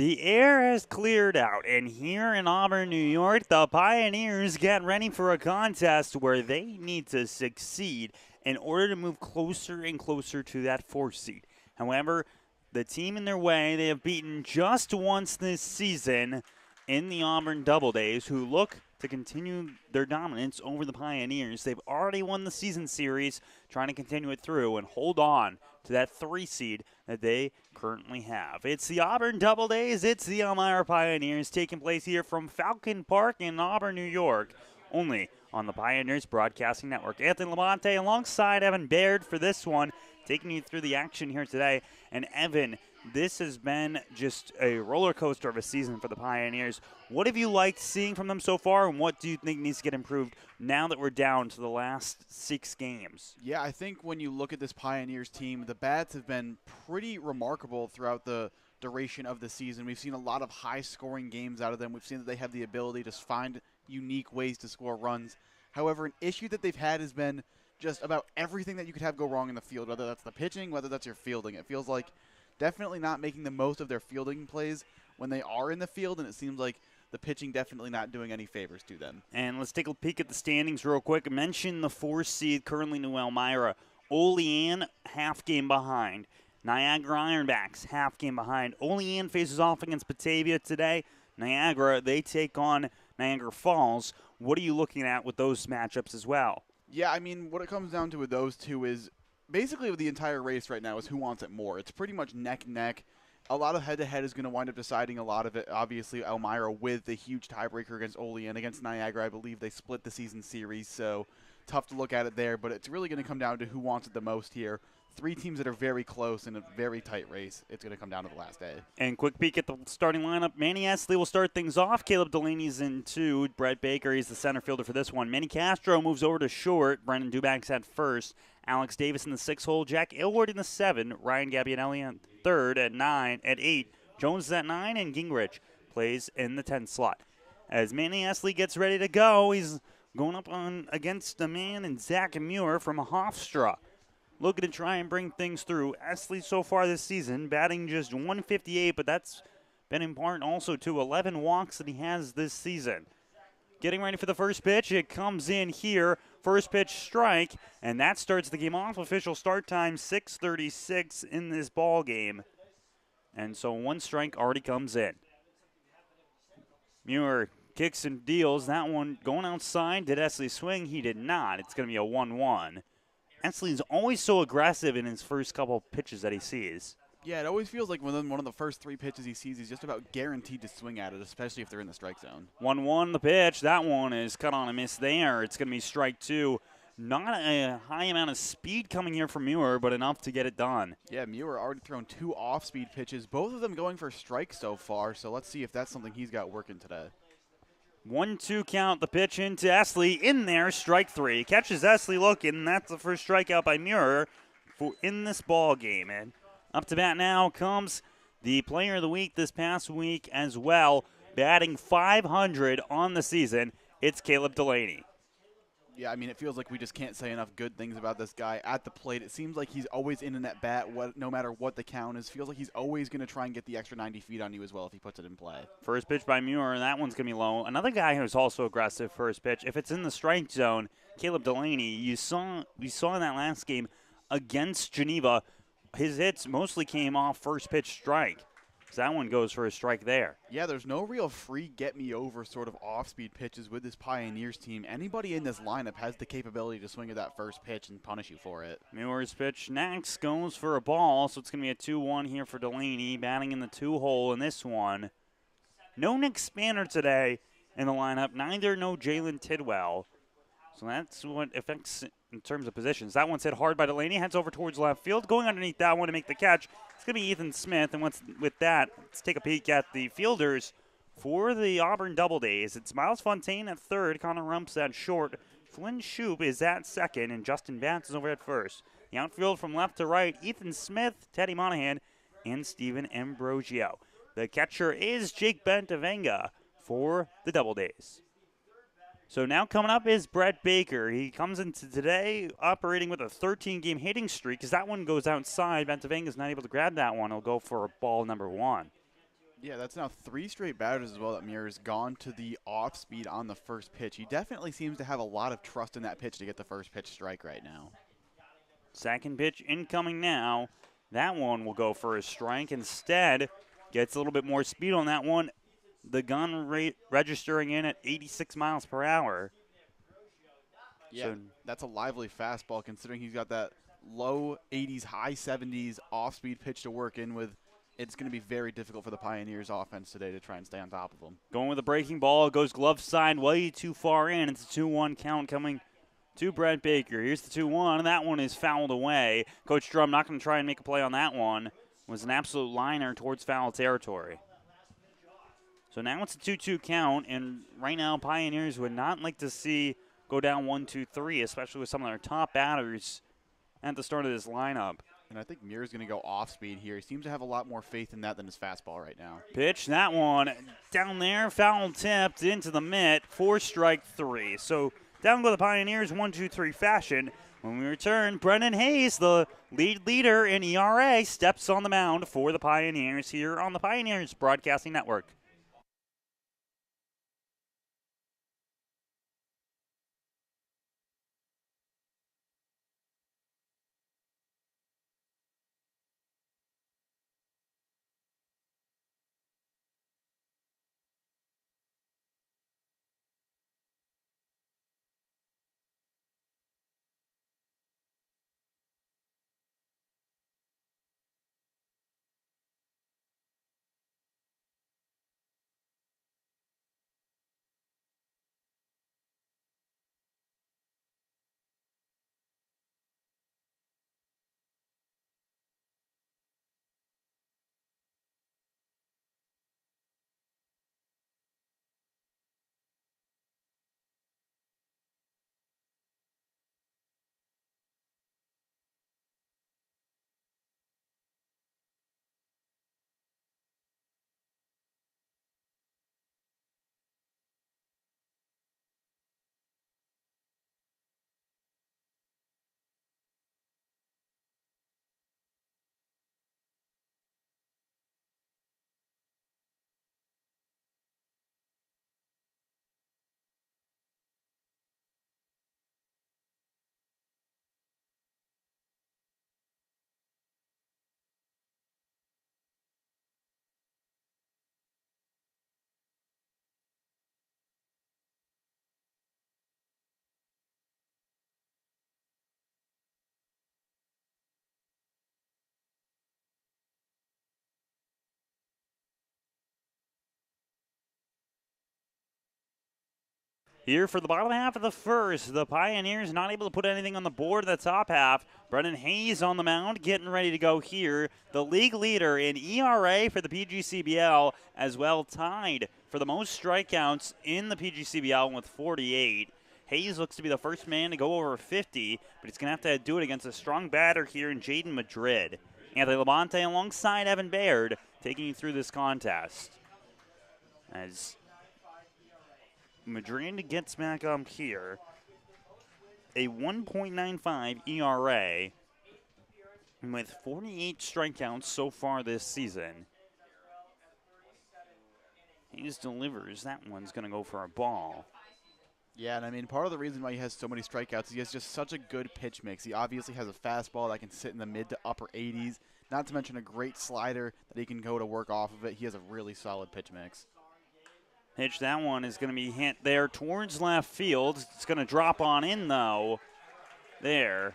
The air has cleared out, and here in Auburn, New York, the Pioneers get ready for a contest where they need to succeed in order to move closer and closer to that 4th seed. However, the team in their way, they have beaten just once this season in the Auburn Doubledays, who look to continue their dominance over the Pioneers. They've already won the season series, trying to continue it through and hold on to that 3 seed that they currently have. It's the Auburn Doubledays. It's the Elmira Pioneers, taking place here from Falcon Park in Auburn, New York, only on the Pioneers Broadcasting Network. Anthony Labonte alongside Evan Baird for this one, taking you through the action here today. And Evan, this has been just a roller coaster of a season for the Pioneers. What have you liked seeing from them so far, and what do you think needs to get improved now that we're down to the last 6 games? Yeah, I think when you look at this Pioneers team, the bats have been pretty remarkable throughout the duration of the season. We've seen a lot of high-scoring games out of them. We've seen that they have the ability to find unique ways to score runs. However, an issue that they've had has been just about everything that you could have go wrong in the field, whether that's the pitching, whether that's your fielding. It feels like definitely not making the most of their fielding plays when they are in the field, and it seems like the pitching definitely not doing any favors to them. And let's take a peek at the standings real quick. I mentioned the 4th seed, currently New Elmira. Olean, half game behind. Niagara Ironbacks, half game behind. Olean faces off against Batavia today. Niagara, they take on Niagara Falls. What are you looking at with those matchups as well? Yeah, I mean, what it comes down to with those two is basically the entire race right now is who wants it more. It's pretty much neck and neck. A lot of head-to-head is going to wind up deciding a lot of it. Obviously, Elmira with the huge tiebreaker against Olean. Against Niagara, I believe they split the season series, so tough to look at it there. But it's really going to come down to who wants it the most here. 3 teams that are very close in a very tight race. It's going to come down to the last day. And quick peek at the starting lineup. Manny Esley will start things off. Caleb Delaney's in 2. Brett Baker, he's the center fielder for this one. Manny Castro moves over to short. Brendan Dubak's at first. Alex Davis in the 6 hole. Jack Aylward in the 7. Ryan Gabbianelli at 3rd at 9. At 8, Jones is at 9, and Gingrich plays in the 10th slot. As Manny Esley gets ready to go, he's going up against a man in Zach Muir from Hofstra. Looking to try and bring things through. Esley so far this season batting just 158, but that's been in part also to 11 walks that he has this season. Getting ready for the first pitch. It comes in here. First pitch strike, and that starts the game off. Official start time 6:36 in this ball game. And so 1 strike already comes in. Muir kicks and deals. That one going outside. Did Esley swing? He did not. It's going to be a 1-1. Esley's always so aggressive in his first couple pitches that he sees. Yeah, it always feels like within one of the first 3 pitches he sees, he's just about guaranteed to swing at it, especially if they're in the strike zone. 1-1 the pitch. That one is cut on a miss there. It's going to be strike 2. Not a high amount of speed coming here from Muir, but enough to get it done. Yeah, Muir already thrown 2 off-speed pitches, both of them going for strikes so far, so let's see if that's something he's got working today. 1-2 count, the pitch into Esley. In there, strike 3. Catches Esley looking. That's the first strikeout by Muir in this ball game. And up to bat now comes the player of the week this past week as well, batting .500 on the season. It's Caleb Delaney. Yeah, I mean, it feels like we just can't say enough good things about this guy at the plate. It seems like he's always in that bat, no matter what the count is. Feels like he's always going to try and get the extra 90 feet on you as well if he puts it in play. First pitch by Muir, that one's going to be low. Another guy who's also aggressive first pitch. If it's in the strike zone, Caleb Delaney, we saw in that last game against Geneva, his hits mostly came off first pitch strike. So that one goes for a strike there. Yeah, there's no real free get-me-over sort of off-speed pitches with this Pioneers team. Anybody in this lineup has the capability to swing at that first pitch and punish you for it. Muir's pitch next goes for a ball, so it's going to be a 2-1 here for Delaney, batting in the 2 hole in this one. No Nick Spanner today in the lineup, neither no Jalen Tidwell. So that's what affects in terms of positions. That one's hit hard by Delaney, heads over towards left field, going underneath that one to make the catch. It's going to be Ethan Smith, and with that, let's take a peek at the fielders for the Auburn Doubledays. It's Miles Fontaine at 3rd, Connor Rumps at short, Flynn Shoup is at 2nd, and Justin Batts is over at 1st. The outfield from left to right, Ethan Smith, Teddy Monahan, and Steven Ambrosio. The catcher is Jake Bentavenga for the Doubledays. So now coming up is Brett Baker. He comes into today operating with a 13-game hitting streak because that one goes outside. Bentavenga's not able to grab that one. He'll go for a ball number 1. Yeah, that's now 3 straight batters as well that Mirror's gone to the off speed on the first pitch. He definitely seems to have a lot of trust in that pitch to get the first pitch strike right now. Second pitch incoming now. That one will go for a strike. Instead, gets a little bit more speed on that one. The gun rate registering in at 86 miles per hour. Yeah, So that's a lively fastball considering he's got that low 80s, high 70s off-speed pitch to work in with. It's going to be very difficult for the Pioneers offense today to try and stay on top of them. going with a breaking ball. Goes glove side way too far in. It's a 2-1 count coming to Brett Baker. Here's the 2-1. That one is fouled away. Coach Drum not going to try and make a play on that one. It was an absolute liner towards foul territory. So now it's a 2-2 count, and right now Pioneers would not like to see go down 1-2-3, especially with some of their top batters at the start of this lineup. And I think Muir's going to go off speed here. He seems to have a lot more faith in that than his fastball right now. Pitch, that one down there, foul tipped into the mitt for strike 3. So down go the Pioneers, 1-2-3 fashion. When we return, Brendan Hayes, the leader in ERA, steps on the mound for the Pioneers here on the Pioneers Broadcasting Network. Here for the bottom half of the first, the Pioneers not able to put anything on the board in the top half. Brendan Hayes on the mound, getting ready to go here. The league leader in ERA for the PGCBL, as well tied for the most strikeouts in the PGCBL with 48. Hayes looks to be the first man to go over 50, but he's going to have to do it against a strong batter here in Jaden Madrid. Anthony Labonte alongside Evan Baird taking you through this contest. As Madrid gets back up here, a 1.95 ERA with 48 strikeouts so far this season. Hayes delivers. That one's going to go for a ball. Yeah, and I mean, part of the reason why he has so many strikeouts is he has just such a good pitch mix. He obviously has a fastball that can sit in the mid to upper 80s, not to mention a great slider that he can go to work off of it. He has a really solid pitch mix. Pitch, that one is going to be hit there towards left field. It's going to drop on in, though. There.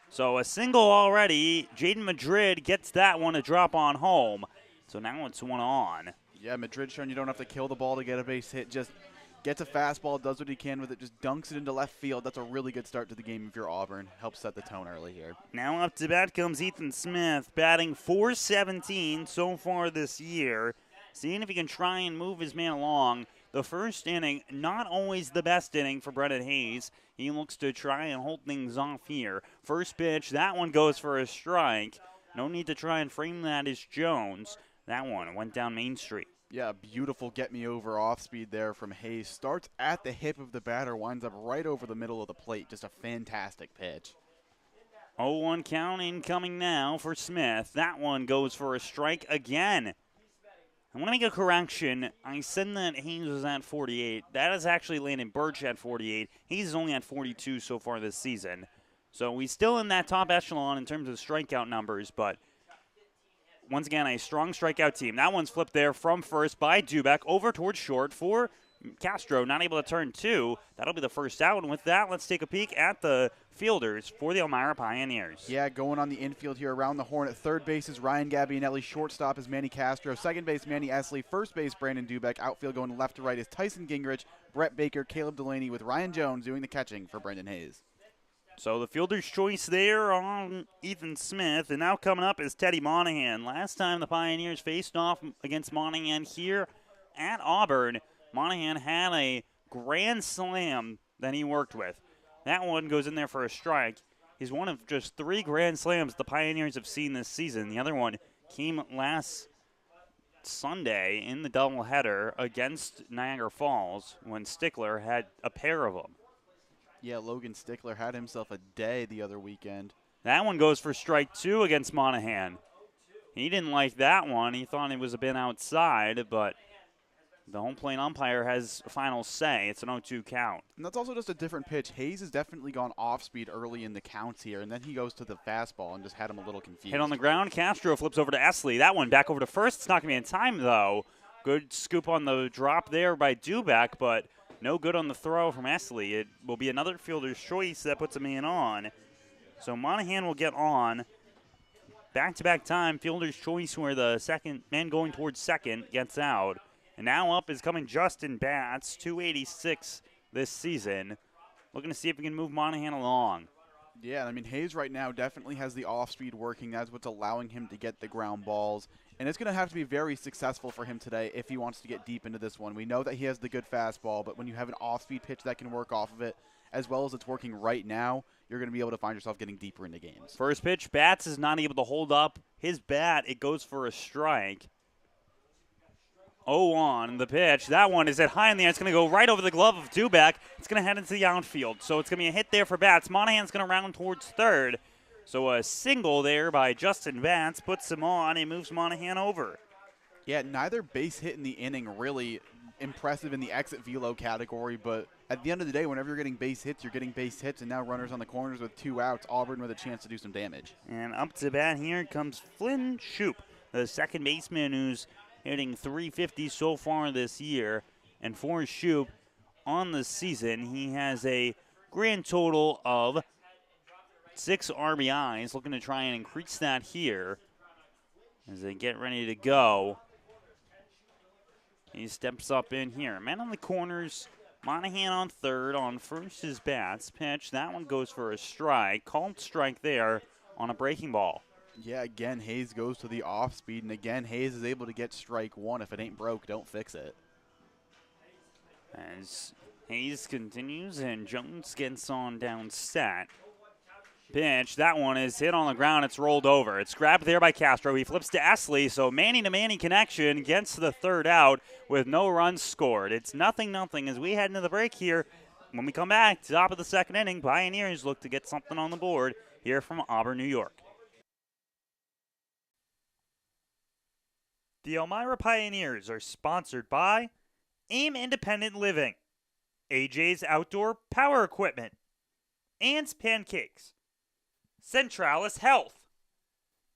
So a single already. Jaden Madrid gets that one to drop on home. So now it's one on. Yeah, Madrid showing you don't have to kill the ball to get a base hit. Just gets a fastball, does what he can with it, just dunks it into left field. That's a really good start to the game if you're Auburn. Helps set the tone early here. Now up to bat comes Ethan Smith, batting .417 so far this year. Seeing if he can try and move his man along. The first inning, not always the best inning for Brendan Hayes. He looks to try and hold things off here. First pitch, that one goes for a strike. No need to try and frame that as Jones. That one went down Main Street. Yeah, beautiful get-me-over off-speed there from Hayes. Starts at the hip of the batter, winds up right over the middle of the plate. Just a fantastic pitch. 0-1 count incoming now for Smith. That one goes for a strike again. I want to make a correction. I said that Hayes was at 48. That is actually Landon Birch at 48. Hayes is only at 42 so far this season. So he's still in that top echelon in terms of strikeout numbers, but once again, a strong strikeout team. That one's flipped there from first by Dubek over towards short for Castro, not able to turn two. That'll be the first out. And with that, let's take a peek at the fielders for the Elmira Pioneers. Yeah, going on the infield here around the horn at third base is Ryan Gabbianelli. Shortstop is Manny Castro. Second base, Manny Esley. First base, Brandon Dubek. Outfield going left to right is Tyson Gingrich, Brett Baker, Caleb Delaney, with Ryan Jones doing the catching for Brendan Hayes. So the fielder's choice there on Ethan Smith. And now coming up is Teddy Monahan. Last time the Pioneers faced off against Monahan here at Auburn, Monahan had a grand slam that he worked with. That one goes in there for a strike. He's one of just 3 grand slams the Pioneers have seen this season. The other one came last Sunday in the doubleheader against Niagara Falls when Stickler had a pair of them. Yeah, Logan Stickler had himself a day the other weekend. That one goes for strike 2 against Monahan. He didn't like that one. He thought it was a bit outside, but the home plate umpire has final say. It's an 0-2 count. And that's also just a different pitch. Hayes has definitely gone off speed early in the counts here, and then he goes to the fastball and just had him a little confused. Hit on the ground. Castro flips over to Esley. That one back over to first. It's not going to be in time, though. Good scoop on the drop there by Dubek, but no good on the throw from Esley. It will be another fielder's choice that puts a man on. So Monahan will get on. Back-to-back time, fielder's choice where the second man going towards second gets out. And now up is coming Justin Batts, 286 this season. Looking to see if we can move Monahan along. Yeah, I mean, Hayes right now definitely has the off-speed working. That's what's allowing him to get the ground balls. And it's going to have to be very successful for him today if he wants to get deep into this one. We know that he has the good fastball, but when you have an off-speed pitch that can work off of it, as well as it's working right now, you're going to be able to find yourself getting deeper into games. First pitch, Batts is not able to hold up his bat. It goes for a strike. 0-1, the pitch. That one is at high in the air. It's going to go right over the glove of Dubek. It's going to head into the outfield. So it's going to be a hit there for Batts. Monahan's going to round towards third. So a single there by Justin Batts puts him on and moves Monahan over. Yeah, neither base hit in the inning really impressive in the exit velo category, but at the end of the day, whenever you're getting base hits, you're getting base hits, and now runners on the corners with 2 outs. Auburn with a chance to do some damage. And up to bat here comes Flynn Shoup, the second baseman who's hitting .350 so far this year. And for Shoup, on the season, he has a grand total of 6 RBIs. Looking to try and increase that here as they get ready to go. He steps up in here. Man on the corners. Monahan on third. On first is Batts. Pitch. That one goes for a strike. Called strike there on a breaking ball. Yeah, again, Hayes goes to the off speed, and again, Hayes is able to get strike 1. If it ain't broke, don't fix it. As Hayes continues and Jones gets on down set. Pitch. That one is hit on the ground. It's rolled over. It's grabbed there by Castro. He flips to Esley, so Manny-to-Manny connection gets to the third out with no runs scored. It's 0-0 as we head into the break here. When we come back, top of the second inning, Pioneers look to get something on the board here from Auburn, New York. The Elmira Pioneers are sponsored by AIM Independent Living, AJ's Outdoor Power Equipment, Ann's Pancakes, Centralis Health,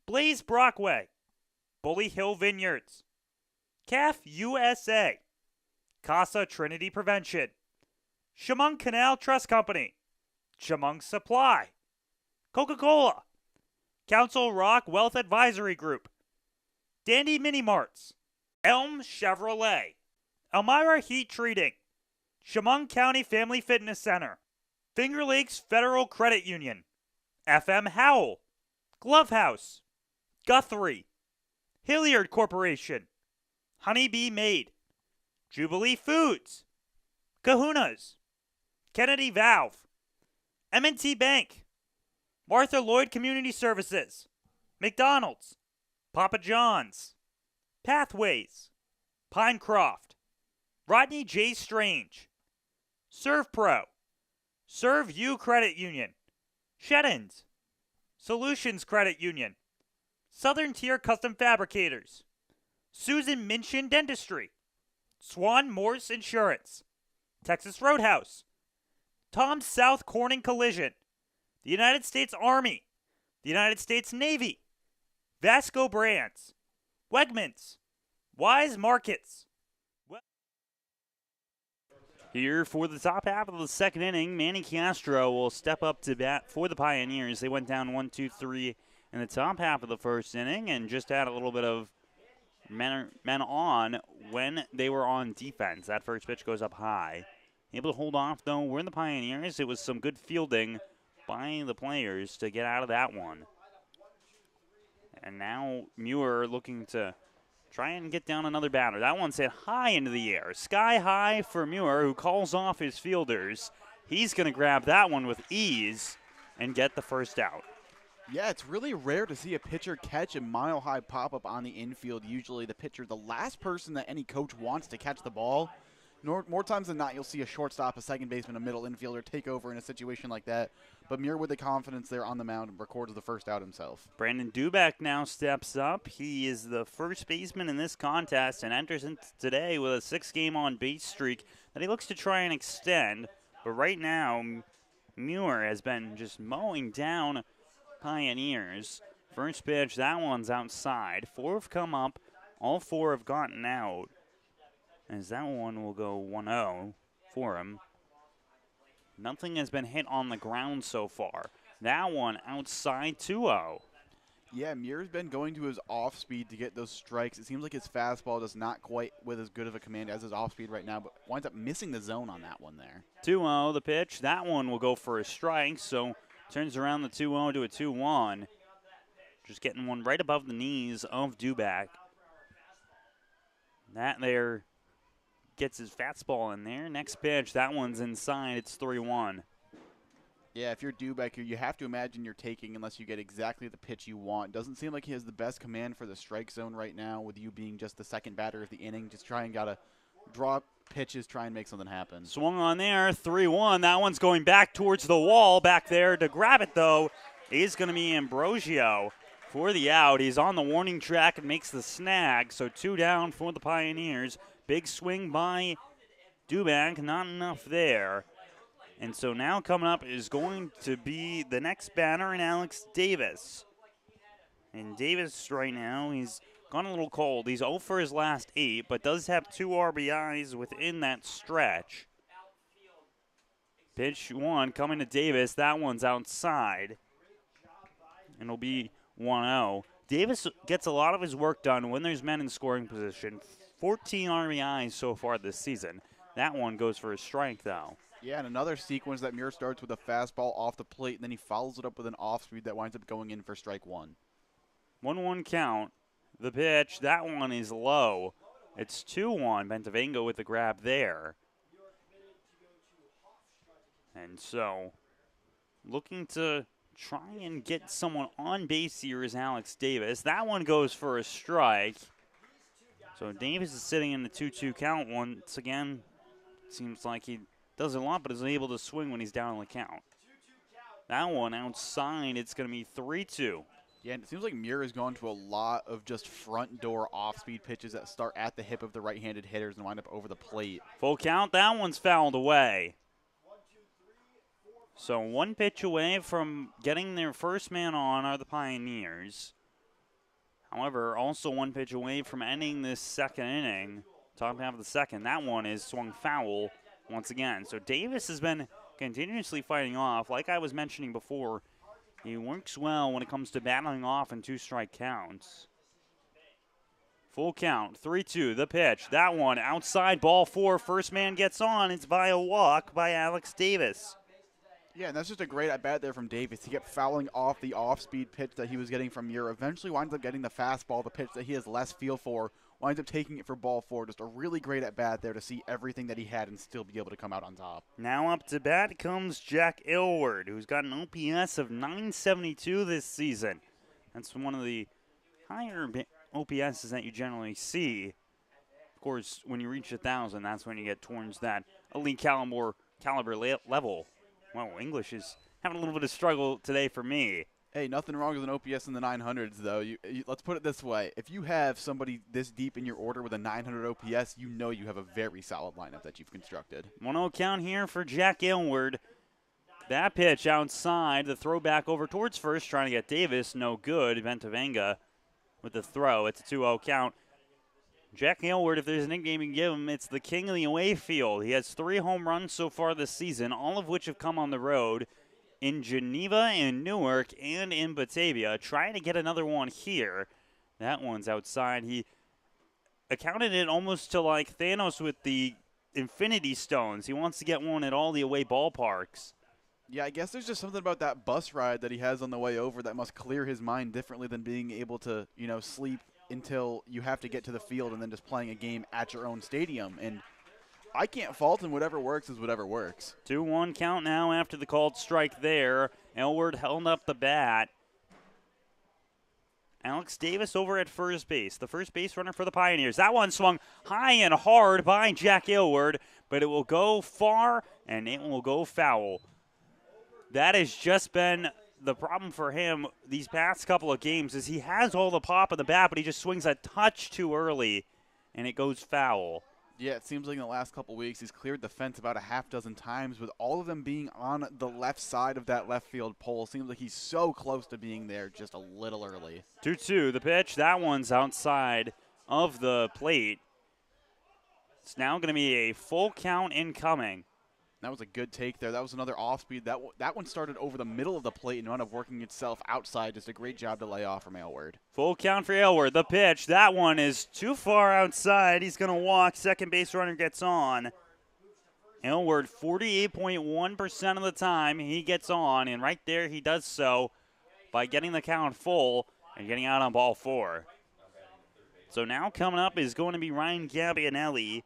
Blaze Brockway, Bully Hill Vineyards, CAF USA, Casa Trinity Prevention, Chemung Canal Trust Company, Chemung Supply, Coca-Cola, Council Rock Wealth Advisory Group, Dandy Mini Marts, Elm Chevrolet, Elmira Heat Treating, Chemung County Family Fitness Center, Finger Lakes Federal Credit Union, FM Howell, Glove House, Guthrie, Hilliard Corporation, Honeybee Made, Jubilee Foods, Kahuna's, Kennedy Valve, M&T Bank, Martha Lloyd Community Services, McDonald's, Papa John's, Pathways, Pinecroft, Rodney J. Strange, Serve Pro, Serve You Credit Union, Sheddens, Solutions Credit Union, Southern Tier Custom Fabricators, Susan Minchin Dentistry, Swan Morse Insurance, Texas Roadhouse, Tom South Corning Collision, the United States Army, the United States Navy, Vasco Brands, Wegmans, Wise Markets. Here for the top half of the second inning, Manny Castro will step up to bat for the Pioneers. They went down 1-2-3 in the top half of the first inning and just had a little bit of men on when they were on defense. That first pitch goes up high. Able to hold off, though, we're in the Pioneers. It was some good fielding by the players to get out of that one. And now Muir looking to try and get down another batter. That one's hit high into the air. Sky high for Muir, who calls off his fielders. He's going to grab that one with ease and get the first out. Yeah, it's really rare to see a pitcher catch a mile-high pop-up on the infield. Usually the pitcher, the last person that any coach wants to catch the ball. More times than not, you'll see a shortstop, a second baseman, a middle infielder take over in a situation like that. But Muir with the confidence there on the mound records the first out himself. Brandon Duback now steps up. He is the first baseman in this contest and enters into today with a 6-game on-base streak that he looks to try and extend. But right now, Muir has been just mowing down Pioneers. First pitch, that one's outside. 4 have come up. All 4 have gotten out. As that one will go 1-0 for him. Nothing has been hit on the ground so far. That one outside 2-0. Yeah, Muir's been going to his off speed to get those strikes. It seems like his fastball does not quite with as good of a command as his off speed right now, but winds up missing the zone on that one there. 2-0 the pitch. That one will go for a strike, so turns around the 2-0 to a 2-1. Just getting one right above the knees of Duback. That there gets his fastball in there. Next pitch, that one's inside. It's 3-1. Yeah, if you're Duback here, you have to imagine you're taking unless you get exactly the pitch you want. Doesn't seem like he has the best command for the strike zone right now with you being just the second batter of the inning. Just try and gotta draw pitches, try and make something happen. Swung on there, 3-1. That one's going back towards the wall. Back there to grab it, though, is going to be Ambrosio for the out. He's on the warning track and makes the snag. So 2 down for the Pioneers. Big swing by Duback, not enough there. And so now coming up is going to be the next batter in Alex Davis. And Davis right now, he's gone a little cold. He's 0 for his last 8, but does have 2 RBIs within that stretch. Pitch 1 coming to Davis. That one's outside. And it'll be 1-0. Davis gets a lot of his work done when there's men in scoring position. 14 RBIs so far this season. That one goes for a strike, though. Yeah, and another sequence that Muir starts with a fastball off the plate, and then he follows it up with an off-speed that winds up going in for strike 1. 1-1 count. The pitch, that one is low. It's 2-1. Bentavengo with the grab there. And so, looking to try and get someone on base here is Alex Davis. That one goes for a strike. So Davis is sitting in the 2-2 count once again. Seems like he does a lot, but is able to swing when he's down on the count. That one outside, it's going to be 3-2. Yeah, and it seems like Muir has gone to a lot of just front door off-speed pitches that start at the hip of the right-handed hitters and wind up over the plate. Full count, that one's fouled away. So 1 pitch away from getting their first man on are the Pioneers. However, also 1 pitch away from ending this second inning. Top half of the second. That one is swung foul once again. So Davis has been continuously fighting off. Like I was mentioning before, he works well when it comes to battling off in 2-strike counts. Full count, 3-2, the pitch. That one outside, ball 4. First man gets on. It's by a walk by Alex Davis. Yeah, and that's just a great at-bat there from Davis. He kept fouling off the off-speed pitch that he was getting from Muir. Eventually winds up getting the fastball, the pitch that he has less feel for. Winds up taking it for ball 4. Just a really great at-bat there to see everything that he had and still be able to come out on top. Now up to bat comes Jack Aylward, who's got an OPS of 972 this season. That's one of the higher OPSs that you generally see. Of course, when you reach 1,000, that's when you get towards that elite caliber level. Well, English is having a little bit of struggle today for me. Hey, nothing wrong with an OPS in the 900s, though. Let's put it this way. If you have somebody this deep in your order with a 900 OPS, you know you have a very solid lineup that you've constructed. 1-0 count here for Jack Aylward. That pitch outside, the throw back over towards first, trying to get Davis, no good. Ventavanga with the throw. It's a 2-0 count. Jack Aylward, if there's a nickname you can give him, it's the king of the away field. He has 3 home runs so far this season, all of which have come on the road in Geneva, in Newark, and in Batavia. Trying to get another one here. That one's outside. He accounted it almost to like Thanos with the Infinity Stones. He wants to get one at all the away ballparks. Yeah, I guess there's just something about that bus ride that he has on the way over that must clear his mind differently than being able to, sleep until you have to get to the field and then just playing a game at your own stadium. And I can't fault him. Whatever works is whatever works. 2-1 count now after the called strike there. Aylward held up the bat. Alex Davis over at first base, the first base runner for the Pioneers. That one swung high and hard by Jack Aylward, but it will go far and it will go foul. That has just been the problem for him these past couple of games is he has all the pop of the bat, but he just swings a touch too early, and it goes foul. Yeah, it seems like in the last couple of weeks he's cleared the fence about a half dozen times, with all of them being on the left side of that left field pole. Seems like he's so close to being there just a little early. 2-2, the pitch. That one's outside of the plate. It's now going to be a full count incoming. That was a good take there. That was another off-speed. That one started over the middle of the plate and wound up working itself outside. Just a great job to lay off from Aylward. Full count for Aylward. The pitch. That one is too far outside. He's going to walk. Second base runner gets on. Aylward, 48.1% of the time he gets on, and right there he does so by getting the count full and getting out on ball 4. So now coming up is going to be Ryan Gabbianelli,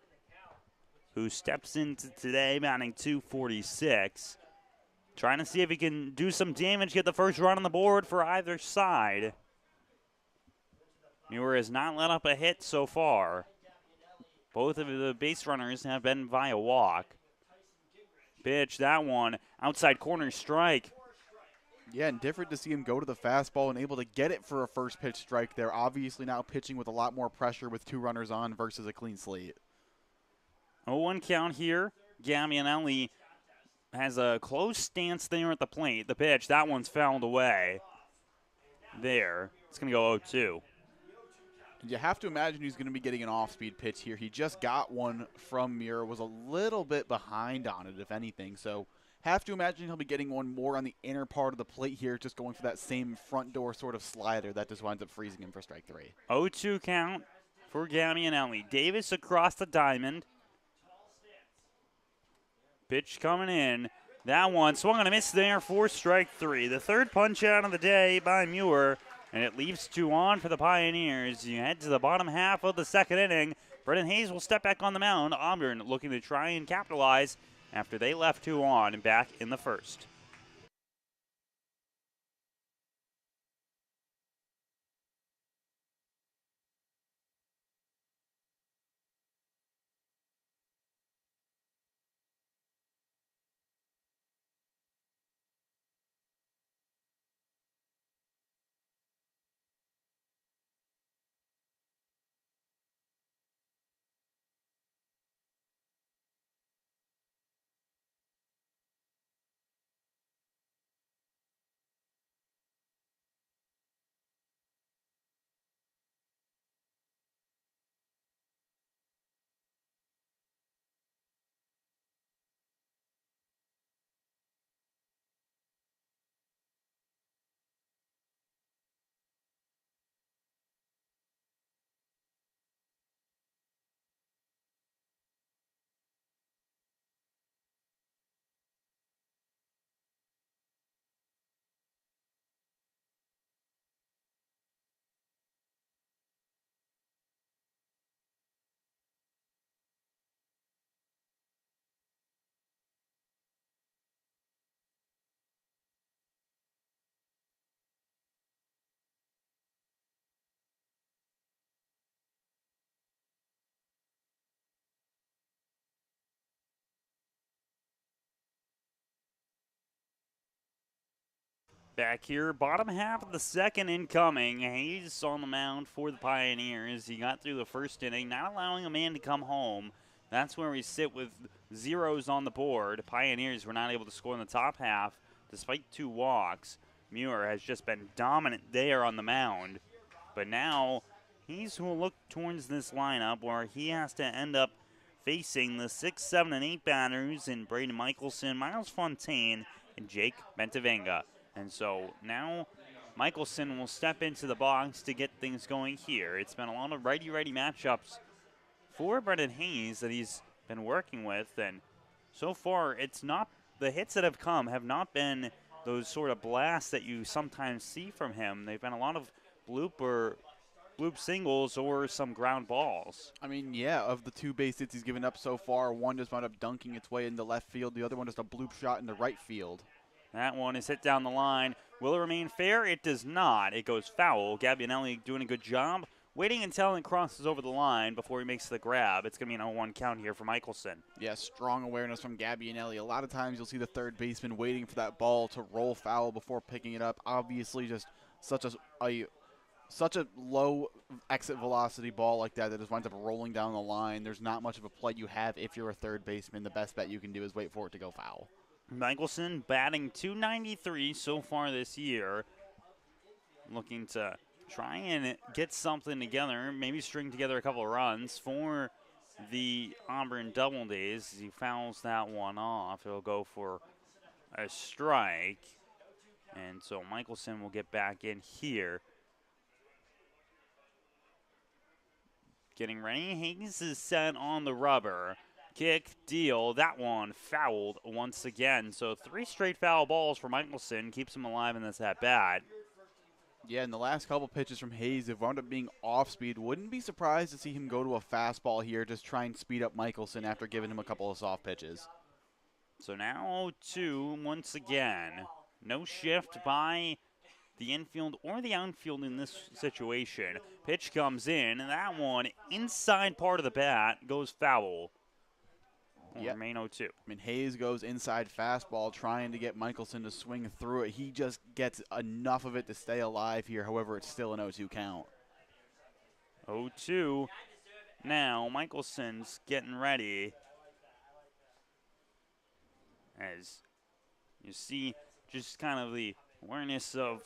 who steps into today batting .246. Trying to see if he can do some damage, get the first run on the board for either side. Muir has not let up a hit so far. Both of the base runners have been via walk. Pitch, that one, outside corner strike. Yeah, and different to see him go to the fastball and able to get it for a first pitch strike there. Obviously now pitching with a lot more pressure with 2 runners on versus a clean slate. 0-1 count here. Gabbianelli has a close stance there at the plate. The pitch, that one's fouled away. There. It's going to go 0-2. You have to imagine he's going to be getting an off-speed pitch here. He just got one from Muir, was a little bit behind on it, if anything. So have to imagine he'll be getting one more on the inner part of the plate here, just going for that same front door sort of slider that just winds up freezing him for strike 3. 0-2 count for Gabbianelli. Davis across the diamond. Pitch coming in. That one swung on a miss there for strike 3. The third punch out of the day by Muir, and it leaves 2 on for the Pioneers. You head to the bottom half of the second inning. Brendan Hayes will step back on the mound. Auburn looking to try and capitalize after they left 2 on and back in the first. back here. Bottom half of the second incoming. Hayes on the mound for the Pioneers. He got through the first inning, not allowing a man to come home. That's where we sit with zeros on the board. Pioneers were not able to score in the top half despite 2 walks. Muir has just been dominant there on the mound. But now he's who will look towards this lineup where he has to end up facing the 6, 7, and 8 batters in Braden Michelson, Miles Fontaine, and Jake Bentavenga. And so now Michelson will step into the box to get things going here. It's been a lot of righty-righty matchups for Brendan Hayes that he's been working with, and so far it's not, the hits that have come have not been those sort of blasts that you sometimes see from him. They've been a lot of bloop singles or some ground balls. I mean, yeah, of the 2 base hits he's given up so far, one just wound up dunking its way into left field. The other one just a bloop shot into right field. That one is hit down the line. Will it remain fair? It does not. It goes foul. Gabbianelli doing a good job, waiting until it crosses over the line before he makes the grab. It's going to be an 0-1 count here for Michelson. Yeah, strong awareness from Gabbianelli. A lot of times you'll see the third baseman waiting for that ball to roll foul before picking it up. Obviously, just such a low exit velocity ball like that just winds up rolling down the line. There's not much of a play you have if you're a third baseman. The best bet you can do is wait for it to go foul. Michelson batting .293 so far this year. Looking to try and get something together, maybe string together a couple of runs for the Auburn Doubledays. He fouls that one off. It'll go for a strike. And so Michelson will get back in here. Getting ready. Hayes is set on the rubber. Kick, deal. That one fouled once again. So 3 straight foul balls for Michelson. Keeps him alive in this at-bat. Yeah, and the last couple pitches from Hayes have wound up being off-speed. Wouldn't be surprised to see him go to a fastball here, just try and speed up Michelson after giving him a couple of soft pitches. So now 0-2 once again. No shift by the infield or the outfield in this situation. Pitch comes in, and that one inside part of the bat goes foul. Yep. Remain 0-2. I mean, Hayes goes inside fastball trying to get Michelson to swing through it. He just gets enough of it to stay alive here. However, it's still an 0-2 count. 0-2. Now Michelson's getting ready. As you see, just kind of the awareness of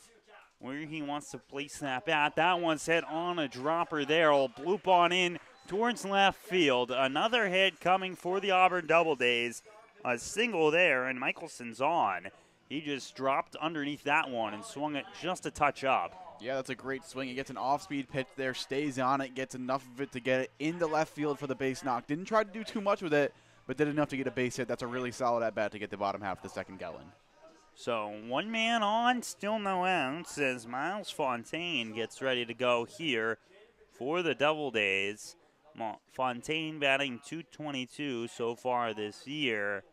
where he wants to place that bat. That one's hit on a dropper there. Will bloop on in towards left field. Another hit coming for the Auburn Doubledays. A single there, and Michelson's on. He just dropped underneath that one and swung it just a touch up. Yeah, that's a great swing. He gets an off-speed pitch there, stays on it, gets enough of it to get it into left field for the base knock. Didn't try to do too much with it, but did enough to get a base hit. That's a really solid at-bat to get the bottom half of the second going. So 1 man on, still no outs as Miles Fontaine gets ready to go here for the Doubledays. Fontaine batting .222 so far this year,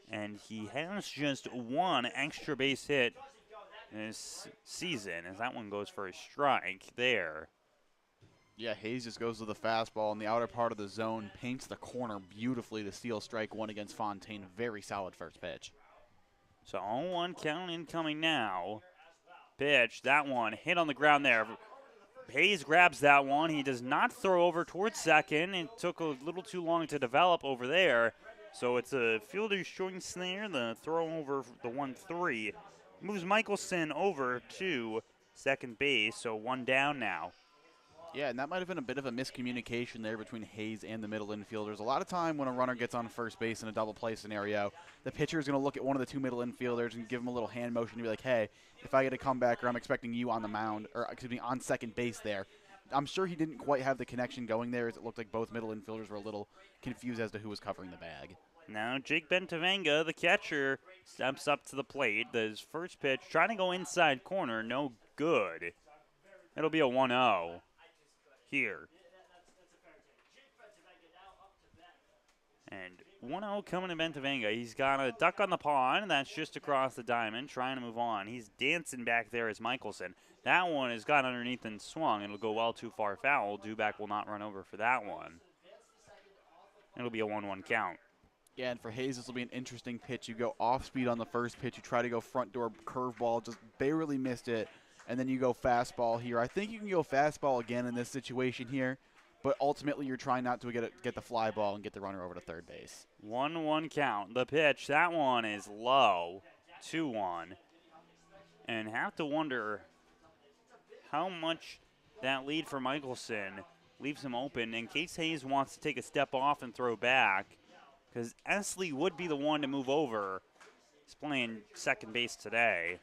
and he has just 1 extra base hit this season, as that one goes for a strike there. Yeah, Hayes just goes to the fastball in the outer part of the zone, paints the corner beautifully to steal strike 1 against Fontaine. Very solid first pitch. So 0-1 count incoming now. Pitch, that one hit on the ground there. Hayes grabs that one. He does not throw over towards second. It took a little too long to develop over there. So it's a fielder's choice there. The throw over the 1-3 moves Michelson over to second base. So 1 down now. Yeah, and that might have been a bit of a miscommunication there between Hayes and the middle infielders. A lot of time when a runner gets on first base in a double play scenario, the pitcher is going to look at one of the 2 middle infielders and give him a little hand motion to be like, hey, if I get a comeback or I'm expecting you on the mound, or excuse me, on second base there. I'm sure he didn't quite have the connection going there, as it looked like both middle infielders were a little confused as to who was covering the bag. Now Jake Bentavenga, the catcher, steps up to the plate. His first pitch, trying to go inside corner, no good. It'll be a 1-0. Here. And 1-0 coming to Bentavenga. He's got a duck on the pond. That's just across the diamond, trying to move on. He's dancing back there as Michelson. That one has got underneath and swung. It'll go well too far foul. Duback will not run over for that one. It'll be a 1-1 count. Yeah, and for Hayes, this will be an interesting pitch. You go off speed on the first pitch. You try to go front door curveball, just barely missed it, and then you go fastball here. I think you can go fastball again in this situation here, but ultimately you're trying not to get the fly ball and get the runner over to third base. 1-1 count. The pitch, that one is low, 2-1. And have to wonder how much that lead for Michelson leaves him open in case Hayes wants to take a step off and throw back, because Esley would be the one to move over. He's playing second base today.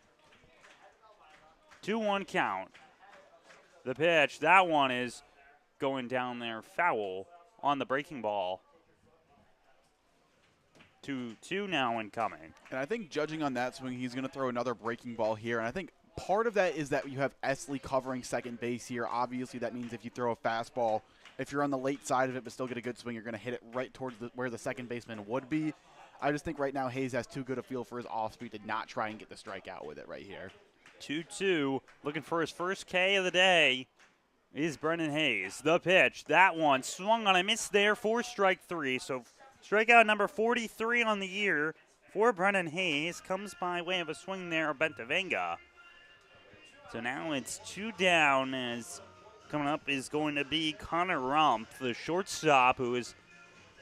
2-1 count. The pitch, that one is going down there foul on the breaking ball. 2-2 now incoming. And I think judging on that swing, he's going to throw another breaking ball here. And I think part of that is that you have Esley covering second base here. Obviously, that means if you throw a fastball, if you're on the late side of it but still get a good swing, you're going to hit it right towards where the second baseman would be. I just think right now Hayes has too good a feel for his off speed to not try and get the strikeout with it right here. 2-2, looking for his first K of the day is Brendan Hayes. The pitch, that one swung on a miss there for strike three. So strikeout number 43 on the year for Brendan Hayes comes by way of a swing there of Bentavenga. So now it's 2 down, as coming up is going to be Connor Rumpf, the shortstop, who has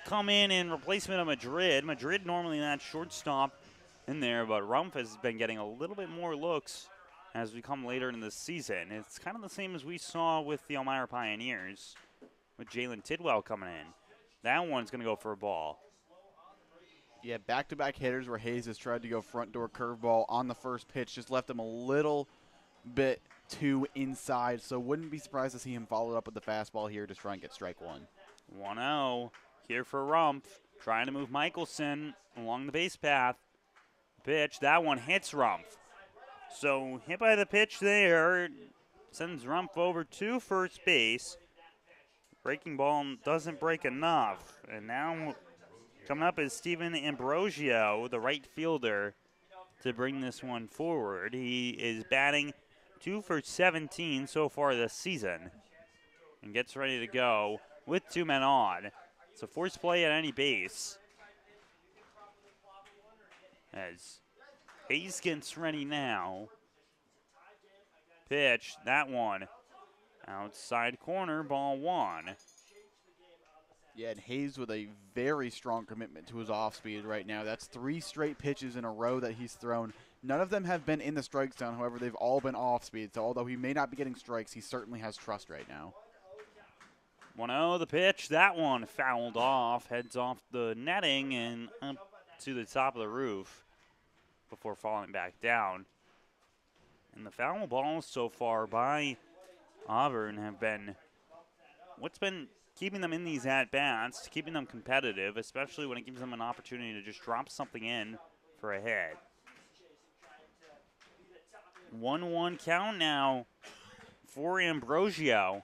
come in replacement of Madrid. Madrid normally that shortstop in there, but Rumpf has been getting a little bit more looks as we come later in the season. It's kind of the same as we saw with the Elmira Pioneers with Jalen Tidwell coming in. That one's going to go for a ball. Yeah, back-to-back hitters where Hayes has tried to go front door curveball on the first pitch, just left him a little bit too inside, so wouldn't be surprised to see him follow up with the fastball here to try and get strike one. 1-0 here for Rumpf, trying to move Michelson along the base path. Pitch, that one hits Rumpf. So hit by the pitch there, sends Rumpf over to first base. Breaking ball doesn't break enough. And now coming up is Steven Ambrosio, the right fielder, to bring this one forward. He is batting 2 for 17 so far this season and gets ready to go with 2 men on. It's a force play at any base as Hayes gets ready now. Pitch, that one outside corner, ball 1. Yeah, and Hayes with a very strong commitment to his off speed right now. That's 3 straight pitches in a row that he's thrown. None of them have been in the strike zone. However, they've all been off speed. So although he may not be getting strikes, he certainly has trust right now. 1-0 the pitch. That one fouled off, heads off the netting and up to the top of the roof before falling back down. And the foul balls so far by Auburn have been what's been keeping them in these at-bats, keeping them competitive, especially when it gives them an opportunity to just drop something in for a hit. 1-1 count now for Ambrosio.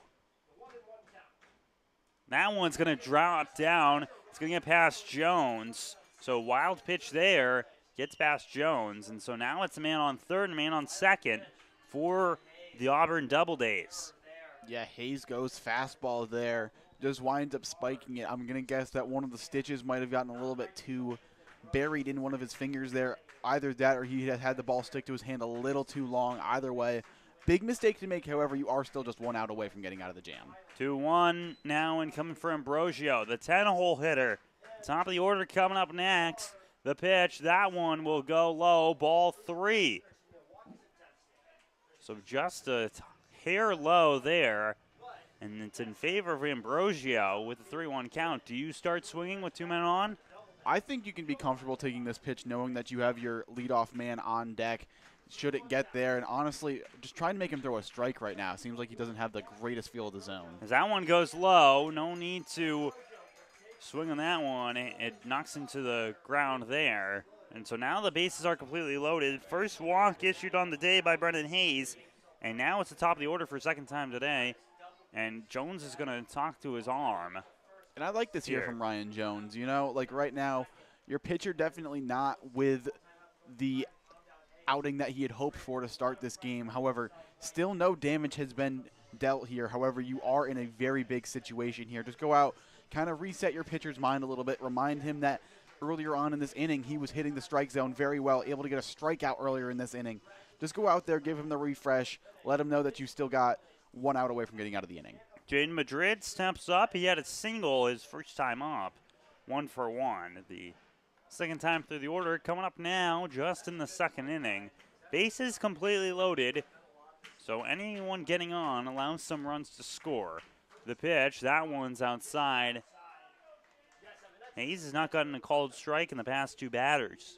That one's going to drop down. It's going to get past Jones. So wild pitch there, gets past Jones. And so now it's a man on third and a man on second for the Auburn Doubledays. Yeah, Hayes goes fastball there. Just winds up spiking it. I'm going to guess that one of the stitches might have gotten a little bit too buried in one of his fingers there. Either that or he had the ball stick to his hand a little too long. Either way, big mistake to make. However, you are still just 1 out away from getting out of the jam. 2-1 now and coming for Ambrosio, the 10-hole hitter. Top of the order coming up next. The pitch, that one will go low, ball 3. So just a hair low there, and it's in favor of Ambrosio with the 3-1 count. Do you start swinging with 2 men on? I think you can be comfortable taking this pitch knowing that you have your leadoff man on deck should it get there. And honestly, just trying to make him throw a strike right now. Seems like he doesn't have the greatest feel of the zone. As that one goes low, no need to swing on that one. It knocks into the ground there. And so now the bases are completely loaded. First walk issued on the day by Brendan Hayes. And now it's the top of the order for a second time today. And Jones is going to talk to his arm. And I like this here from Ryan Jones. You know, like right now, your pitcher definitely not with the outing that he had hoped for to start this game. However, still no damage has been dealt here. However, you are in a very big situation here. Just go out, kind of reset your pitcher's mind a little bit. Remind him that earlier on in this inning, he was hitting the strike zone very well, able to get a strikeout earlier in this inning. Just go out there, give him the refresh, let him know that you still got 1 out away from getting out of the inning. Jaden Madrid steps up. He had a single his first time up, 1 for 1. The second time through the order, coming up now just in the second inning. Bases completely loaded, so anyone getting on allows some runs to score. The pitch, that one's outside. Hayes has not gotten a called strike in the past 2 batters.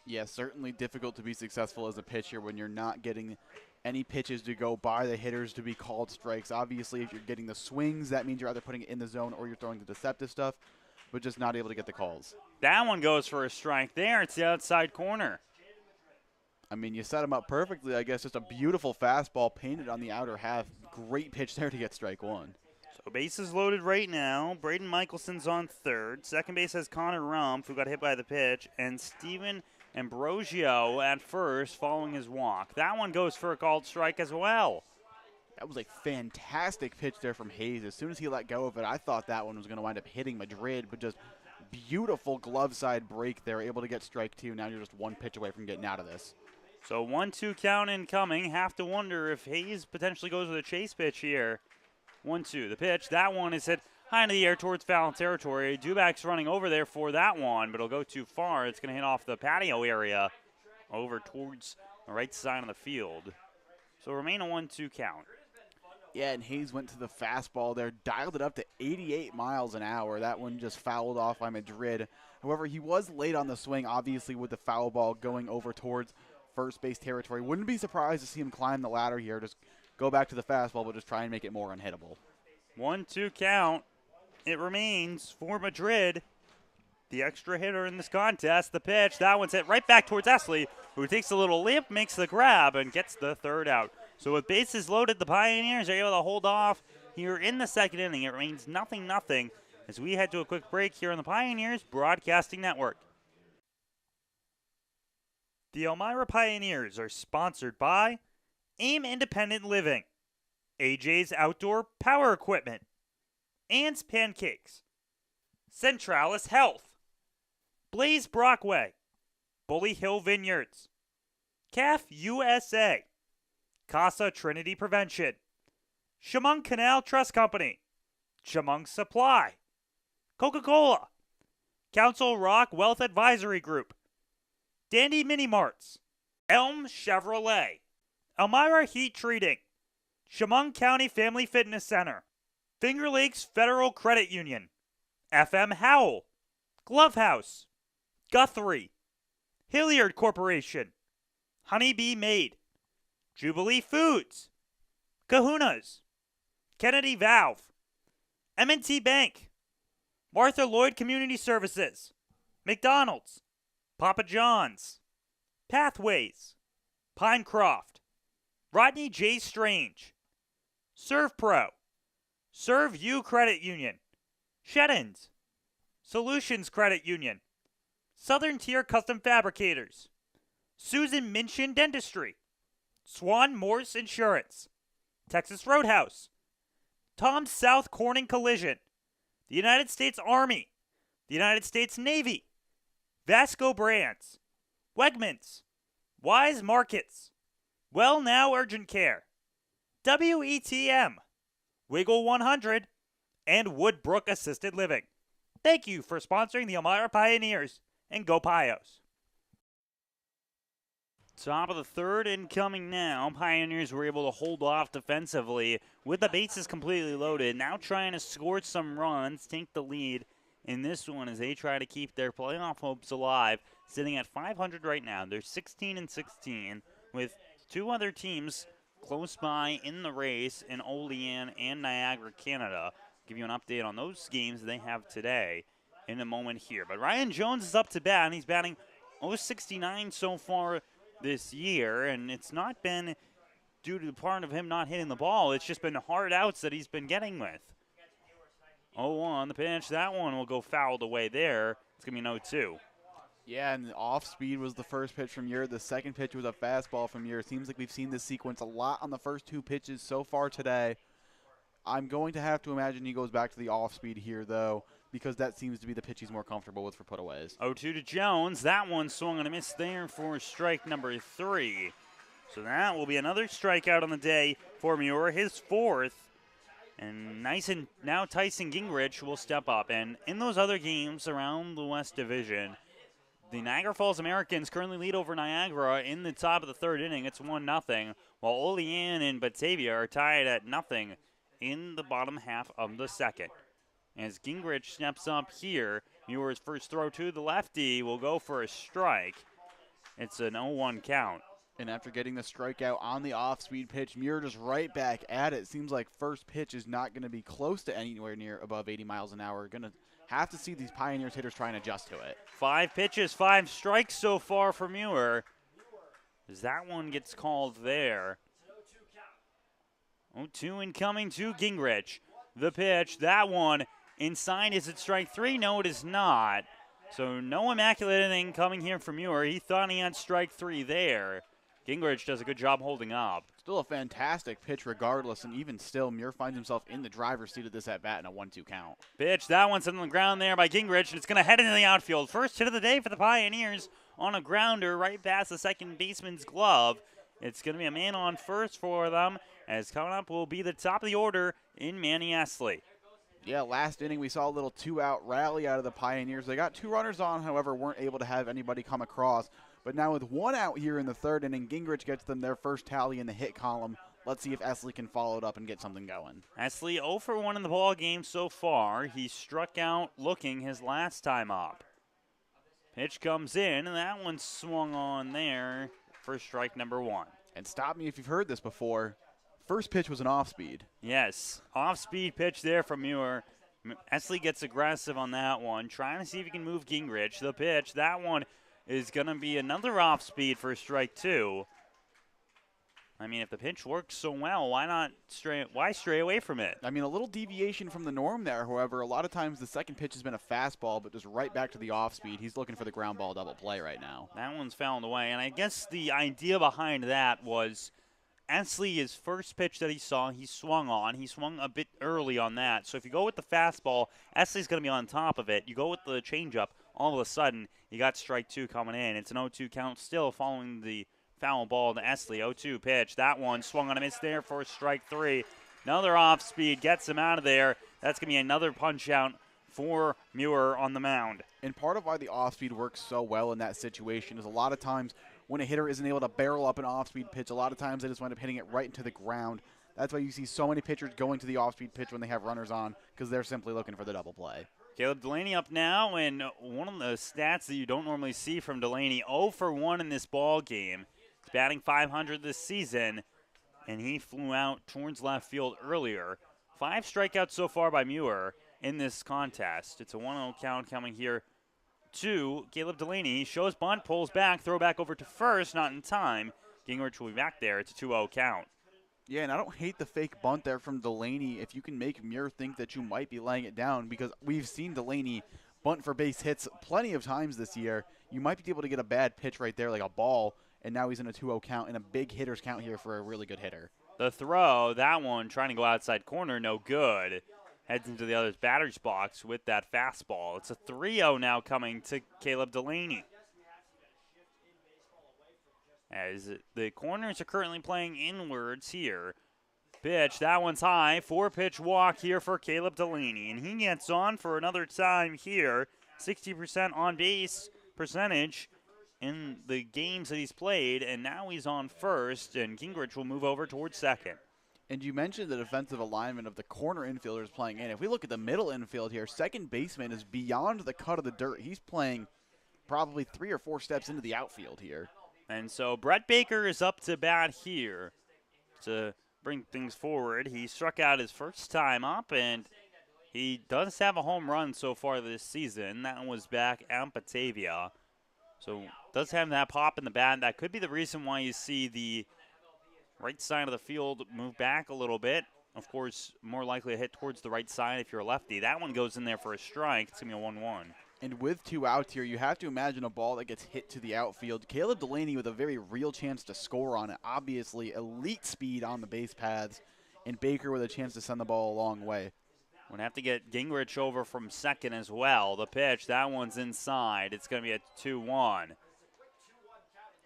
Yeah, certainly difficult to be successful as a pitcher when you're not getting any pitches to go by the hitters to be called strikes. Obviously, if you're getting the swings, that means you're either putting it in the zone or you're throwing the deceptive stuff, but just not able to get the calls. That one goes for a strike there. It's the outside corner. I mean, you set him up perfectly, I guess. Just a beautiful fastball painted on the outer half. Great pitch there to get strike 1. So bases loaded right now. Braden Michelson's on third. Second base has Connor Rumpf, who got hit by the pitch, and Steven Ambrosio at first following his walk. That one goes for a called strike as well. That was a fantastic pitch there from Hayes. As soon as he let go of it, I thought that one was going to wind up hitting Madrid, but just beautiful glove side break there, able to get strike 2. Now you're just 1 pitch away from getting out of this. So 1-2 count incoming. Have to wonder if Hayes potentially goes with a chase pitch here. 1-2. The pitch. That one is hit high into the air towards foul territory. Dubak's running over there for that one, but it'll go too far. It's going to hit off the patio area over towards the right side of the field. So remain a 1-2 count. Yeah, and Hayes went to the fastball there, dialed it up to 88 miles an hour. That one just fouled off by Madrid. However, he was late on the swing, obviously, with the foul ball going over towards first base territory. Wouldn't be surprised to see him climb the ladder here. Just go back to the fastball, but just try and make it more unhittable. 1-2 count. It remains for Madrid, the extra hitter in this contest. The pitch, that one's hit right back towards Esley, who takes a little leap, makes the grab, and gets the third out. So with bases loaded, the Pioneers are able to hold off here in the second inning. It remains 0-0 as we head to a quick break here on the Pioneers Broadcasting Network. The Elmira Pioneers are sponsored by AIM Independent Living, AJ's Outdoor Power Equipment, Ann's Pancakes, Centralis Health, Blaze Brockway, Bully Hill Vineyards, CAF USA, Casa Trinity Prevention, Chemung Canal Trust Company, Chemung Supply, Coca-Cola, Council Rock Wealth Advisory Group, Dandy Mini Marts, Elm Chevrolet, Elmira Heat Treating, Chemung County Family Fitness Center, Finger Lakes Federal Credit Union, FM Howell, Glove House, Guthrie, Hilliard Corporation, Honeybee Made, Jubilee Foods, Kahuna's, Kennedy Valve, M&T Bank, Martha Lloyd Community Services, McDonald's, Papa John's, Pathways, Pinecroft, Rodney J. Strange, ServPro, Serve You Credit Union, Sheddens, Solutions Credit Union, Southern Tier Custom Fabricators, Susan Minchin Dentistry, Swan Morse Insurance, Texas Roadhouse, Tom South Corning Collision, the United States Army, the United States Navy, Vasco Brands, Wegmans, Wise Markets, Well Now Urgent Care, WETM, Wiggle 100, and Woodbrook Assisted Living. Thank you for sponsoring the Elmira Pioneers, and go Pios. Top of the third, incoming now. Pioneers were able to hold off defensively with the bases completely loaded. Now trying to score some runs, take the lead in this one as they try to keep their playoff hopes alive. Sitting at 500 right now. They're 16-16 with 2 other teams close by in the race in Olean and Niagara, Canada. Give you an update on those games they have today in a moment here. But Ryan Jones is up to bat, and he's batting .069 so far this year, and it's not been due to the part of him not hitting the ball. It's just been hard outs that he's been getting with. 0-1, the pitch. That one will go fouled away there. It's going to be an 0-2. Yeah, and the off speed was the first pitch from Muir. The second pitch was a fastball from Muir. It seems like we've seen this sequence a lot on the first 2 pitches so far today. I'm going to have to imagine he goes back to the off speed here, though. because that seems to be the pitch he's more comfortable with for putaways. 0-2 to Jones. That one swung and a miss there for strike number 3. So that will be another strikeout on the day for Muir, his 4th. And now Tyson Gingrich will step up. And in those other games around the West Division, the Niagara Falls Americans currently lead over Niagara in the top of the 3rd inning. It's 1-0, while Olean and Batavia are tied at 0 in the bottom half of the 2nd. As Gingrich steps up here, Muir's first throw to the lefty will go for a strike. It's an 0-1 count. And after getting the strikeout on the off-speed pitch, Muir just right back at it. Seems like first pitch is not going to be close to anywhere near above 80 miles an hour. Going to have to see these Pioneers hitters try and adjust to it. 5 pitches, 5 strikes so far for Muir. As that one gets called there. 0-2 incoming to Gingrich. The pitch, that one inside. Is it strike 3? No, it is not. So no immaculate inning coming here from Muir. He thought he had strike 3 there. Gingrich does a good job holding up. Still a fantastic pitch regardless, and even still, Muir finds himself in the driver's seat of this at-bat in a 1-2 count. Pitch, that one's on the ground there by Gingrich, and it's going to head into the outfield. First hit of the day for the Pioneers on a grounder right past the second baseman's glove. It's going to be a man on first for them, as coming up will be the top of the order in Manny Esley. Yeah, last inning we saw a little 2-out rally out of the Pioneers. They got 2 runners on, however, weren't able to have anybody come across. But now with 1 out here in the 3rd inning, Gingrich gets them their first tally in the hit column. Let's see if Esley can follow it up and get something going. Esley 0 for 1 in the ball game so far. He struck out looking his last time up. Pitch comes in, and that one swung on there for strike number 1. And stop me if you've heard this before. First pitch was an off-speed. Yes, off-speed pitch there from Muir. Esley gets aggressive on that one, trying to see if he can move Gingrich. The pitch, that one is going to be another off-speed for strike 2. I mean, if the pitch works so well, why stray away from it? I mean, a little deviation from the norm there, however. A lot of times the second pitch has been a fastball, but just right back to the off-speed. He's looking for the ground ball double play right now. That one's fouled away, and I guess the idea behind that was Esley, his first pitch that he saw, he swung on. He swung a bit early on that. So if you go with the fastball, Esley's going to be on top of it. You go with the changeup, all of a sudden, you got strike 2 coming in. It's an 0-2 count still following the foul ball to Esley. 0-2 pitch. That one swung on a miss there for strike 3. Another off speed gets him out of there. That's going to be another punch out for Muir on the mound. And part of why the off speed works so well in that situation is a lot of times when a hitter isn't able to barrel up an off-speed pitch, a lot of times they just wind up hitting it right into the ground. That's why you see so many pitchers going to the off-speed pitch when they have runners on, because they're simply looking for the double play. Caleb Delaney up now, and one of the stats that you don't normally see from Delaney, 0 for 1 in this ball game. He's batting .500 this season, and he flew out towards left field earlier. 5 strikeouts so far by Muir in this contest. It's a 1-0 count coming here to Caleb Delaney. Shows bunt, pulls back, throw back over to first, not in time. Gingrich will be back there. It's a 2-0 count. Yeah, and I don't hate the fake bunt there from Delaney if you can make Muir think that you might be laying it down, because we've seen Delaney bunt for base hits plenty of times this year. You might be able to get a bad pitch right there, like a ball, and now he's in a 2-0 count and a big hitter's count here for a really good hitter. The throw, that one trying to go outside corner, no good. Heads into the other's batter's box with that fastball. It's a 3-0 now coming to Caleb Delaney. As the corners are currently playing inwards here. Pitch, that one's high. 4-pitch walk here for Caleb Delaney. And he gets on for another time here. 60% on base percentage in the games that he's played. And now he's on first, and Gingrich will move over towards second. And you mentioned the defensive alignment of the corner infielders playing in. If we look at the middle infield here, second baseman is beyond the cut of the dirt. He's playing probably 3 or 4 steps into the outfield here. And so Brett Baker is up to bat here to bring things forward. He struck out his first time up, and he does have a home run so far this season. That was back at Batavia. So does have that pop in the bat. That could be the reason why you see the right side of the field move back a little bit. Of course, more likely to hit towards the right side if you're a lefty. That one goes in there for a strike. It's going to be a 1-1. And with 2 outs here, you have to imagine a ball that gets hit to the outfield. Caleb Delaney with a very real chance to score on it. Obviously, elite speed on the base paths. And Baker with a chance to send the ball a long way. We'll have to get Gingrich over from second as well. The pitch, that one's inside. It's going to be a 2-1.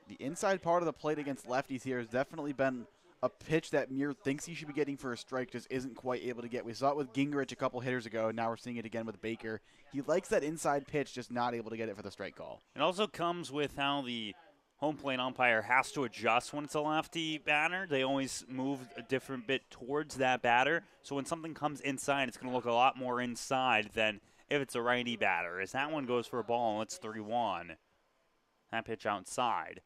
The inside part of the plate against lefties here has definitely been a pitch that Muir thinks he should be getting for a strike, just isn't quite able to get. We saw it with Gingrich a couple hitters ago, and now we're seeing it again with Baker. He likes that inside pitch, just not able to get it for the strike call. It also comes with how the home plate umpire has to adjust when it's a lefty batter. They always move a different bit towards that batter. So when something comes inside, it's going to look a lot more inside than if it's a righty batter. As that one goes for a ball, and it's 3-1. That pitch outside.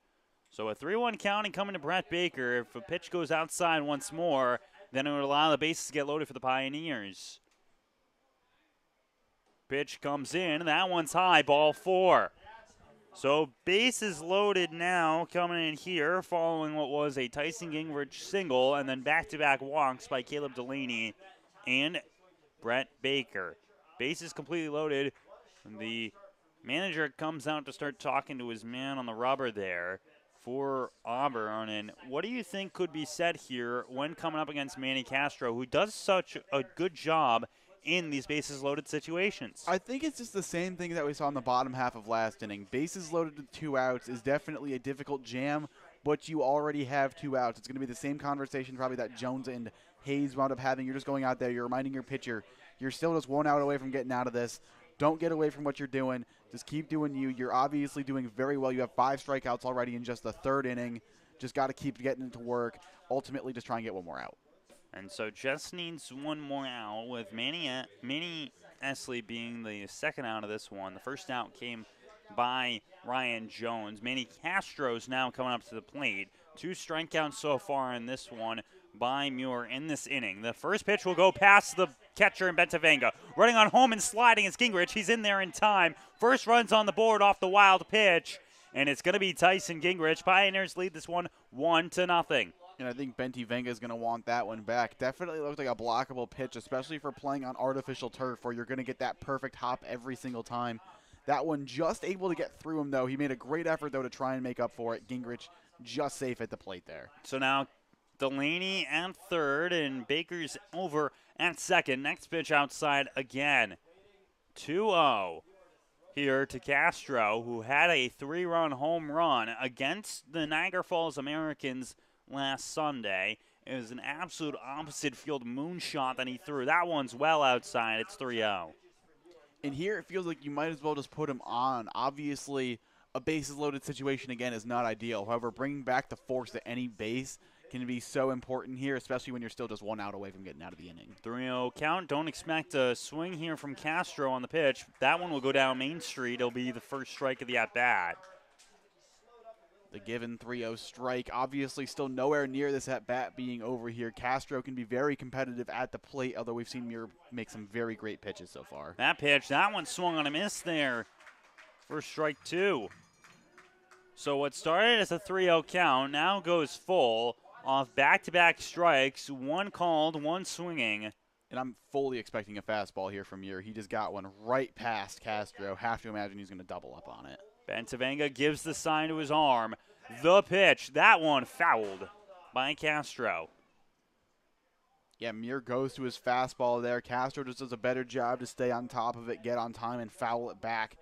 So a 3-1 count and coming to Brett Baker. If a pitch goes outside once more, then it would allow the bases to get loaded for the Pioneers. Pitch comes in. That one's high. Ball 4. So bases loaded now coming in here following what was a Tyson Gingrich single and then back-to-back walks by Caleb Delaney and Brett Baker. Bases completely loaded. The manager comes out to start talking to his man on the rubber there for Auburn. And what do you think could be said here when coming up against Manny Castro, who does such a good job in these bases loaded situations? I think it's just the same thing that we saw in the bottom half of last inning. Bases loaded with 2 outs is definitely a difficult jam, but you already have 2 outs. It's going to be the same conversation probably that Jones and Hayes wound up having. You're just going out there, you're reminding your pitcher, you're still just 1 out away from getting out of this. Don't get away from what you're doing. Just keep doing you. You're obviously doing very well. You have 5 strikeouts already in just the 3rd inning. Just got to keep getting it to work. Ultimately, just try and get 1 more out. And so just needs 1 more out with Manny Esley being the 2nd out of this one. The first out came by Ryan Jones. Manny Castro's now coming up to the plate. 2 strikeouts so far in this one by Muir in this inning. The first pitch will go past the catcher in Bentavenga. Running on home and sliding is Gingrich. He's in there in time. First run's on the board off the wild pitch, and it's going to be Tyson Gingrich. Pioneers lead this one 1-0. And I think Bentavenga is going to want that one back. Definitely looks like a blockable pitch, especially for playing on artificial turf where you're going to get that perfect hop every single time. That one just able to get through him, though. He made a great effort, though, to try and make up for it. Gingrich just safe at the plate there. So now Delaney at 3rd and Baker's over at 2nd. Next pitch outside again. 2-0 here to Castro, who had a 3-run home run against the Niagara Falls Americans last Sunday. It was an absolute opposite field moonshot that he threw. That one's well outside. It's 3-0. And here it feels like you might as well just put him on. Obviously, a bases loaded situation again is not ideal. However, bringing back the force to any base can be so important here, especially when you're still just 1 out away from getting out of the inning. 3-0 count. Don't expect a swing here from Castro on the pitch. That one will go down Main Street. It'll be the first strike of the at-bat. The given 3-0 strike. Obviously still nowhere near this at-bat being over here. Castro can be very competitive at the plate, although we've seen Muir make some very great pitches so far. That pitch, that one swung on a miss there. First strike 2. So what started as a 3-0 count now goes full off back-to-back strikes, 1 called, 1 swinging. And I'm fully expecting a fastball here from Muir. He just got one right past Castro. Have to imagine he's going to double up on it. Bentavenga gives the sign to his arm. The pitch, that one fouled by Castro. Yeah, Muir goes to his fastball there. Castro just does a better job to stay on top of it, get on time, and foul it back.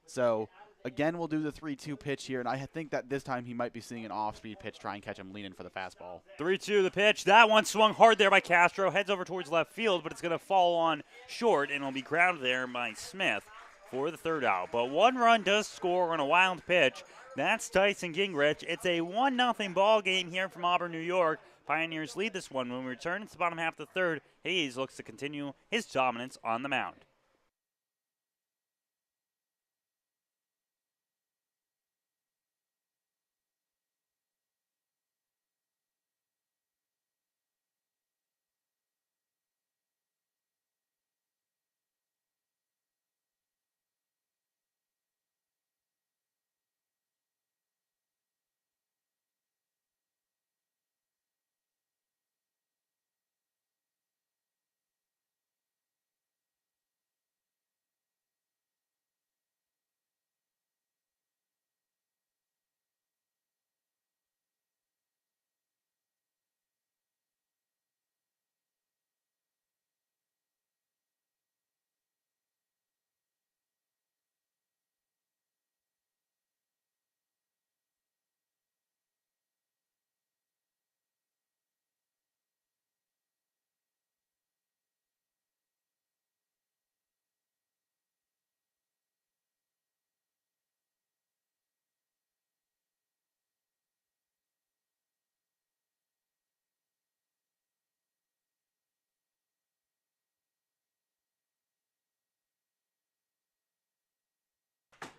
So, again, we'll do the 3-2 pitch here, and I think that this time he might be seeing an off-speed pitch, try and catch him leaning for the fastball. 3-2 the pitch. That one swung hard there by Castro. Heads over towards left field, but it's going to fall on short, and it'll be grounded there by Smith for the 3rd out. But 1 run does score on a wild pitch. That's Tyson Gingrich. It's a 1-0 ball game here from Auburn, New York. Pioneers lead this one. When we return, it's the bottom half of the 3rd. Hayes looks to continue his dominance on the mound.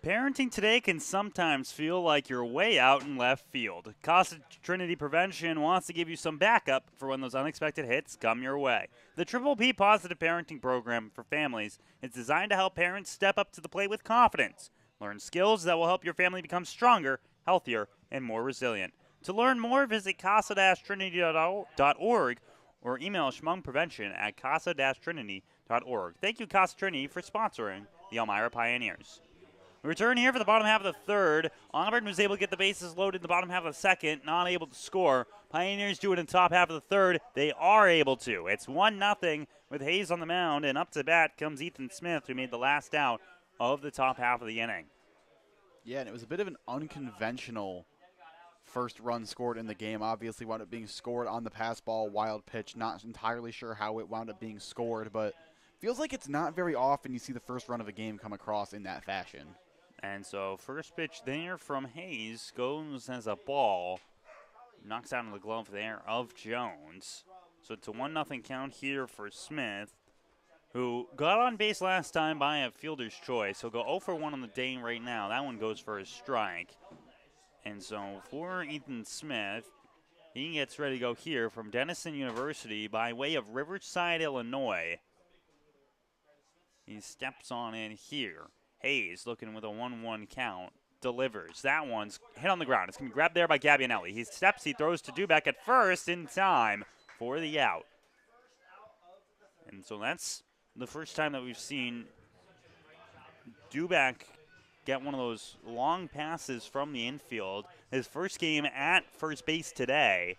Parenting today can sometimes feel like you're way out in left field. Casa Trinity Prevention wants to give you some backup for when those unexpected hits come your way. The Triple P Positive Parenting Program for families is designed to help parents step up to the plate with confidence, learn skills that will help your family become stronger, healthier, and more resilient. To learn more, visit casa-trinity.org or email schmungprevention@casa-trinity.org. Thank you, Casa Trinity, for sponsoring the Elmira Pioneers. We return here for the bottom half of the third. Auburn was able to get the bases loaded in the bottom half of the second, not able to score. Pioneers do it in the top half of the third. They are able to. It's 1-0 with Hayes on the mound, and up to bat comes Ethan Smith, who made the last out of the top half of the inning. Yeah, and it was a bit of an unconventional first run scored in the game. Obviously wound up being scored on the pass ball, wild pitch. Not entirely sure how it wound up being scored, but feels like it's not very often you see the first run of a game come across in that fashion. And so first pitch there from Hayes goes as a ball. Knocks out of the glove there of Jones. So it's a 1-0 count here for Smith, who got on base last time by a fielder's choice. He'll go 0 for 1 on the day right now. That one goes for a strike. And so for Ethan Smith, he gets ready to go here from Denison University by way of Riverside, Illinois. He steps on in here. Hayes looking with a 1-1 count. Delivers. That one's hit on the ground. It's going to be grabbed there by Gabbianelli. He steps, he throws to Duback at first in time for the out. And so that's the first time that we've seen Duback get one of those long passes from the infield. His first game at first base today.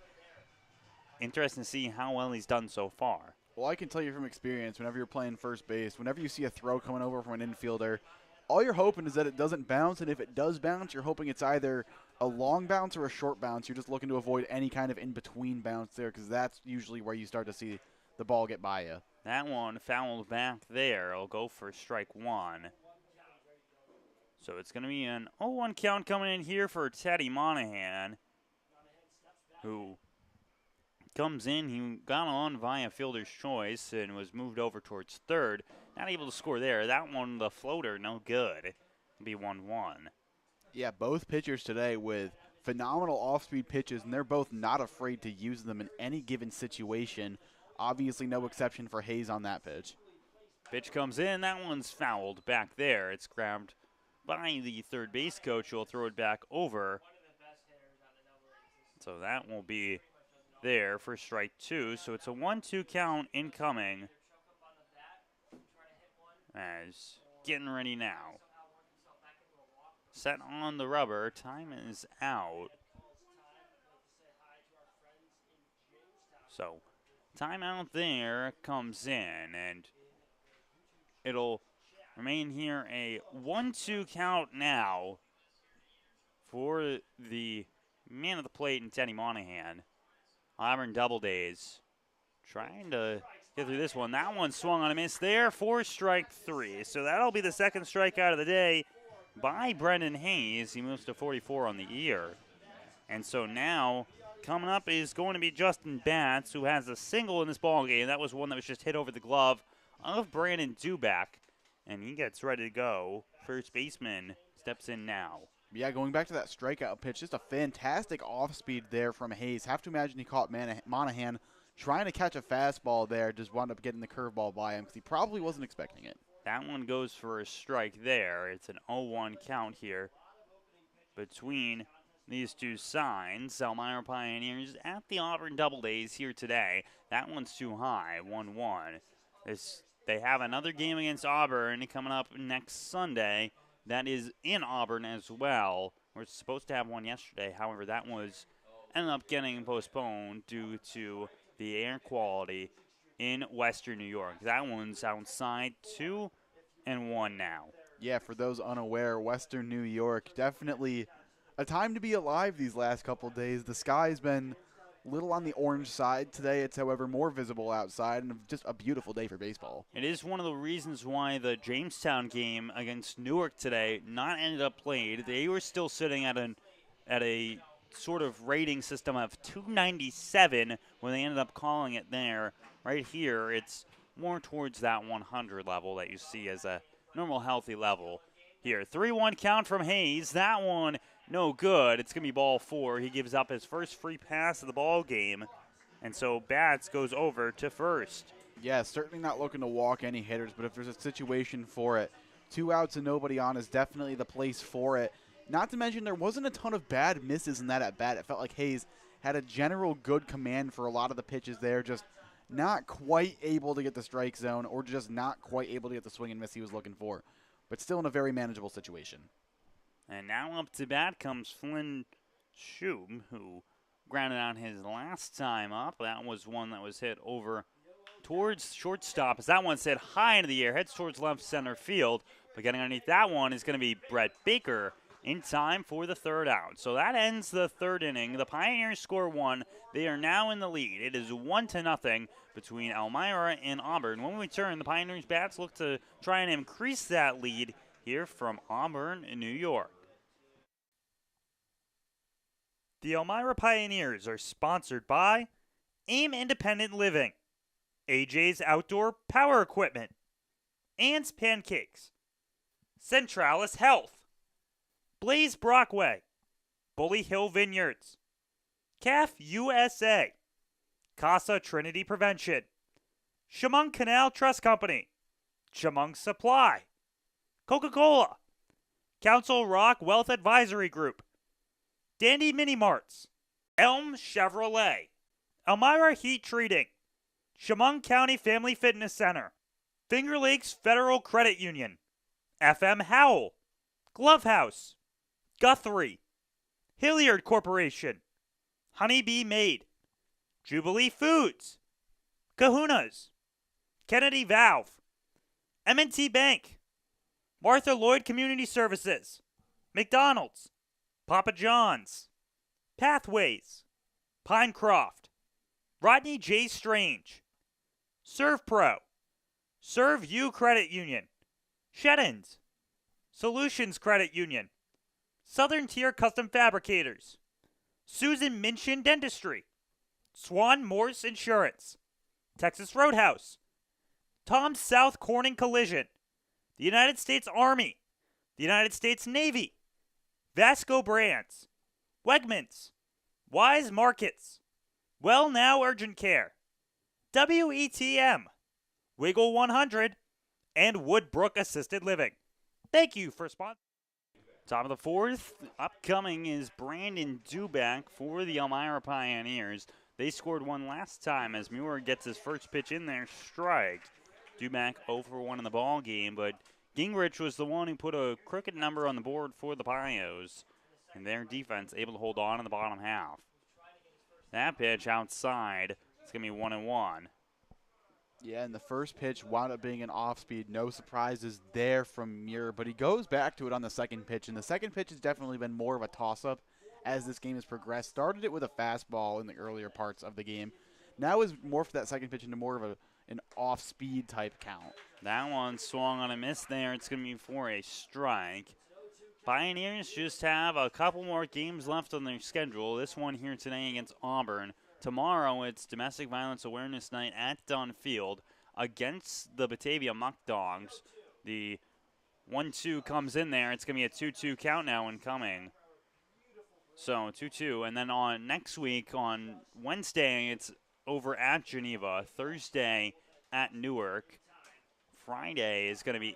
Interesting to see how well he's done so far. Well, I can tell you from experience, whenever you're playing first base, whenever you see a throw coming over from an infielder, all you're hoping is that it doesn't bounce, and if it does bounce, you're hoping it's either a long bounce or a short bounce. You're just looking to avoid any kind of in-between bounce there, because that's usually where you start to see the ball get by you. That one fouled back there. It'll go for strike one. So it's going to be an 0-1 count coming in here for Teddy Monahan, who comes in. He got on via fielder's choice and was moved over towards third. Not able to score there. That one, the floater, no good. It'll be 1-1. Yeah, both pitchers today with phenomenal off-speed pitches, and they're both not afraid to use them in any given situation. Obviously no exception for Hayes on that pitch. Pitch comes in. That one's fouled back there. It's grabbed by the third base coach, who will throw it back over. So that will be there for strike two. So it's a 1-2 count incoming. As getting ready now. Set on the rubber. Time is out. So timeout there comes in, and it'll remain here a 1-2 count now for the man at the plate and Teddy Monahan. Auburn Doubledays trying to get through this one. That one swung on a miss there for strike three. So that'll be the second strikeout of the day by Brendan Hayes. He moves to 44 on the year. And so now coming up is going to be Justin Batts, who has a single in this ballgame. That was one that was just hit over the glove of Brandon Duback. And he gets ready to go. First baseman steps in now. Yeah, going back to that strikeout pitch, just a fantastic off-speed there from Hayes. Have to imagine he caught Monahan trying to catch a fastball there, just wound up getting the curveball by him because he probably wasn't expecting it. That one goes for a strike there. It's an 0-1 count here between these two sides. Elmira Pioneers at the Auburn Doubledays here today. That one's too high, 1-1. They have another game against Auburn coming up next Sunday. That is in Auburn as well. We're supposed to have one yesterday. However, that was ended up getting postponed due to the air quality in Western New York. That one's outside 2-1 now. Yeah, for those unaware, Western New York, definitely a time to be alive these last couple of days. The sky's been little on the orange side today. It's, however, more visible outside, and just a beautiful day for baseball. It is one of the reasons why the Jamestown game against Newark today not ended up played. They were still sitting at a sort of rating system of 297 when they ended up calling it there. Right here, it's more towards that 100 level that you see as a normal, healthy level. here. 3-1 count from Hayes. That one no good. It's going to be ball 4. He gives up his first free pass of the ball game. And so Bats goes over to first. Yeah, certainly not looking to walk any hitters, but if there's a situation for it, 2 outs and nobody on is definitely the place for it. Not to mention there wasn't a ton of bad misses in that at-bat. It felt like Hayes had a general good command for a lot of the pitches there, just not quite able to get the strike zone or just not quite able to get the swing and miss he was looking for, but still in a very manageable situation. And now up to bat comes Flynn Schum, who grounded on his last time up. That was one that was hit over towards shortstop as that one's hit high into the air, heads towards left center field. But getting underneath that one is going to be Brett Baker in time for the 3rd out. So that ends the 3rd inning. The Pioneers score 1. They are now in the lead. It is 1-0 between Elmira and Auburn. When we return, the Pioneers bats look to try and increase that lead here from Auburn, New York. The Elmira Pioneers are sponsored by AIM Independent Living, AJ's Outdoor Power Equipment, Ann's Pancakes, Centralis Health, Blaze Brockway, Bully Hill Vineyards, CAF USA, Casa Trinity Prevention, Chemung Canal Trust Company, Chemung Supply, Coca-Cola, Council Rock Wealth Advisory Group, Dandy Mini Marts, Elm Chevrolet, Elmira Heat Treating, Chemung County Family Fitness Center, Finger Lakes Federal Credit Union, FM Howell, Glove House, Guthrie, Hilliard Corporation, Honeybee Made, Jubilee Foods, Kahunas, Kennedy Valve, M&T Bank, Martha Lloyd Community Services, McDonald's, Papa John's, Pathways, Pinecroft, Rodney J. Strange, ServPro, Serve You Credit Union, Sheddens, Solutions Credit Union, Southern Tier Custom Fabricators, Susan Minchin Dentistry, Swan Morse Insurance, Texas Roadhouse, Tom South Corning Collision, the United States Army, the United States Navy, Vasco Brands, Wegmans, Wise Markets, Well Now Urgent Care, WETM, Wiggle 100, and Woodbrook Assisted Living. Thank you for sponsoring. Top of the 4th, upcoming is Brandon Duback for the Elmira Pioneers. They scored 1 last time as Muir gets his first pitch in there, strike. Duback 0 for 1 in the ball game, but Gingrich was the one who put a crooked number on the board for the Pios, and their defense able to hold on in the bottom half. That pitch outside, it's going to be 1-1. Yeah, and the first pitch wound up being an off-speed. No surprises there from Muir, but he goes back to it on the second pitch, and the second pitch has definitely been more of a toss-up as this game has progressed. Started it with a fastball in the earlier parts of the game. Now is morphed that second pitch into more of an off-speed type count. That one swung on a miss there. It's going to be for a strike. Pioneers just have a couple more games left on their schedule. This one here today against Auburn. Tomorrow it's Domestic Violence Awareness Night at Dunn Field against the Batavia Muck Dogs. The 1-2 comes in there. It's going to be a 2-2 count now incoming. So 2-2. And then on next week on Wednesday it's over at Geneva. Thursday at Newark. Friday is going to be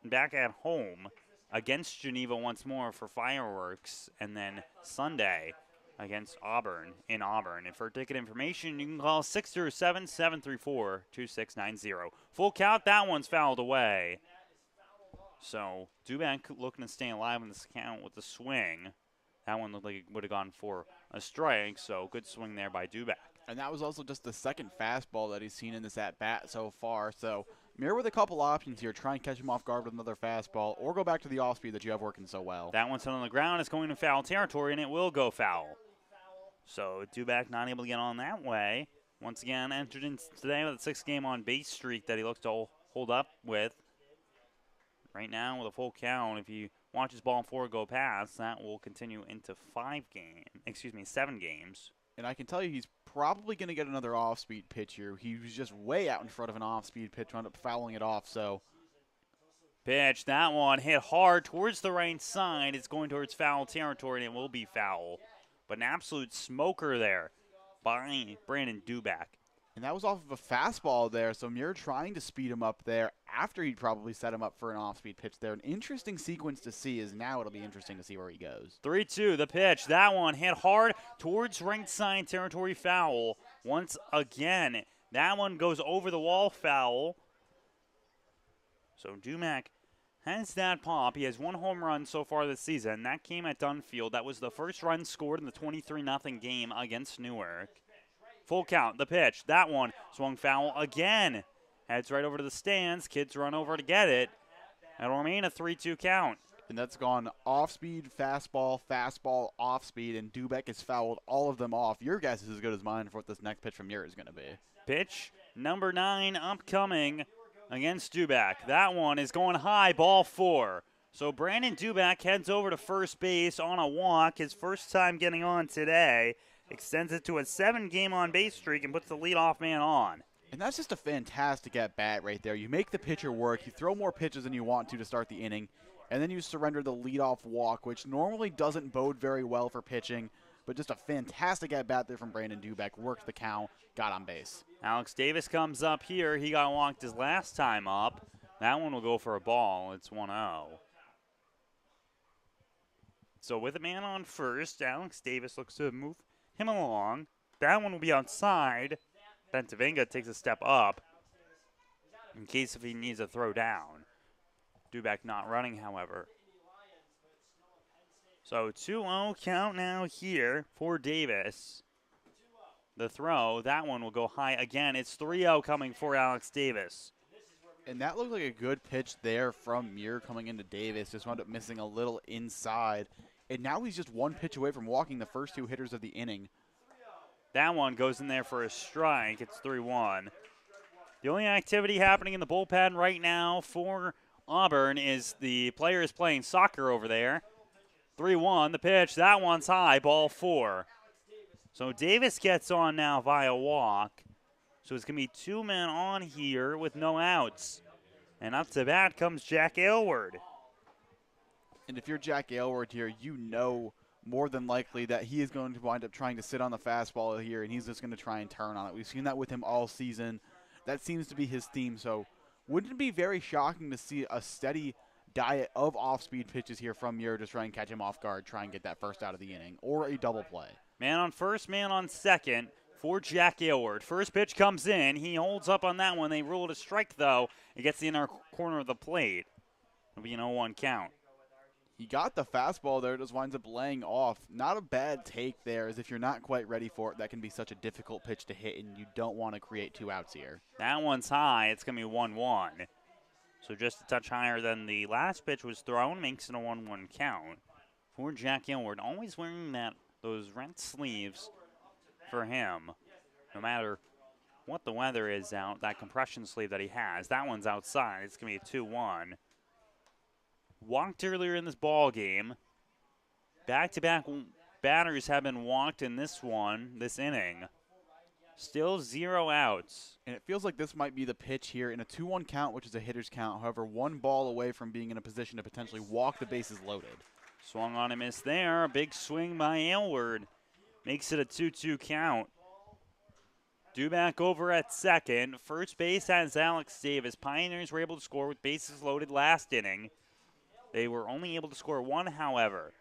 back at home against Geneva once more for fireworks, and then Sunday against Auburn in Auburn. And for ticket information, you can call 607-734-2690. Full count, that one's fouled away. So Duback looking to stay alive in this count with the swing. That one looked like it would have gone for a strike, so good swing there by Duback. And that was also just the second fastball that he's seen in this at-bat so far. So Muir with a couple options here. Try and catch him off guard with another fastball or go back to the off-speed that you have working so well. That one's on the ground. It's going to foul territory, and it will go foul. So Duback not able to get on that way. Once again, entered in today with a 6-game on base streak that he looks to hold up with. Right now with a full count, if he watches ball 4 go past, that will continue into 7 games. And I can tell you he's probably going to get another off-speed pitch here. He was just way out in front of an off-speed pitch, wound up fouling it off. So Pitch, that one hit hard towards the right side. It's going towards foul territory, and it will be foul. But an absolute smoker there by Brandon Duback. And that was off of a fastball there, so Muir trying to speed him up there after he'd probably set him up for an off-speed pitch there. An interesting sequence to see is now it'll be interesting to see where he goes. 3-2, the pitch. That one hit hard towards right side territory, foul. Once again, that one goes over the wall, foul. So Duback has that pop. He has 1 home run so far this season. That came at Dunfield. That was the first run scored in the 23-0 game against Newark. Full count, the pitch. That one swung foul again. Heads right over to the stands. Kids run over to get it. It'll remain a 3-2 count. And that's gone off-speed, fastball, off-speed, and Duback has fouled all of them off. Your guess is as good as mine for what this next pitch from Muir is going to be. Pitch number 9 upcoming against Duback. That one is going high, ball 4. So Brandon Duback heads over to first base on a walk. His first time getting on today. Extends it to a 7-game on-base streak and puts the leadoff man on. And that's just a fantastic at-bat right there. You make the pitcher work. You throw more pitches than you want to start the inning. And then you surrender the leadoff walk, which normally doesn't bode very well for pitching. But just a fantastic at-bat there from Brandon Duback. Worked the count, got on base. Alex Davis comes up here. He got walked his last time up. That one will go for a ball. It's 1-0. So with a man on first, Alex Davis looks to move him along. That one will be outside. Then Tavenga takes a step up in case if he needs a throw down. Duback not running, however. So 2-0 count now here for Davis. The throw, that one will go high again. It's 3-0 coming for Alex Davis. And that looked like a good pitch there from Muir coming into Davis. Just wound up missing a little inside. And now he's just 1 pitch away from walking the first 2 hitters of the inning. That one goes in there for a strike. It's 3-1. The only activity happening in the bullpen right now for Auburn is the players playing soccer over there. 3-1, the pitch. That one's high, ball 4. So Davis gets on now via walk. So it's going to be 2 men on here with no outs. And up to bat comes Jack Aylward. And if you're Jack Aylward here, you know more than likely that he is going to wind up trying to sit on the fastball here, and he's just going to try and turn on it. We've seen that with him all season. That seems to be his theme. So wouldn't it be very shocking to see a steady diet of off-speed pitches here from Muir to try and catch him off guard, try and get that first out of the inning, or a double play? Man on first, man on second for Jack Aylward. First pitch comes in. He holds up on that one. They rule it a strike, though. It gets the inner corner of the plate. It'll be an 0-1 count. He got the fastball there, just winds up laying off. Not a bad take there, as if you're not quite ready for it, that can be such a difficult pitch to hit, and you don't want to create 2 outs here. That one's high. It's going to be 1-1. So just a touch higher than the last pitch was thrown, makes it a 1-1 count for Jack Aylward. Always wearing those red sleeves for him, no matter what the weather is out, that compression sleeve that he has. That one's outside. It's going to be a 2-1. Walked earlier in this ball game. Back-to-back batters have been walked in this inning. Still 0 outs. And it feels like this might be the pitch here in a 2-1 count, which is a hitter's count. However, 1 ball away from being in a position to potentially walk the bases loaded. Swung on and missed there. A big swing by Aylward. Makes it a 2-2 count. Duback over at second. First base has Alex Davis. Pioneers were able to score with bases loaded last inning. They were only able to score 1, however.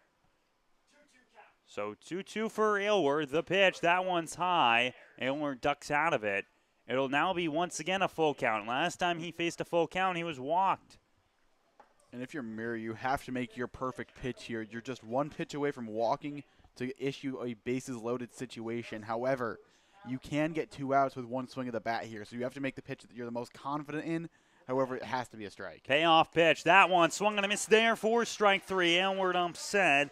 So 2-2 for Aylward. The pitch, that one's high. Aylward ducks out of it. It'll now be once again a full count. Last time he faced a full count, he was walked. And if you're Muir, you have to make your perfect pitch here. You're just 1 pitch away from walking to issue a bases loaded situation. However, you can get 2 outs with 1 swing of the bat here. So you have to make the pitch that you're the most confident in. However, it has to be a strike. Payoff pitch. That one swung and a miss there for strike 3. Aylward upset,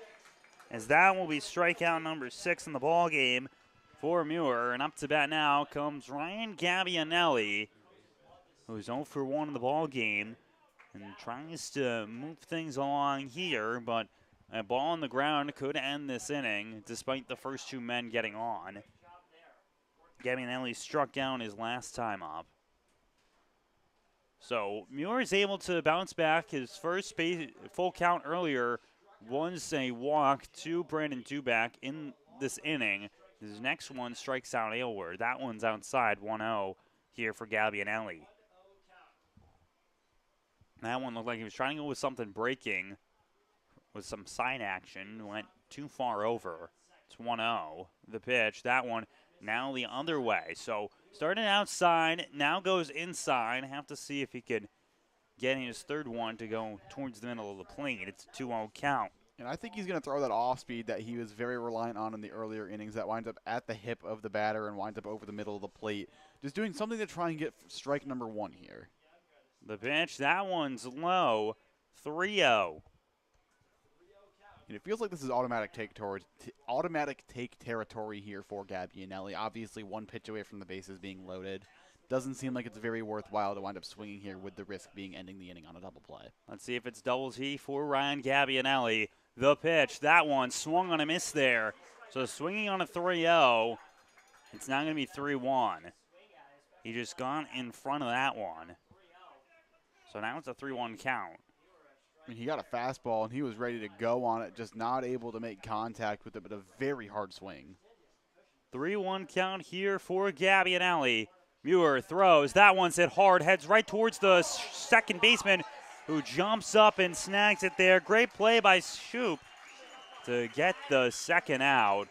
as that will be strikeout number 6 in the ball game for Muir. And up to bat now comes Ryan Gabbianelli, who's 0 for 1 in the ball game and tries to move things along here, but a ball on the ground could end this inning despite the first 2 men getting on. Gabbianelli struck down his last time up. So Muir is able to bounce back. His first full count earlier was a walk to Brandon Duback in this inning. His next one strikes out Aylward. That one's outside, 1-0 here for Gabbianelli. That one looked like he was trying to go with something breaking with some side action. Went too far over. It's 1-0. The pitch, that one now the other way. So starting outside, now goes inside. Have to see if he could get his third one to go towards the middle of the plate. It's a 2-0 count. And I think he's going to throw that off speed that he was very reliant on in the earlier innings that winds up at the hip of the batter and winds up over the middle of the plate. Just doing something to try and get strike number one here. The pitch, that one's low, 3-0. And it feels like this is automatic take territory here for Gabbianelli. Obviously, one pitch away from the bases being loaded. Doesn't seem like it's very worthwhile to wind up swinging here with the risk being ending the inning on a double play. Let's see if it's double T for Ryan Gabbianelli. The pitch, that one swung on a miss there. So swinging on a 3-0, it's now going to be 3-1. He just got in front of that one. So now it's a 3-1 count. I mean, he got a fastball, and he was ready to go on it, just not able to make contact with it, but a very hard swing. 3-1 count here for Gabbianelli. Muir throws. That one's hit hard, heads right towards the second baseman, who jumps up and snags it there. Great play by Shoop to get the second out.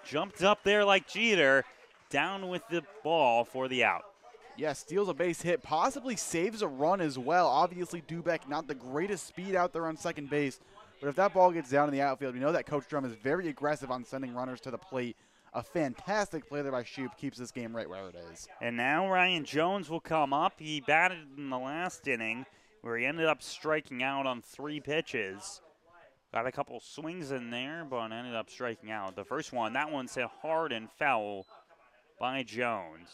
Jumped up there like Jeter, down with the ball for the out. Yeah, steals a base hit, possibly saves a run as well. Obviously, Dubeck, not the greatest speed out there on second base, but if that ball gets down in the outfield, we know that Coach Drum is very aggressive on sending runners to the plate. A fantastic play there by Shoop keeps this game right where it is. And now Ryan Jones will come up. He batted in the last inning, where he ended up striking out on 3 pitches. Got a couple swings in there, but ended up striking out. The first one, that one's hit hard and foul by Jones.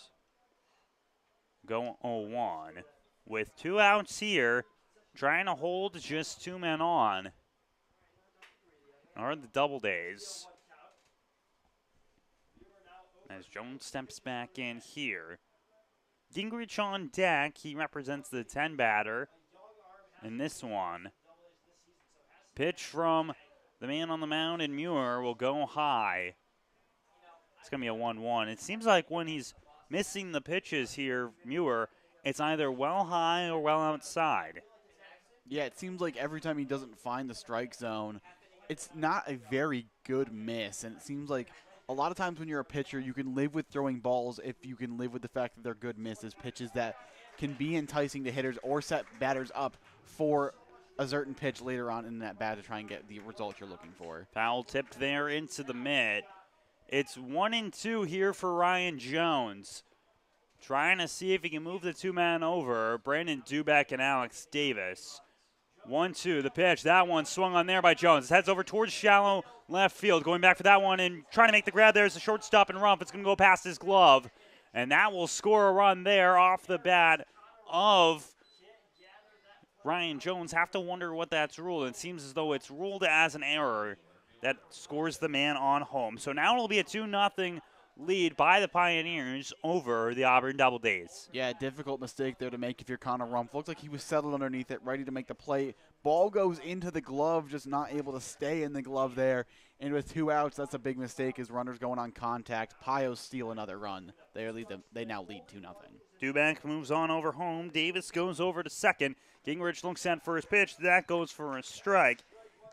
Go 0-1. With 2 outs here, trying to hold just 2 men on are the Doubledays. As Jones steps back in here. Gingrich on deck. He represents the 10 batter in this one. Pitch from the man on the mound, and Muir will go high. It's going to be a 1-1. It seems like when he's missing the pitches here, Muir, it's either well high or well outside. Yeah, it seems like every time he doesn't find the strike zone, it's not a very good miss. And it seems like a lot of times when you're a pitcher, you can live with throwing balls if you can live with the fact that they're good misses, pitches that can be enticing to hitters or set batters up for a certain pitch later on in that bat to try and get the result you're looking for. Foul tipped there into the mitt. It's 1-2 here for Ryan Jones. Trying to see if he can move the 2-man over. Brandon Dubeck and Alex Davis. 1-2, the pitch. That one swung on there by Jones. Heads over towards shallow left field. Going back for that one and trying to make the grab. There's a shortstop and Rumpf. It's going to go past his glove. And that will score a run there off the bat of Ryan Jones. Have to wonder what that's ruled. It seems as though it's ruled as an error that scores the man on home. So now it'll be a 2-0 lead by the Pioneers over the Auburn Doubledays. Yeah, difficult mistake there to make if you're Connor Rumpf. Looks like he was settled underneath it, ready to make the play. Ball goes into the glove, just not able to stay in the glove there. And with 2 outs, that's a big mistake as runners going on contact. Pios steal another run. They now lead 2-0. Dubeck moves on over home. Davis goes over to second. Gingrich looks at first pitch. That goes for a strike.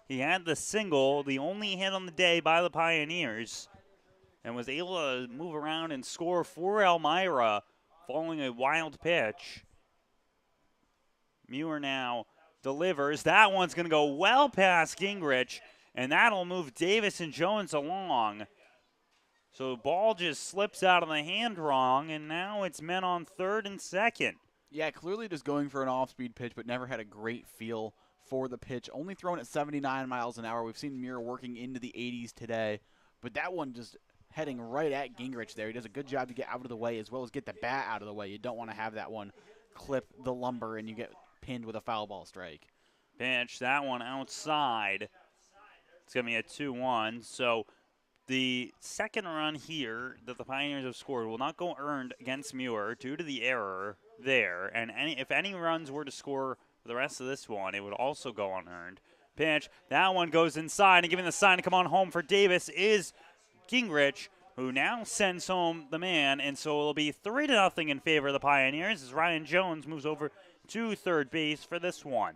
He had the single, the only hit on the day by the Pioneers, and was able to move around and score for Elmira following a wild pitch. Muir now delivers. That one's going to go well past Gingrich, and that'll move Davis and Jones along. So the ball just slips out of the hand wrong, and now it's men on third and second. Yeah, clearly just going for an off-speed pitch, but never had a great feel for the pitch. Only thrown at 79 miles an hour. We've seen Muir working into the 80s today, but that one just heading right at Gingrich there. He does a good job to get out of the way as well as get the bat out of the way. You don't want to have that one clip the lumber and you get pinned with a foul ball strike. Pitch, that one outside. It's going to be a 2-1. So The second run here that the Pioneers have scored will not go earned against Muir due to the error there. And if any runs were to score for the rest of this one, it would also go unearned. Pitch. That one goes inside, and giving the sign to come on home for Davis is Gingrich, who now sends home the man. And so it'll be 3-0 in favor of the Pioneers as Ryan Jones moves over to third base for this one.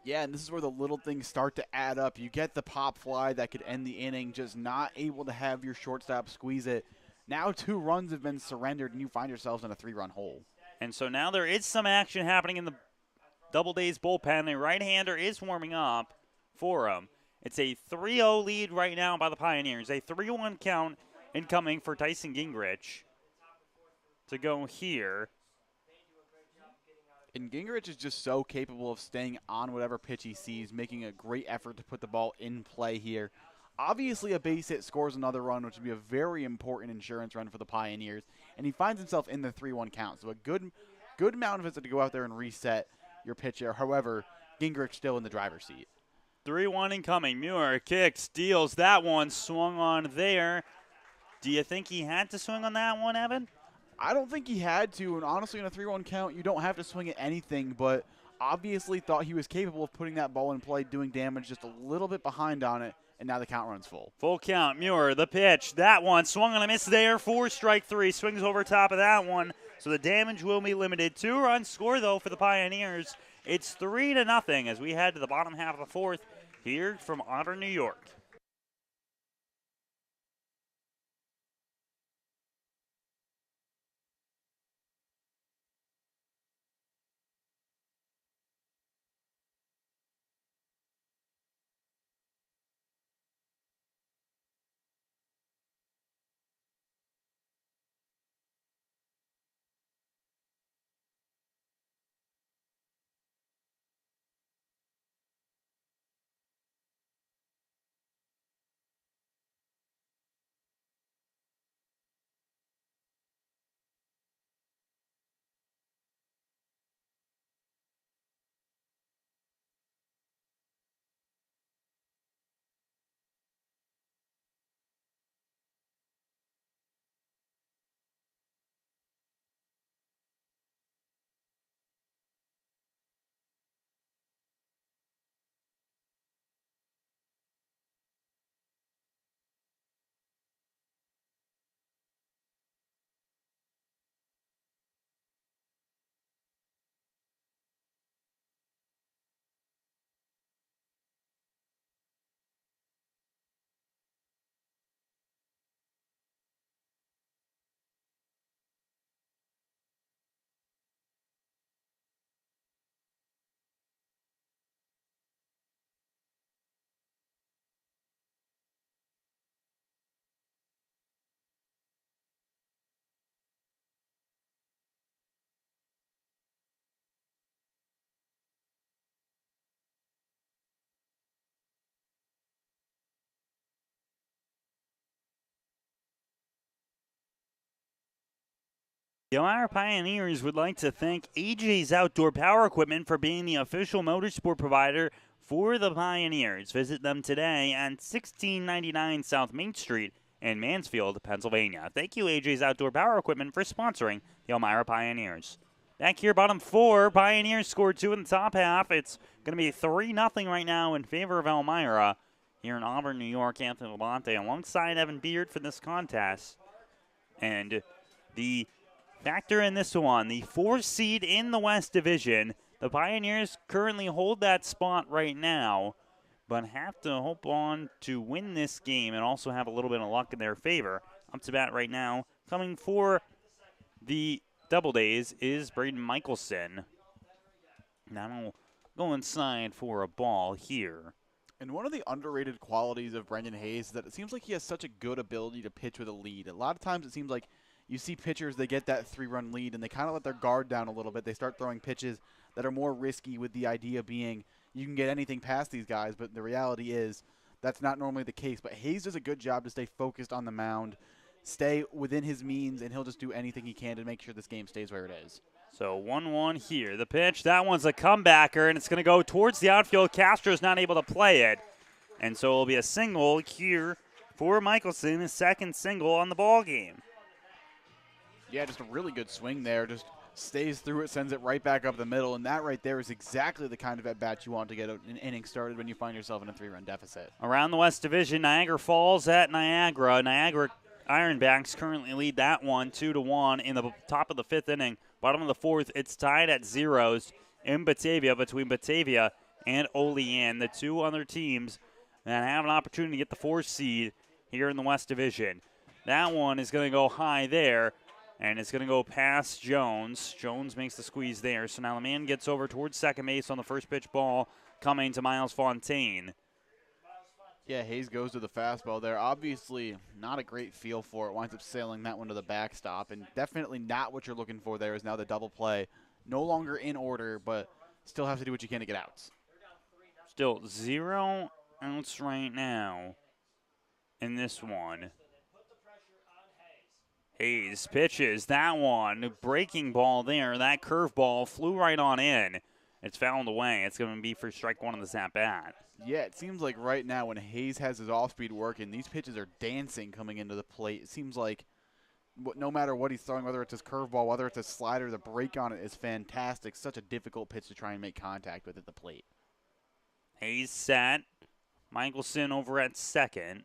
Yeah, and this is where the little things start to add up. You get the pop fly that could end the inning, just not able to have your shortstop squeeze it. Now 2 runs have been surrendered, and you find yourselves in a 3-run hole. And so now there is some action happening in the Doubledays bullpen. The right-hander is warming up for him. It's a 3-0 lead right now by the Pioneers. A 3-1 count incoming for Tyson Gingrich to go here. And Gingrich is just so capable of staying on whatever pitch he sees, making a great effort to put the ball in play here. Obviously, a base hit scores another run, which would be a very important insurance run for the Pioneers. And he finds himself in the 3-1 count. So a good amount of it to go out there and reset your pitcher. However, Gingrich still in the driver's seat. 3-1 incoming. Muir kicks, deals that one, swung on there. Do you think he had to swing on that one, Evan? I don't think he had to, and honestly, in a 3-1 count, you don't have to swing at anything, but obviously thought he was capable of putting that ball in play, doing damage, just a little bit behind on it, and now the count runs full. Full count. Muir, the pitch. That one swung on a miss there for strike 3. Swings over top of that one, so the damage will be limited. 2-run score, though, for the Pioneers. It's 3-0 as we head to the bottom half of the 4th here from Auburn, New York. The Elmira Pioneers would like to thank AJ's Outdoor Power Equipment for being the official motorsport provider for the Pioneers. Visit them today at 1699 South Main Street in Mansfield, Pennsylvania. Thank you, AJ's Outdoor Power Equipment, for sponsoring the Elmira Pioneers. Back here, bottom 4, Pioneers scored 2 in the top half. It's going to be 3-0 right now in favor of Elmira here in Auburn, New York. Anthony Labonte alongside Evan Beard for this contest. And the factor in this one, the 4th seed in the West Division. The Pioneers currently hold that spot right now, but have to hope on to win this game and also have a little bit of luck in their favor. Up to bat right now, coming for the Doubledays is Braden Michelson. That'll go inside for a ball here. And one of the underrated qualities of Brendan Hayes is that it seems like he has such a good ability to pitch with a lead. A lot of times it seems like you see pitchers, they get that 3-run lead, and they kind of let their guard down a little bit. They start throwing pitches that are more risky, with the idea being you can get anything past these guys, but the reality is that's not normally the case. But Hayes does a good job to stay focused on the mound, stay within his means, and he'll just do anything he can to make sure this game stays where it is. So 1-1 here. The pitch, that one's a comebacker, and it's going to go towards the outfield. Castro's not able to play it, and so it'll be a single here for Michelson, his second single on the ball game. Yeah, just a really good swing there. Just stays through it, sends it right back up the middle, and that right there is exactly the kind of at-bat you want to get an inning started when you find yourself in a 3-run deficit. Around the West Division, Niagara Falls at Niagara. Niagara Ironbacks currently lead that one 2-1 in the top of the 5th inning. Bottom of the 4th, it's tied at zeros in Batavia between Batavia and Olean, the two other teams that have an opportunity to get the 4th seed here in the West Division. That one is going to go high there, and it's going to go past Jones. Jones makes the squeeze there, so now the man gets over towards second base on the first pitch ball coming to Miles Fontaine. Yeah, Hayes goes to the fastball there. Obviously not a great feel for it. Winds up sailing that one to the backstop, and definitely not what you're looking for there is now the double play. No longer in order, but still have to do what you can to get outs. Still 0 outs right now in this one. Hayes pitches that one. Breaking ball there. That curveball flew right on in. It's fouled away. It's going to be for strike one of this at-bat. Yeah, it seems like right now when Hayes has his off-speed working, these pitches are dancing coming into the plate. It seems like no matter what he's throwing, whether it's his curveball, whether it's a slider, the break on it is fantastic. Such a difficult pitch to try and make contact with at the plate. Hayes set. Michelson over at second.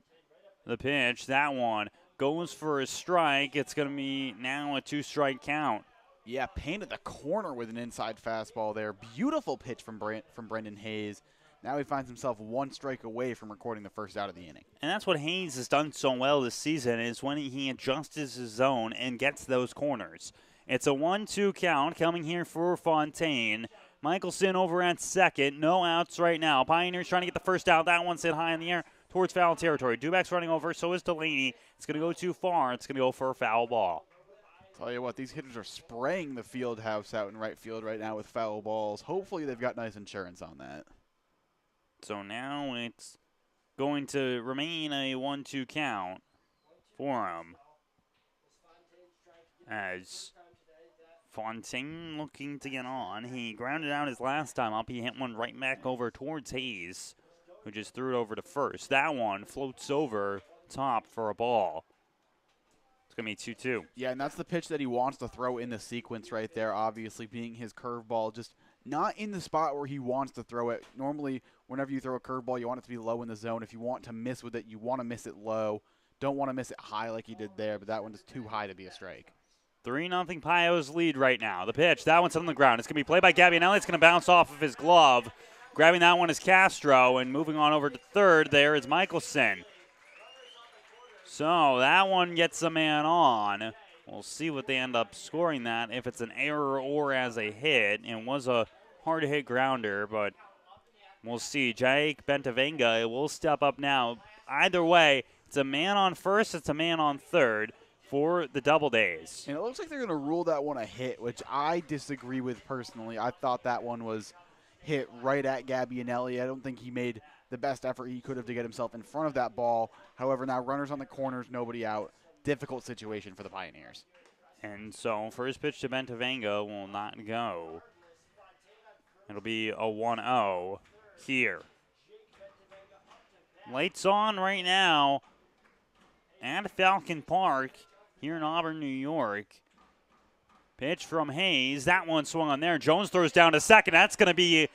The pitch, that one, goes for a strike. It's going to be now a 2-strike count. Yeah, painted the corner with an inside fastball there. Beautiful pitch from Brendan Hayes. Now he finds himself 1 strike away from recording the first out of the inning. And that's what Hayes has done so well this season, is when he adjusts his zone and gets those corners. It's a 1-2 count coming here for Fontaine. Michelson over at second. No outs right now. Pioneers trying to get the first out. That one's hit high in the air towards foul territory. Dubak's running over, so is Delaney. It's going to go too far. It's going to go for a foul ball. Tell you what, these hitters are spraying the field house out in right field right now with foul balls. Hopefully they've got nice insurance on that. So now it's going to remain a 1-2 count for him. As Fontaine looking to get on. He grounded out his last time up. He hit one right back over towards Hayes, who just threw it over to first. That one floats over top for a ball. It's going to be 2-2. Yeah, and that's the pitch that he wants to throw in the sequence right there, obviously being his curveball, just not in the spot where he wants to throw it. Normally, whenever you throw a curveball, you want it to be low in the zone. If you want to miss with it, you want to miss it low. Don't want to miss it high like he did there, but that one is too high to be a strike. 3-0 Pios lead right now. The pitch, that one's on the ground. It's going to be played by Gabbianelli. It's going to bounce off of his glove. Grabbing that one is Castro, and moving on over to third there is Michelson. So that one gets a man on. We'll see what they end up scoring that, if it's an error or as a hit. It was a hard-hit grounder, but we'll see. Jake Bentavenga will step up now. Either way, it's a man on first, it's a man on third for the Doubledays. And it looks like they're going to rule that one a hit, which I disagree with personally. I thought that one was hit right at Gabbianelli. I don't think he made the best effort he could have to get himself in front of that ball. However, now runners on the corners, nobody out. Difficult situation for the Pioneers. And so first pitch to Bentavenga will not go. It'll be a 1-0 here. Lights on right now at Falcon Park here in Auburn, New York. Pitch from Hayes. That one swung on there. Jones throws down to second. That's going to be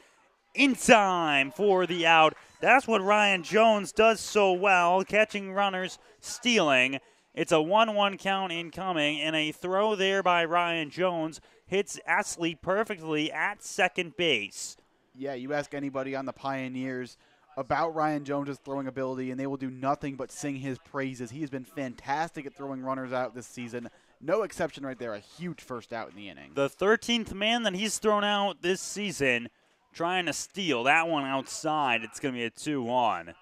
in time for the out. That's what Ryan Jones does so well, catching runners, stealing. It's a 1-1 count incoming, and a throw there by Ryan Jones hits Astley perfectly at second base. Yeah, you ask anybody on the Pioneers about Ryan Jones' throwing ability, and they will do nothing but sing his praises. He has been fantastic at throwing runners out this season. No exception right there, a huge first out in the inning. The 13th man that he's thrown out this season, trying to steal. That one outside. It's going to be a 2-1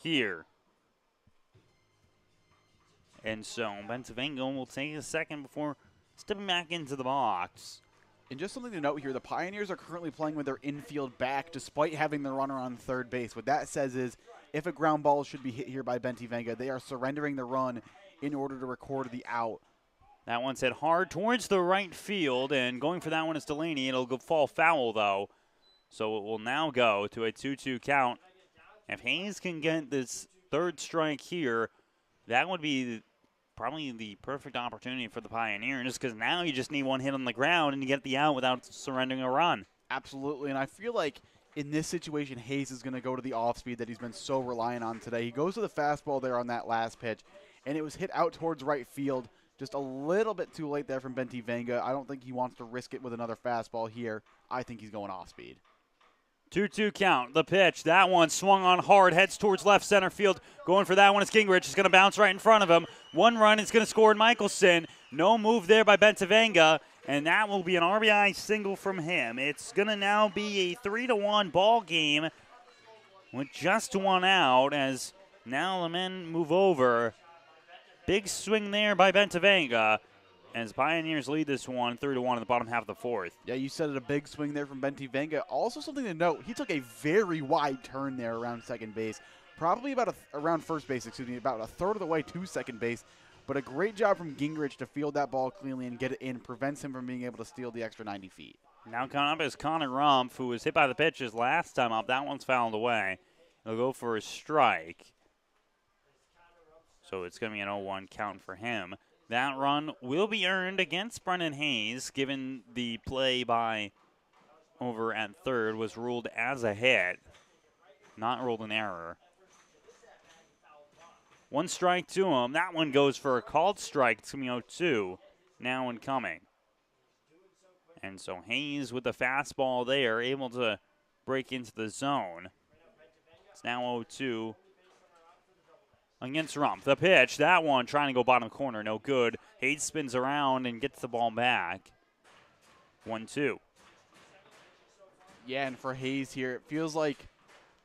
here. And so Bentavenga will take a second before stepping back into the box. And just something to note here, the Pioneers are currently playing with their infield back despite having the runner on third base. What that says is if a ground ball should be hit here by Bentavenga, they are surrendering the run in order to record the out. That one's hit hard towards the right field, and going for that one is Delaney. It'll go fall foul, though. So it will now go to a 2-2 count. If Hayes can get this third strike here, that would be probably the perfect opportunity for the Pioneers, because now you just need one hit on the ground and you get the out without surrendering a run. Absolutely, and I feel like in this situation, Hayes is going to go to the off-speed that he's been so reliant on today. He goes to the fastball there on that last pitch, and it was hit out towards right field. Just a little bit too late there from Benty Venga. I don't think he wants to risk it with another fastball here. I think he's going off-speed. 2-2 count. The pitch. That one swung on hard. Heads towards left center field. Going for that one is Gingrich. It's going to bounce right in front of him. One run is going to score in Michelson. No move there by Bentavenga. And that will be an RBI single from him. It's going to now be a 3-1 ball game with just one out as now the men move over. Big swing there by Bentavenga as Pioneers lead this one 3-1 in the bottom half of the fourth. Yeah, you said it, a big swing there from Benty Venga. Also something to note, he took a very wide turn there around second base. Probably about around first base, about a third of the way to second base. But a great job from Gingrich to field that ball cleanly and get it in. Prevents him from being able to steal the extra 90 feet. Now coming up is Connor Rumpf, who was hit by the pitches last time up. That one's fouled away. He'll go for a strike. So it's going to be an 0-1 count for him. That run will be earned against Brennan Hayes, given the play by over at third was ruled as a hit, not ruled an error. One strike to him. That one goes for a called strike. It's going to be 0-2 now incoming. And so Hayes with the fastball there, able to break into the zone. It's now 0-2 against Rumpf. The pitch, that one trying to go bottom corner, no good. Hayes spins around and gets the ball back. 1-2. Yeah, and for Hayes here, it feels like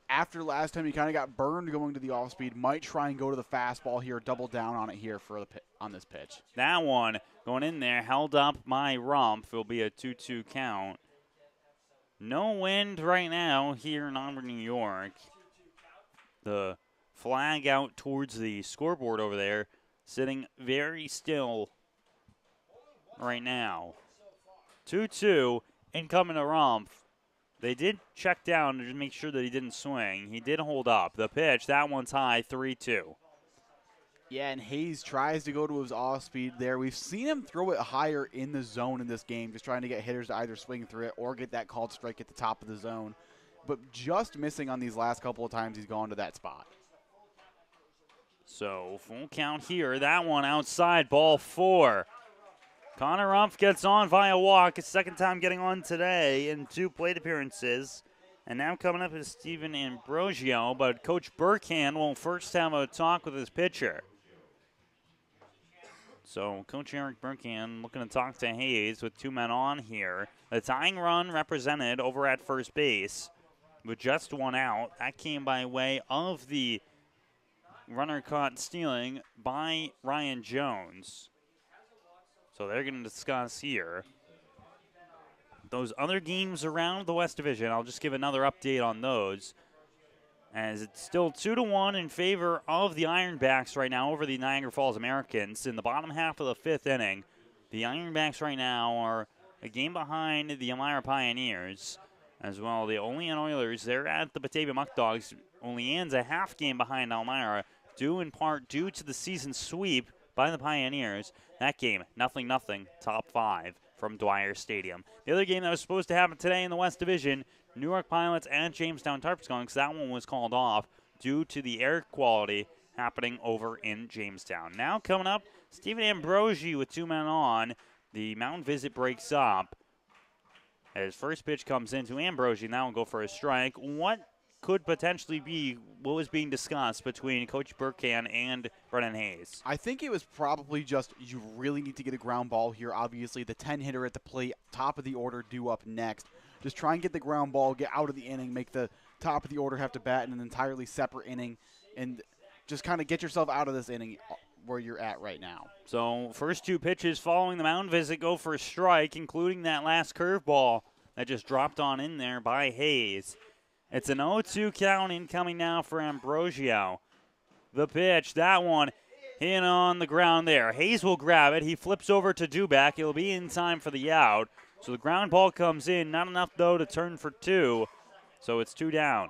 after last time he kind of got burned going to the off-speed, might try and go to the fastball here, double down on it here for on this pitch. That one going in there, held up by Rumpf. It'll be a 2-2 count. No wind right now here in Auburn, New York. The flag out towards the scoreboard over there, sitting very still right now. 2-2, incoming to Rumpf. They did check down to make sure that he didn't swing. He did hold up. The pitch, that one's high, 3-2. Yeah, and Hayes tries to go to his off-speed there. We've seen him throw it higher in the zone in this game, just trying to get hitters to either swing through it or get that called strike at the top of the zone. But just missing on these last couple of times he's gone to that spot. So full count here. That one outside, ball 4. Connor Rumpf gets on via walk. His second time getting on today in 2 plate appearances. And now coming up is Steven Ambrosio, but Coach Burkhan will first have a talk with his pitcher. So Coach Eric Burkhan looking to talk to Hayes with 2 men on here. The tying run represented over at first base with just 1 out. That came by way of the runner caught stealing by Ryan Jones. So they're going to discuss here those other games around the West Division. I'll just give another update on those, as it's still 2-1 in favor of the Ironbacks right now over the Niagara Falls Americans. In the bottom half of the 5th inning, the Ironbacks right now are a game behind the Elmira Pioneers. As well, the Olean Oilers, they're at the Batavia Muck Dogs. Olean's a half game behind Elmira, due in part due to the season sweep by the Pioneers. That game, 0-0, top 5 from Dwyer Stadium. The other game that was supposed to happen today in the West Division, New York Pilots and Jamestown Tarpskunks, that one was called off due to the air quality happening over in Jamestown. Now coming up, Steven Ambrosi with 2 men on. The mound visit breaks up. As first pitch comes into Ambrosi, now will go for a strike. What could potentially be what was being discussed between Coach Burkhan and Brennan Hayes? I think it was probably just you really need to get a ground ball here. Obviously, the 10-hitter at the plate, top of the order, due up next. Just try and get the ground ball, get out of the inning, make the top of the order have to bat in an entirely separate inning, and just kind of get yourself out of this inning where you're at right now. So first 2 pitches following the mound visit go for a strike, including that last curveball that just dropped on in there by Hayes. It's an 0-2 count incoming now for Ambrosio. The pitch, that one in on the ground there. Hayes will grab it. He flips over to Duback. It'll be in time for the out. So the ground ball comes in. Not enough, though, to turn for 2. So it's 2 down.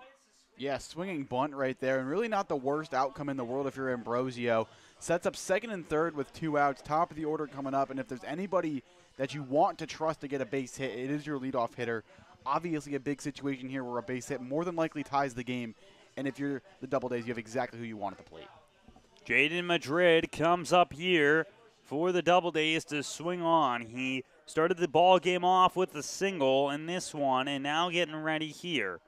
Yeah, swinging bunt right there, and really not the worst outcome in the world if you're Ambrosio. Sets up second and third with 2 outs, top of the order coming up, and if there's anybody that you want to trust to get a base hit, it is your leadoff hitter. Obviously a big situation here where a base hit more than likely ties the game, and if you're the Doubledays, you have exactly who you want at the plate. Jaden Madrid comes up here for the Doubledays to swing on. He started the ball game off with a single in this one, and now getting ready here.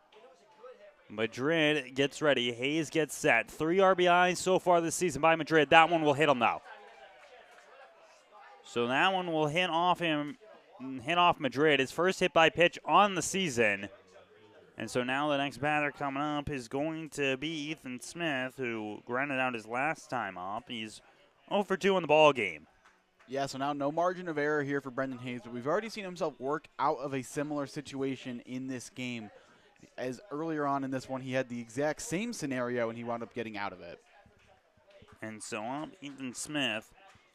Madrid gets ready. Hayes gets set. 3 RBIs so far this season by Madrid. That one will hit him now. So that one will hit off Madrid. His first hit by pitch on the season. And so now the next batter coming up is going to be Ethan Smith, who grounded out his last time up. He's 0 for 2 in the ball game. Yeah, so now no margin of error here for Brendan Hayes, but we've already seen himself work out of a similar situation in this game. As earlier on in this one, he had the exact same scenario, and he wound up getting out of it. And so up Ethan Smith,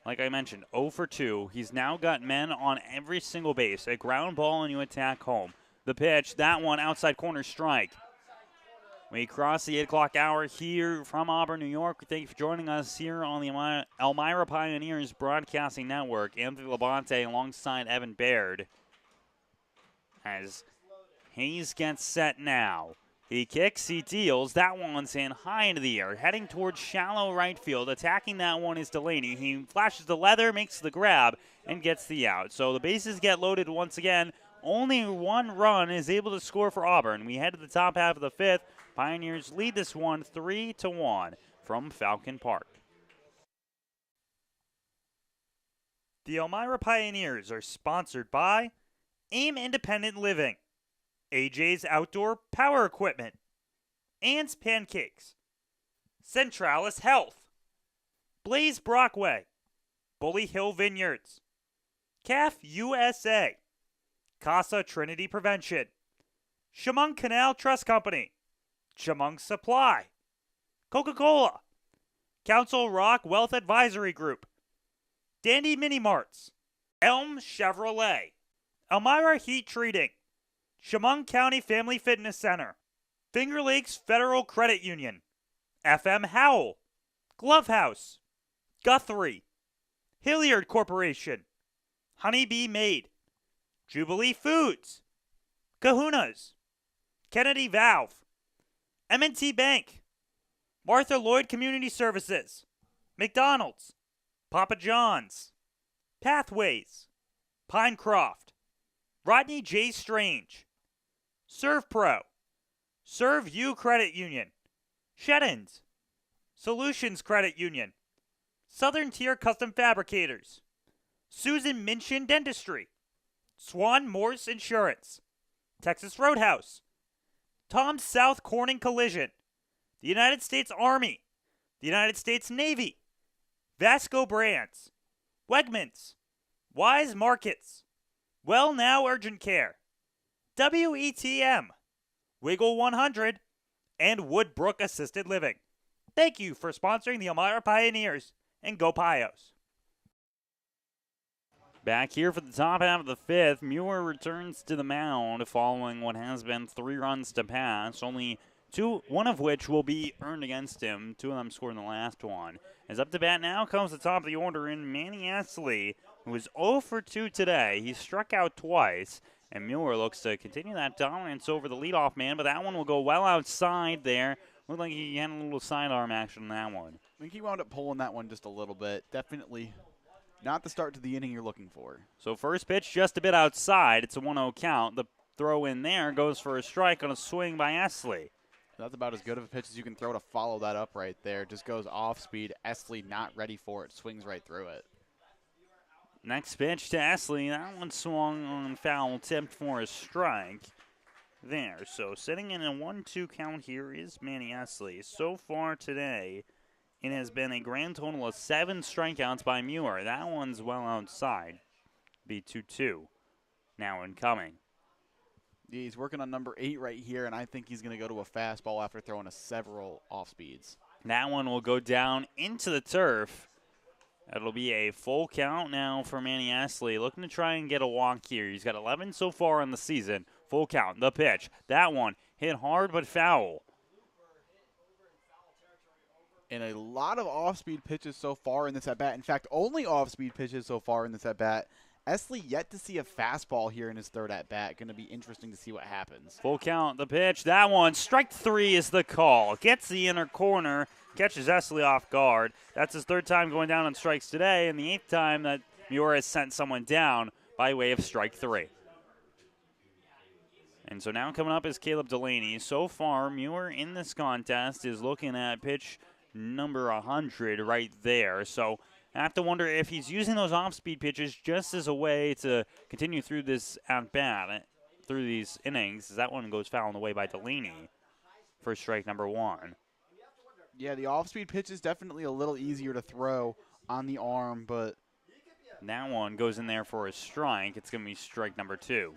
like I mentioned, 0 for 2. He's now got men on every single base. A ground ball and you attack home. The pitch, that one outside corner strike. We cross the 8 o'clock hour here from Auburn, New York. Thank you for joining us here on the Elmira Pioneers Broadcasting Network. Anthony Labonte alongside Evan Baird. As Hayes gets set now. He kicks, he deals. That one's in high into the air, heading towards shallow right field. Attacking that one is Delaney. He flashes the leather, makes the grab, and gets the out. So the bases get loaded once again. Only 1 run is able to score for Auburn. We head to the top half of the 5th. Pioneers lead this one 3-1 from Falcon Park. The Elmira Pioneers are sponsored by AIM Independent Living, AJ's Outdoor Power Equipment, Ann's Pancakes, Centralis Health, Blaze Brockway, Bully Hill Vineyards, CAF USA, Casa Trinity Prevention, Chemung Canal Trust Company, Chemung Supply, Coca-Cola, Council Rock Wealth Advisory Group, Dandy Mini Marts, Elm Chevrolet, Elmira Heat Treating, Chemung County Family Fitness Center, Finger Lakes Federal Credit Union, FM Howell, Glove House, Guthrie, Hilliard Corporation, Honeybee Made, Jubilee Foods, Kahuna's, Kennedy Valve, M&T Bank, Martha Lloyd Community Services, McDonald's, Papa John's, Pathways, Pinecroft, Rodney J. Strange, ServPro, Serve You Credit Union, Sheddens, Solutions Credit Union, Southern Tier Custom Fabricators, Susan Minchin Dentistry, Swan Morse Insurance, Texas Roadhouse, Tom South Corning Collision, the United States Army, the United States Navy, Vasco Brands, Wegmans, Wise Markets, Well Now Urgent Care, WETM, Wiggle 100, and Woodbrook Assisted Living. Thank you for sponsoring the Elmira Pioneers, and go Pios. Back here for the top half of the 5th, Muir returns to the mound following what has been 3 runs to pass, only 2, one of which will be earned against him. 2 of them scored in the last one. As up to bat now comes the top of the order in Manny Astley, who is 0 for 2 today. He struck out twice, and Muir looks to continue that dominance over the leadoff man, but that one will go well outside there. Looked like he had a little sidearm action on that one. I think he wound up pulling that one just a little bit. Definitely not the start to the inning you're looking for. So first pitch just a bit outside. It's a 1-0 count. The throw in there goes for a strike on a swing by Astley. That's about as good of a pitch as you can throw to follow that up right there. Just goes off speed. Astley not ready for it. Swings right through it. Next pitch to Astley. That one swung on foul, tipped for a strike there. So sitting in a 1-2 count here is Manny Astley. So far today, it has been a grand total of 7 strikeouts by Muir. That one's well outside. Be 2-2. Now incoming. Yeah, he's working on number 8 right here, and I think he's going to go to a fastball after throwing a several off speeds. That one will go down into the turf. It'll be a full count now for Manny Astley. Looking to try and get a walk here. He's got 11 so far in the season. Full count. The pitch. That one hit hard but foul. And a lot of off-speed pitches so far in this at-bat. In fact, only off-speed pitches so far in this at-bat. Esley yet to see a fastball here in his third at-bat. Going to be interesting to see what happens. Full count, the pitch. That one, strike 3 is the call. Gets the inner corner, catches Esley off guard. That's his third time going down on strikes today, and the 8th time that Muir has sent someone down by way of strike 3. And so now coming up is Caleb Delaney. So far, Muir in this contest is looking at pitch number 100 right there. So I have to wonder if he's using those off-speed pitches just as a way to continue through this at-bat, through these innings. That one goes foul on the way by Delaney for strike number 1. Yeah, the off-speed pitch is definitely a little easier to throw on the arm, but that one goes in there for a strike. It's going to be strike number 2.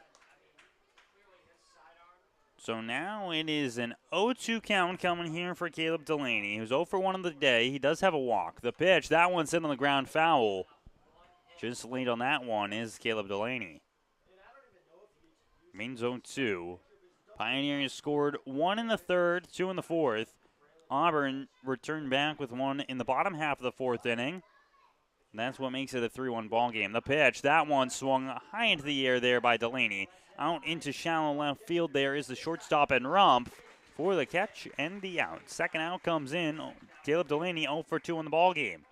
So now it is an 0-2 count coming here for Caleb Delaney, who's 0 for 1 of the day. He does have a walk. The pitch, that one's in on the ground foul. Just lead on that one is Caleb Delaney. Means 0-2. Pioneers scored 1 in the 3rd, 2 in the 4th. Auburn returned back with 1 in the bottom half of the 4th inning. And that's what makes it a 3-1 ball game. The pitch, that one swung high into the air there by Delaney. Out into shallow left field there is the shortstop and Rumpf for the catch and the out. Second out comes in. Caleb Delaney 0 for 2 in the ball game.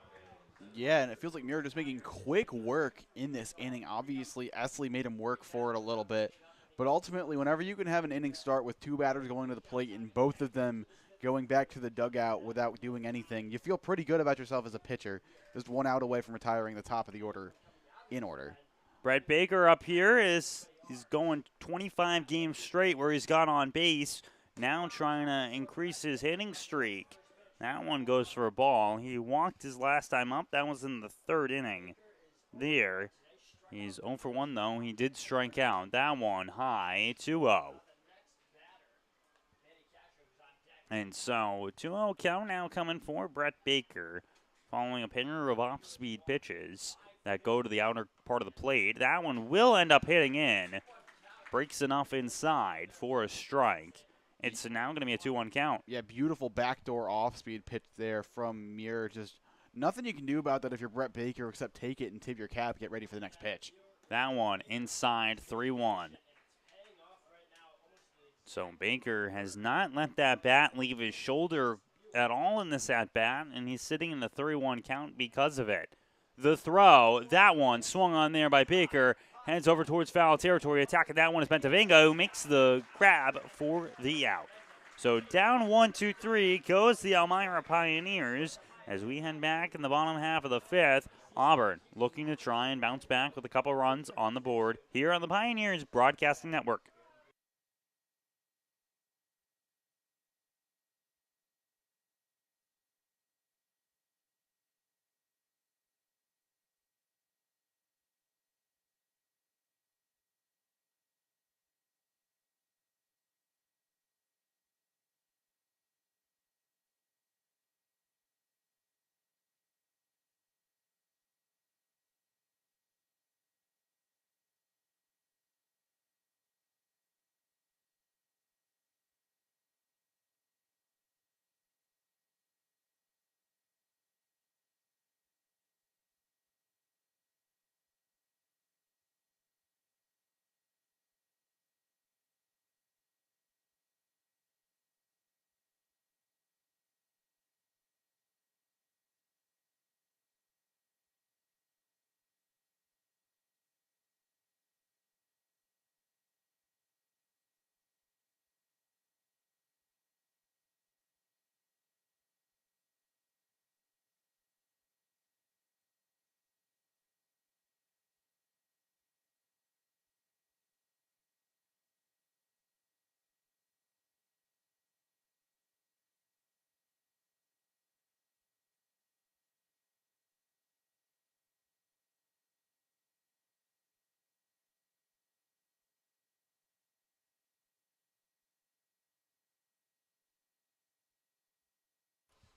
Yeah, and it feels like Muir just making quick work in this inning. Obviously, Esley made him work for it a little bit. But ultimately, whenever you can have an inning start with 2 batters going to the plate and both of them going back to the dugout without doing anything, you feel pretty good about yourself as a pitcher. Just 1 out away from retiring the top of the order in order. Brett Baker up here is he's going 25 games straight where he's got on base. Now trying to increase his hitting streak. That one goes for a ball. He walked his last time up. That was in the 3rd inning there. He's 0 for 1, though. He did strike out. That one high, 2-0. And so 2-0 count now coming for Brett Baker, following a pair of off-speed pitches that go to the outer part of the plate. That one will end up hitting in. Breaks enough inside for a strike. It's now going to be a 2-1 count. Yeah, beautiful backdoor off-speed pitch there from Muir. Just nothing you can do about that if you're Brett Baker except take it and tip your cap, get ready for the next pitch. That one inside, 3-1. So Baker has not let that bat leave his shoulder at all in this at-bat, and he's sitting in the 3-1 count because of it. The throw, that one swung on there by Baker, heads over towards foul territory. Attacking that one is Bentavenga, who makes the grab for the out. So down 1-2-3 goes the Elmira Pioneers as we head back in the bottom half of the 5th. Auburn looking to try and bounce back with a couple runs on the board here on the Pioneers Broadcasting Network.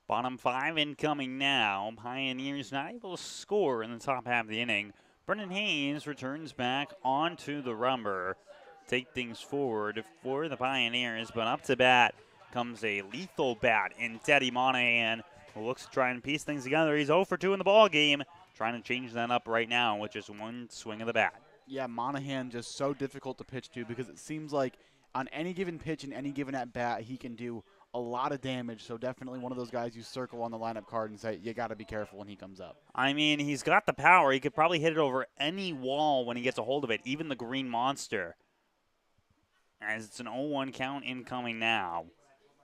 Bottom 5 incoming now. Pioneers not able to score in the top half of the inning. Brendan Hayes returns back onto the rubber. Take things forward for the Pioneers, but up to bat comes a lethal bat in Teddy Monahan. who looks to try and piece things together. He's 0 for 2 in the ball game, trying to change that up right now with just one swing of the bat. Yeah, Monahan just so difficult to pitch to because it seems like on any given pitch and any given at bat, he can do a lot of damage. So definitely one of those guys you circle on the lineup card and say you got to be careful when he comes up. I mean, he's got the power. He could probably hit it over any wall when he gets a hold of it, even the Green Monster. As it's an 0-1 count incoming now.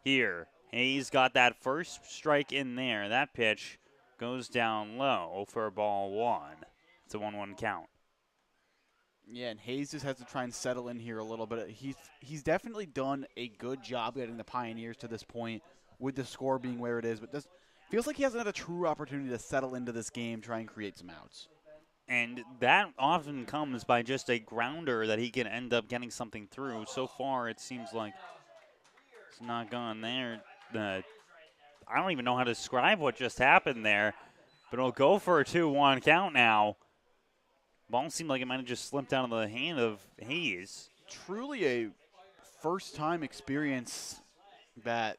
Here, Hayes got that first strike in there. That pitch goes down low for ball 1. It's a 1-1 count. Yeah, and Hayes just has to try and settle in here a little bit. He's definitely done a good job getting the Pioneers to this point with the score being where it is, but this feels like he hasn't had a true opportunity to settle into this game, try and create some outs. And that often comes by just a grounder that he can end up getting something through. So far, it seems like it's not gone there. I don't even know how to describe what just happened there, but it'll go for a 2-1 count now. Ball seemed like it might have just slipped out of the hand of Hayes. Truly a first-time experience that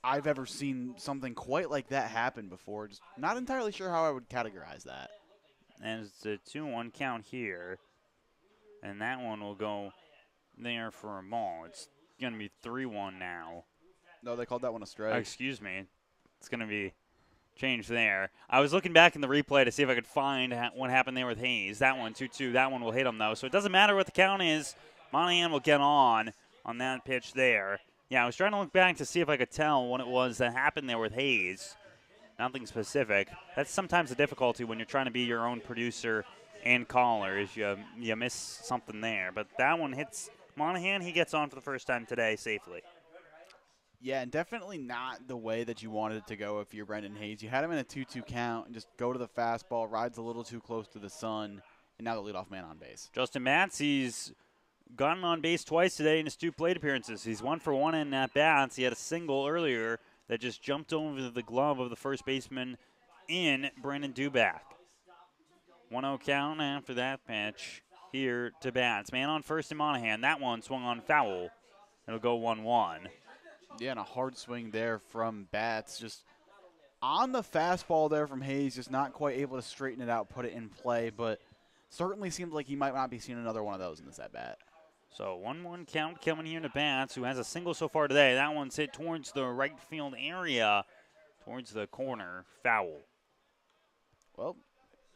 I've ever seen something quite like that happen before. Just not entirely sure how I would categorize that. And it's a 2-1 count here. And that one will go there for a ball. It's going to be 3-1 now. No, they called that one a strike. Excuse me. It's going to be changed there. I was looking back in the replay to see if I could find what happened there with Hayes. That one, 2-2. That one will hit him, though. So it doesn't matter what the count is. Monahan will get on that pitch there. Yeah, I was trying to look back to see if I could tell what it was that happened there with Hayes. Nothing specific. That's sometimes the difficulty when you're trying to be your own producer and caller is you miss something there. But that one hits Monahan. He gets on for the first time today safely. Yeah, and definitely not the way that you wanted it to go if you're Brendan Hayes. You had him in a 2-2 count and just go to the fastball, rides a little too close to the sun, and now the leadoff man on base. Justin Matz, he's gotten on base twice today in his 2 plate appearances. He's 1 for 1 in at-bats. He had a single earlier that just jumped over the glove of the first baseman in Brandon Duback. 1-0 count after that pitch here to bats. Man on first in Monahan. That one swung on foul. It'll go 1-1. Yeah, and a hard swing there from Bats. Just on the fastball there from Hayes, just not quite able to straighten it out, put it in play, but certainly seems like he might not be seeing another one of those in this at-bat. So 1-1 count coming here to Bats, who has a single so far today. That one's hit towards the right field area, towards the corner, foul. Well,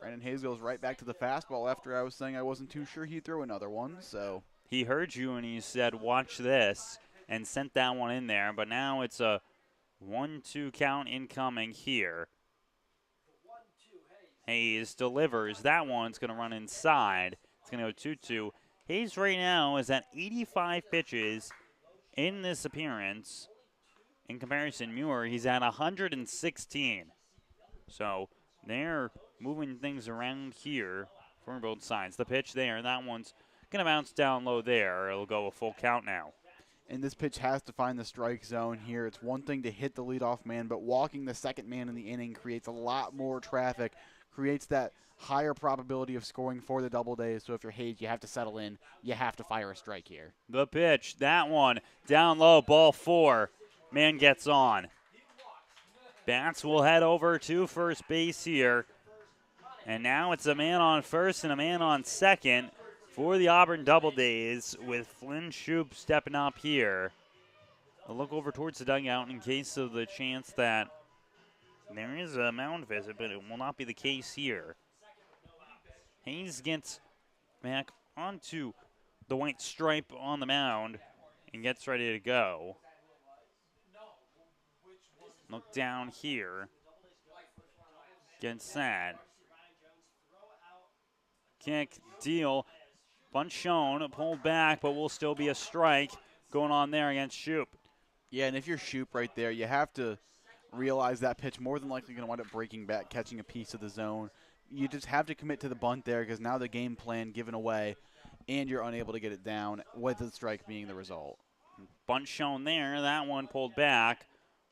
Brandon Hayes goes right back to the fastball after I was saying I wasn't too sure he'd throw another one, so. He heard you and he said, watch this, and sent that one in there. But now it's a 1-2 count incoming here. Hayes delivers. That one's going to run inside. It's going to go 2-2. Hayes right now is at 85 pitches in this appearance. In comparison, Muir, he's at 116. So they're moving things around here for both sides. The pitch there, that one's going to bounce down low there. It'll go a full count now. And this pitch has to find the strike zone here. It's one thing to hit the leadoff man, but walking the second man in the inning creates a lot more traffic, creates that higher probability of scoring for the Doubledays. So if you're Hayes, you have to settle in. You have to fire a strike here. The pitch, that one, down low, ball 4. Man gets on. Bats will head over to first base here. And now it's a man on first and a man on second for the Auburn Doubledays, with Flynn Shoup stepping up here. A look over towards the dugout in case of the chance that there is a mound visit, but it will not be the case here. Hayes gets back onto the white stripe on the mound and gets ready to go. Look down here. Gets set. Kick, deal. Bunt shown, pulled back, but will still be a strike going on there against Shoup. Yeah, and if you're Shoup right there, you have to realize that pitch more than likely going to wind up breaking back, catching a piece of the zone. You just have to commit to the bunt there because now the game plan given away, and you're unable to get it down, with the strike being the result. Bunt shown there. That one pulled back.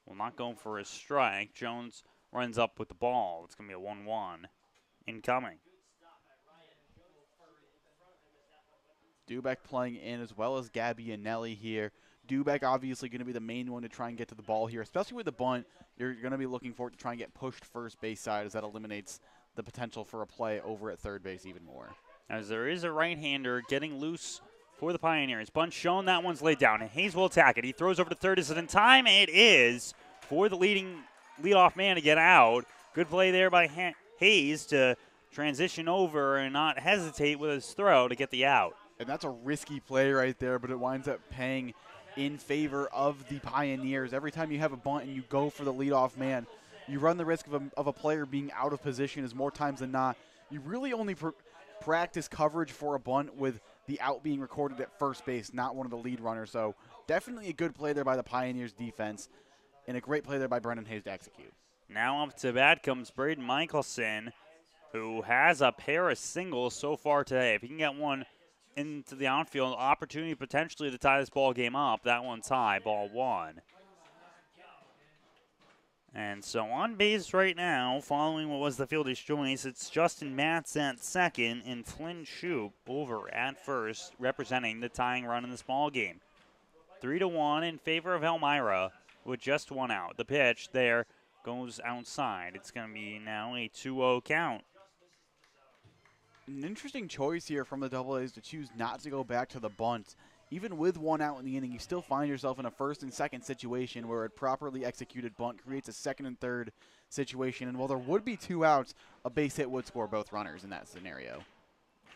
Will not go for a strike. Jones runs up with the ball. It's going to be a 1-1 incoming. Duback playing in as well as Gabby and Nelly here. Dubek obviously going to be the main one to try and get to the ball here, especially with the bunt. You're going to be looking for it to try and get pushed first base side, as that eliminates the potential for a play over at third base even more. As there is a right-hander getting loose for the Pioneers. Bunt shown, that one's laid down, and Hayes will attack it. He throws over to third. Is it in time? It is for the leadoff man to get out. Good play there by Hayes to transition over and not hesitate with his throw to get the out. And that's a risky play right there, but it winds up paying in favor of the Pioneers. Every time you have a bunt and you go for the leadoff man, you run the risk of a player being out of position as more times than not. You really only practice coverage for a bunt with the out being recorded at first base, not one of the lead runners. So definitely a good play there by the Pioneers defense and a great play there by Brendan Hayes to execute. Now up to bat comes Braden Michelson, who has a pair of singles so far today. If he can get one into the outfield, opportunity potentially to tie this ball game up. That one's high, ball one. And so on base right now, following what was the fielder's choice, it's Justin Matz at second and Flynn Shoup over at first, representing the tying run in this ball game. 3-1 in favor of Elmira with just one out. The pitch there goes outside. It's going to be now a 2-0 count. An interesting choice here from the Doubledays to choose not to go back to the bunt. Even with one out in the inning, you still find yourself in a first and second situation where a properly executed bunt creates a second and third situation. And while there would be 2 outs, a base hit would score both runners in that scenario.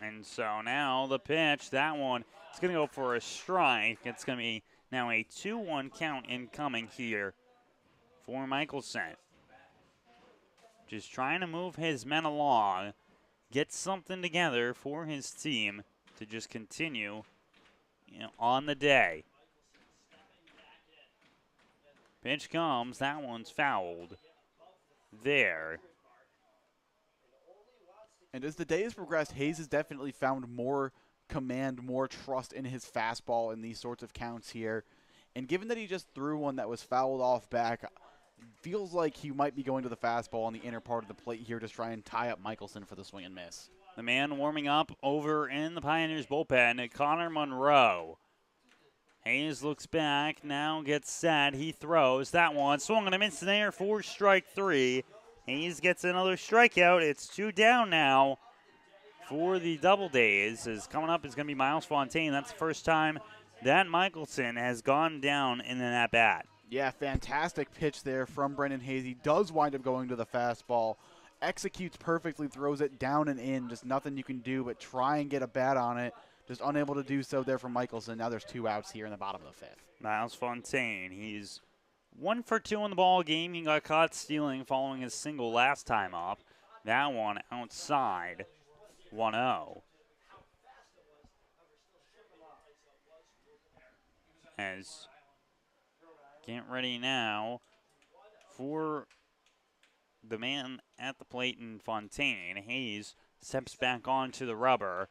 And so now the pitch, that one, it's going to go for a strike. It's going to be now a 2-1 count incoming here for Michelson. Just trying to move his men along, get something together for his team to just continue on the day. Pitch comes. That one's fouled. There. And as the day has progressed, Hayes has definitely found more command, more trust in his fastball in these sorts of counts here. And given that he just threw one that was fouled off back, feels like he might be going to the fastball on the inner part of the plate here to try and tie up Michelson for the swing and miss. The man warming up over in the Pioneers bullpen, Connor Monroe. Hayes looks back, now gets set. He throws that one. Swung and a miss there for strike 3. Hayes gets another strikeout. It's 2 down now for the Doubledays. Coming up is going to be Miles Fontaine. That's the first time that Michelson has gone down in an at-bat. Yeah, fantastic pitch there from Brendan Hayes. He does wind up going to the fastball. Executes perfectly, throws it down and in. Just nothing you can do but try and get a bat on it. Just unable to do so there from Michelson. Now there's 2 outs here in the bottom of the 5th. Miles Fontaine, he's 1 for 2 in the ball game. He got caught stealing following his single last time up. That one outside, 1-0. As get ready now for the man at the plate in Fontaine. Hayes steps back onto the rubber.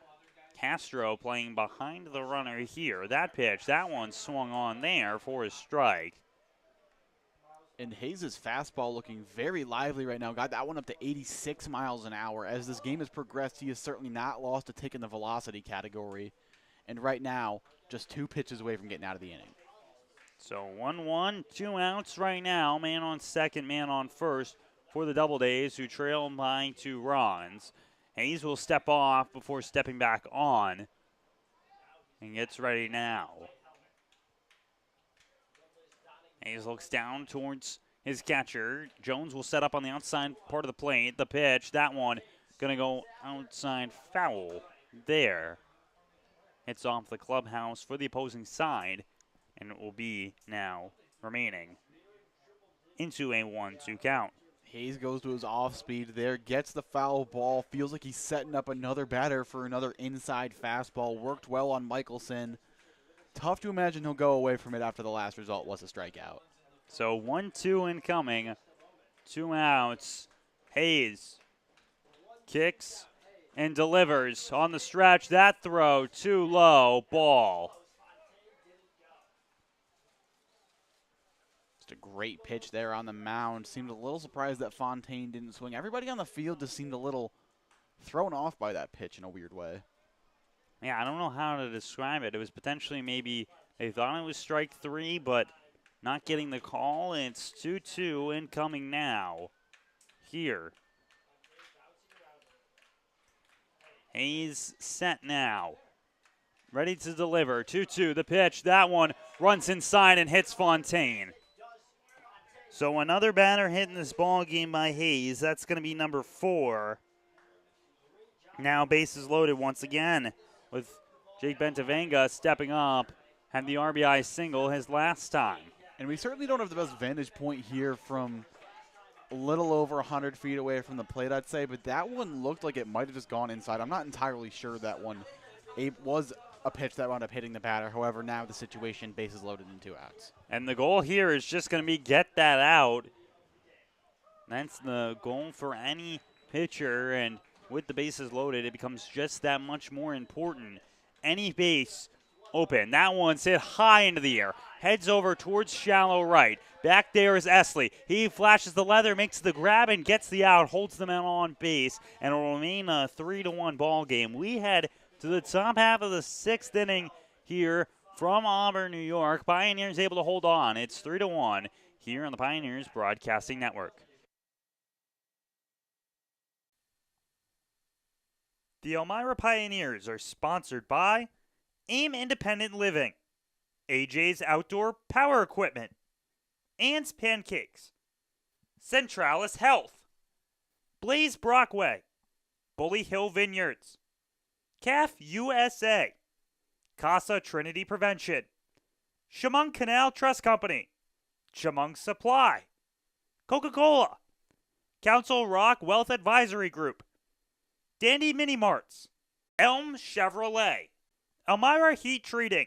Castro playing behind the runner here. That pitch, that one swung on there for a strike. And Hayes' fastball looking very lively right now. Got that one up to 86 miles an hour. As this game has progressed, he has certainly not lost a tick in the velocity category. And right now, just 2 pitches away from getting out of the inning. So 1-1, 2 outs right now. Man on second, man on first for the Doubledays, who trail by 2 runs. Hayes will step off before stepping back on and gets ready now. Hayes looks down towards his catcher. Jones will set up on the outside part of the plate. The pitch, that one going to go outside foul there. Hits off the clubhouse for the opposing side, and it will be now remaining into a 1-2 count. Hayes goes to his off speed there, gets the foul ball, feels like he's setting up another batter for another inside fastball. Worked well on Michelson. Tough to imagine he'll go away from it after the last result was a strikeout. So 1-2 incoming, 2 outs. Hayes kicks and delivers on the stretch. That throw too low, ball. A great pitch there on the mound. Seemed a little surprised that Fontaine didn't swing. Everybody on the field just seemed a little thrown off by that pitch in a weird way. Yeah, I don't know how to describe it. It was potentially maybe They thought it was strike 3, but not getting the call. And it's 2-2 incoming now. Here. Hayes set now. Ready to deliver. 2-2, the pitch. That one runs inside and hits Fontaine. So another batter hit in this ball game by Hayes. That's going to be number 4. Now bases loaded once again with Jake Bentavenga stepping up. Had the RBI single his last time. And we certainly don't have the best vantage point here from a little over 100 feet away from the plate, I'd say. But that one looked like it might have just gone inside. I'm not entirely sure that one was a pitch that wound up hitting the batter. However, now the situation, bases loaded and 2 outs. And the goal here is just going to be get that out. That's the goal for any pitcher, and with the bases loaded, it becomes just that much more important. Any base open. That one's hit high into the air. Heads over towards shallow right. Back there is Esley. He flashes the leather, makes the grab, and gets the out, holds the man on base, and it will remain a 3-1 ball game. We head to the top half of the 6th inning here from Auburn, New York. Pioneers able to hold on. It's 3-1 here on the Pioneers Broadcasting Network. The Elmira Pioneers are sponsored by AIM Independent Living, AJ's Outdoor Power Equipment, Ann's Pancakes, Centralis Health, Blaze Brockway, Bully Hill Vineyards, CAF USA, Casa Trinity Prevention, Chemung Canal Trust Company, Chemung Supply, Coca-Cola, Council Rock Wealth Advisory Group, Dandy Mini Marts, Elm Chevrolet, Elmira Heat Treating,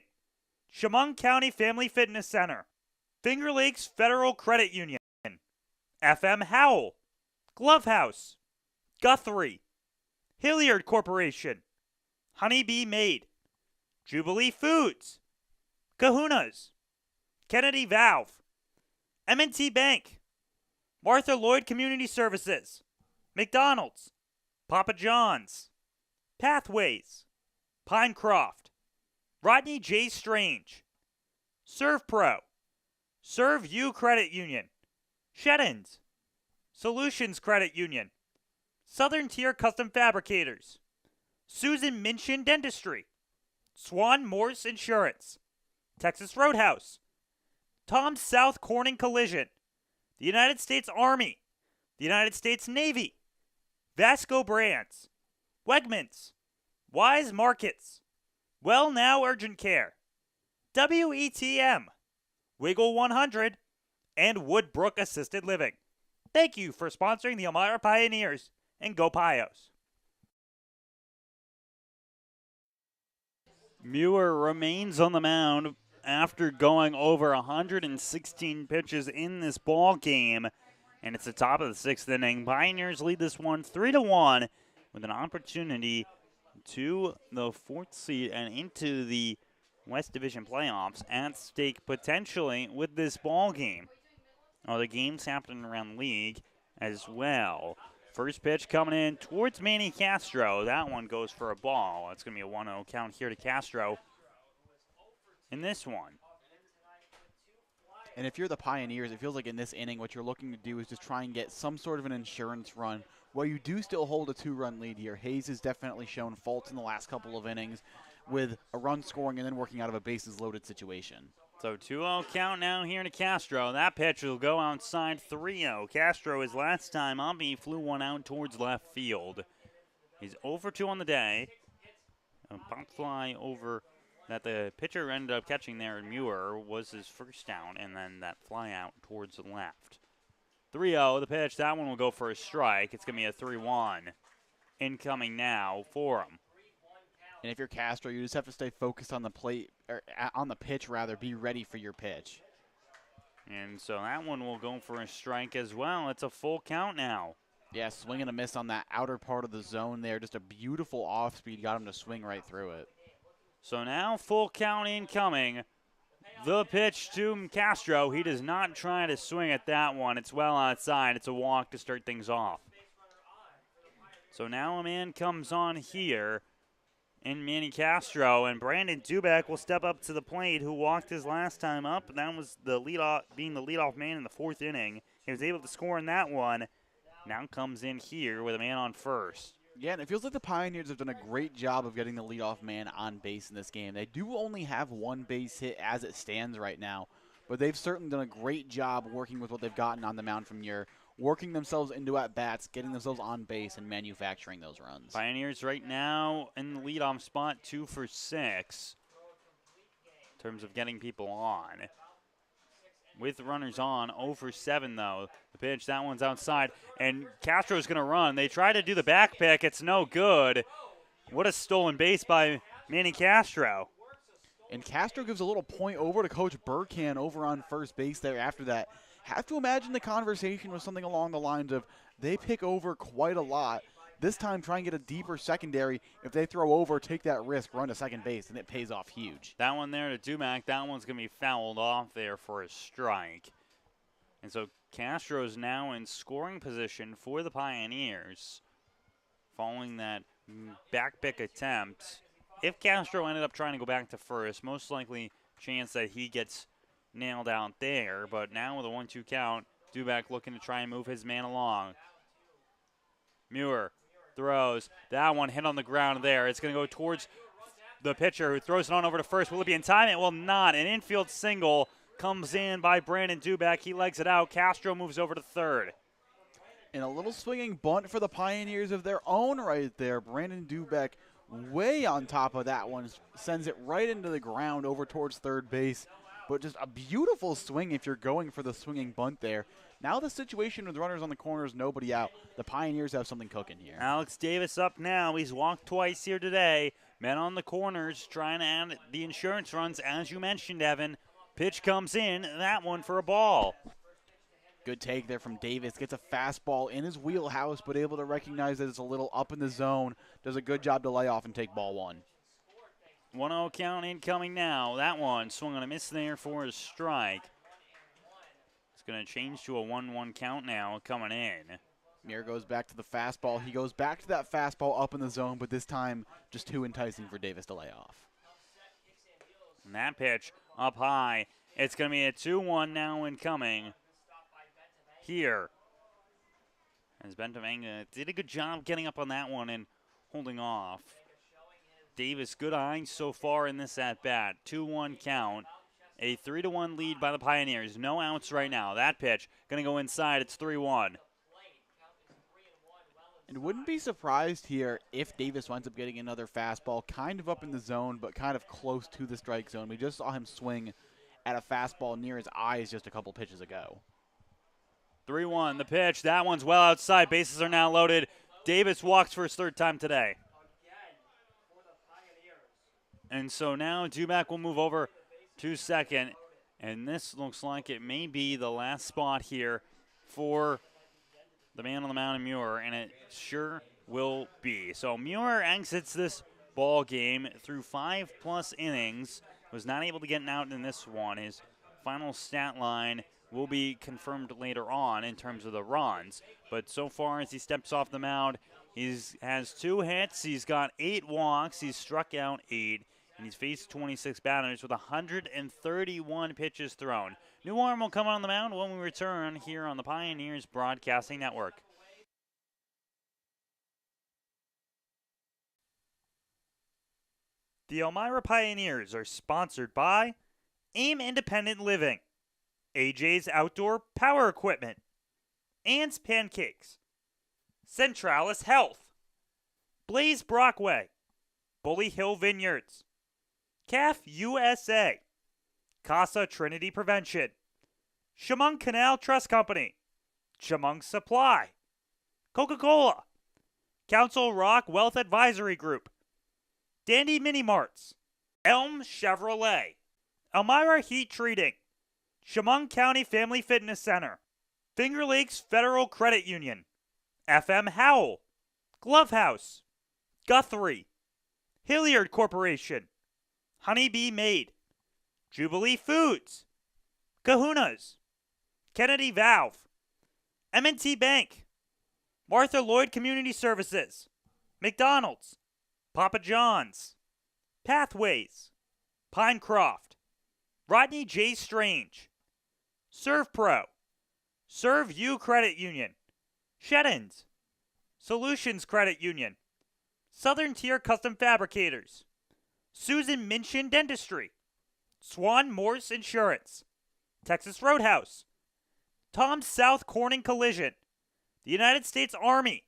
Chemung County Family Fitness Center, Finger Lakes Federal Credit Union, FM Howell, Glove House, Guthrie, Hilliard Corporation, Honeybee Made, Jubilee Foods, Kahuna's, Kennedy Valve, M&T Bank, Martha Lloyd Community Services, McDonald's, Papa John's, Pathways, Pinecroft, Rodney J. Strange, Serve Pro, Serve You Credit Union, Sheddens, Solutions Credit Union, Southern Tier Custom Fabricators, Susan Minchin Dentistry, Swan Morse Insurance, Texas Roadhouse, Tom South Corning Collision, the United States Army, the United States Navy, Vasco Brands, Wegmans, Wise Markets, Well Now Urgent Care, WETM, Wiggle 100, and Woodbrook Assisted Living. Thank you for sponsoring the Elmira Pioneers, and go Pios. Muir remains on the mound after going over 116 pitches in this ball game, and it's the top of the 6th inning. Pioneers lead this one 3-1 with an opportunity to the 4th seed and into the West Division playoffs at stake potentially with this ball game. Oh, the game's happening around the league as well. First pitch coming in towards Manny Castro. That one goes for a ball. It's going to be a 1-0 count here to Castro in this one. And if you're the Pioneers, it feels like in this inning what you're looking to do is just try and get some sort of an insurance run where you do still hold a 2-run lead here. Hayes has definitely shown faults in the last couple of innings with a run scoring and then working out of a bases-loaded situation. So 2-0 count now here to Castro. That pitch will go outside 3-0. Castro, his last time up, he flew one out towards left field. He's 0 for 2 on the day. A pop fly over that the pitcher ended up catching there in Muir was his first down, and then that fly out towards the left. 3-0, the pitch. That one will go for a strike. It's going to be a 3-1. Incoming now for him. And if you're Castro, you just have to stay focused on the plate, or on the pitch rather. Be ready for your pitch. And so that one will go for a strike as well. It's a full count now. Yeah, swing and a miss on that outer part of the zone there. Just a beautiful off speed. Got him to swing right through it. So now full count incoming. The pitch to Castro. He does not try to swing at that one. It's well outside. It's a walk to start things off. So now a man comes on here in Manny Castro, and Brandon Dubek will step up to the plate, who walked his last time up. That was the being the leadoff man in the 4th inning. He was able to score in that one. Now comes in here with a man on first. Yeah, and it feels like the Pioneers have done a great job of getting the leadoff man on base in this game. They do only have 1 base hit as it stands right now, but they've certainly done a great job working with what they've gotten on the mound from Muir, working themselves into at-bats, getting themselves on base, and manufacturing those runs. Pioneers right now in the leadoff spot, 2 for 6 in terms of getting people on. With runners on, 0 for 7 though. The pitch, that one's outside, and Castro's going to run. They try to do the back pick. It's no good. What a stolen base by Manny Castro. And Castro gives a little point over to Coach Burkhan over on first base there after that. Have to imagine the conversation was something along the lines of they pick over quite a lot. This time try and get a deeper secondary. If they throw over, take that risk, run to second base, and it pays off huge. That one there to Dumac, that one's going to be fouled off there for a strike. And so Castro's now in scoring position for the Pioneers following that back pick attempt. If Castro ended up trying to go back to first, most likely chance that he gets nailed out there. But now with a 1-2 count, Duback looking to try and move his man along. Muir throws. That one hit on the ground there. It's going to go towards the pitcher, who throws it on over to first. Will it be in time? It will not. An infield single comes in by Brandon Duback. He legs it out. Castro moves over to third. And a little swinging bunt for the Pioneers of their own right there. Brandon Duback way on top of that one. Sends it right into the ground over towards third base. But just a beautiful swing if you're going for the swinging bunt there. Now the situation with runners on the corners, nobody out. The Pioneers have something cooking here. Alex Davis up now. He's walked twice here today. Men on the corners trying to add the insurance runs, as you mentioned, Evan. Pitch comes in. That one for a ball. Good take there from Davis. Gets a fastball in his wheelhouse, but able to recognize that it's a little up in the zone. Does a good job to lay off and take ball 1. 1-0 count incoming now. That one swung on a miss there for a strike. It's going to change to a 1-1 count now coming in. Muir goes back to the fastball. He goes back to that fastball up in the zone, but this time just too enticing for Davis to lay off. And that pitch up high. It's going to be a 2-1 now incoming here. As Bentavanga did a good job getting up on that one and holding off. Davis, good eyes so far in this at-bat. 2-1 count. A 3-1 lead by the Pioneers. No outs right now. That pitch going to go inside. It's 3-1. And wouldn't be surprised here if Davis winds up getting another fastball kind of up in the zone, but kind of close to the strike zone. We just saw him swing at a fastball near his eyes just a couple pitches ago. 3-1, the pitch. That one's well outside. Bases are now loaded. Davis walks for his 3rd time today. And so now Duback will move over to second. And this looks like it may be the last spot here for the man on the mound in Muir, and it sure will be. So Muir exits this ball game through 5+ innings. Was not able to get an out in this one. His final stat line will be confirmed later on in terms of the runs. But so far as he steps off the mound, he has 2 hits. He's got 8 walks. He's struck out 8. And he's faced 26 batters with 131 pitches thrown. New arm will come on the mound when we return here on the Pioneers Broadcasting Network. The Elmira Pioneers are sponsored by AIM Independent Living, AJ's Outdoor Power Equipment, Ann's Pancakes, Centralis Health, Blaze Brockway, Bully Hill Vineyards, CAF USA, Casa Trinity Prevention, Chemung Canal Trust Company, Chemung Supply, Coca-Cola, Council Rock Wealth Advisory Group, Dandy Mini Marts, Elm Chevrolet, Elmira Heat Treating, Chemung County Family Fitness Center, Finger Lakes Federal Credit Union, FM Howell, Glove House, Guthrie, Hilliard Corporation, Honeybee Made, Jubilee Foods, Kahuna's, Kennedy Valve, M&T Bank, Martha Lloyd Community Services, McDonald's, Papa John's, Pathways, Pinecroft, Rodney J. Strange, Serve Pro, Serve You Credit Union, Sheddens, Solutions Credit Union, Southern Tier Custom Fabricators, Susan Minchin Dentistry, Swan Morse Insurance, Texas Roadhouse, Tom South Corning Collision, the United States Army,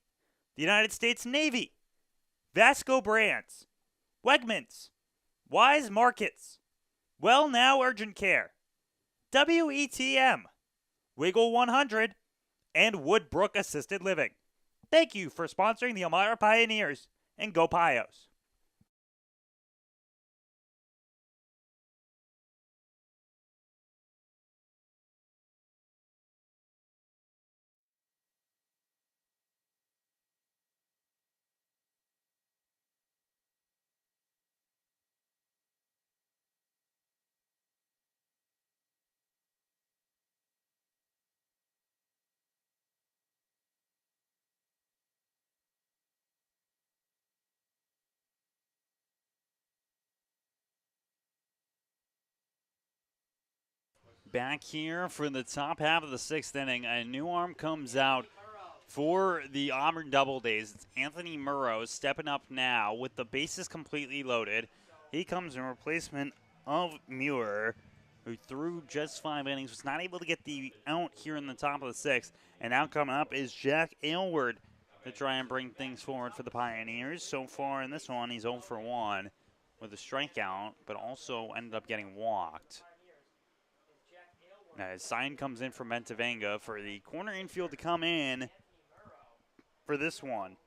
the United States Navy, Vasco Brands, Wegmans, Wise Markets, Well Now Urgent Care, WETM, Wiggle 100, and Woodbrook Assisted Living. Thank you for sponsoring the Elmira Pioneers, and go Pios. Back here for the top half of the sixth inning, a new arm comes out for the Auburn Doubledays. It's Anthony Murrow stepping up now with the bases completely loaded. He comes in replacement of Muir, who threw just 5 innings, was not able to get the out here in the top of the sixth. And now coming up is Jack Aylward to try and bring things forward for the Pioneers. So far in this one, he's 0 for 1 with a strikeout, but also ended up getting walked. Now, his sign comes in from Mentavanga for the corner infield to come in for this one.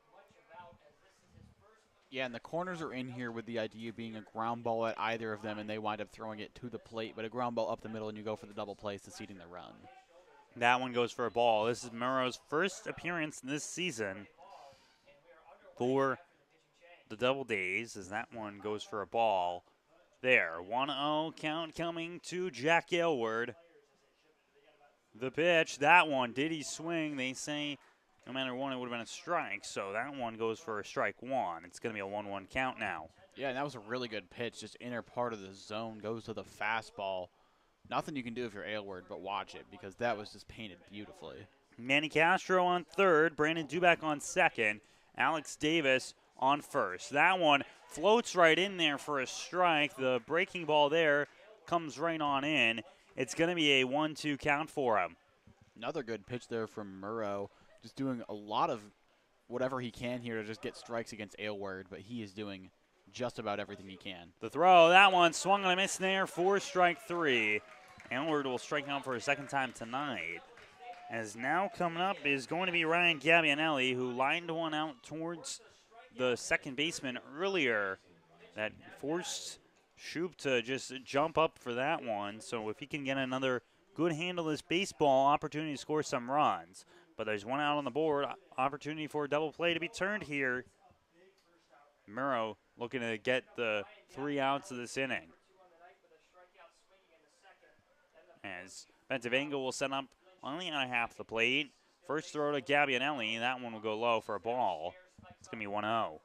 Yeah, and the corners are in here with the idea being a ground ball at either of them, and they wind up throwing it to the plate, but a ground ball up the middle, and you go for the double play, succeeding the run. That one goes for a ball. This is Murrow's first appearance this season for the Doubledays, as that one goes for a ball. There, 1-0 count coming to Jack Aylward. The pitch, that one, did he swing? They say no matter what, it would have been a strike, so that one goes for a strike one. It's going to be a 1-1 count now. Yeah, and that was a really good pitch. Just inner part of the zone, goes to the fastball. Nothing you can do if you're Aylward but watch it, because that was just painted beautifully. Manny Castro on third, Brandon Duback on second, Alex Davis on first. That one floats right in there for a strike. The breaking ball there comes right on in. It's going to be a 1-2 count for him. Another good pitch there from Murrow. Just doing a lot of whatever he can here to just get strikes against Aylward, but he is doing just about everything he can. The throw, that one swung on a miss there for strike three. Aylward will strike out for a second time tonight. As now coming up is going to be Ryan Gabbianelli, who lined one out towards the second baseman earlier. That forced Shoop to just jump up for that one. So if he can get another good handle of this baseball, opportunity to score some runs. But there's one out on the board, opportunity for a double play to be turned here. Murrow looking to get the 3 outs of this inning. As Pentavanga will set up only on half the plate. First throw to Gabbianelli, that one will go low for a ball. It's going to be 1-0.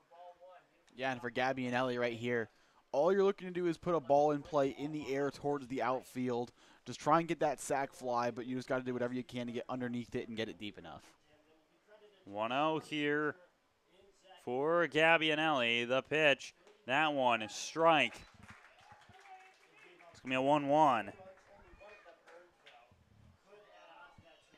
Yeah, and for Gabbianelli right here, all you're looking to do is put a ball in play in the air towards the outfield. Just try and get that sac fly, but you just got to do whatever you can to get underneath it and get it deep enough. 1-0 here for Gabbianelli. The pitch, that one is strike. It's going to be a 1-1.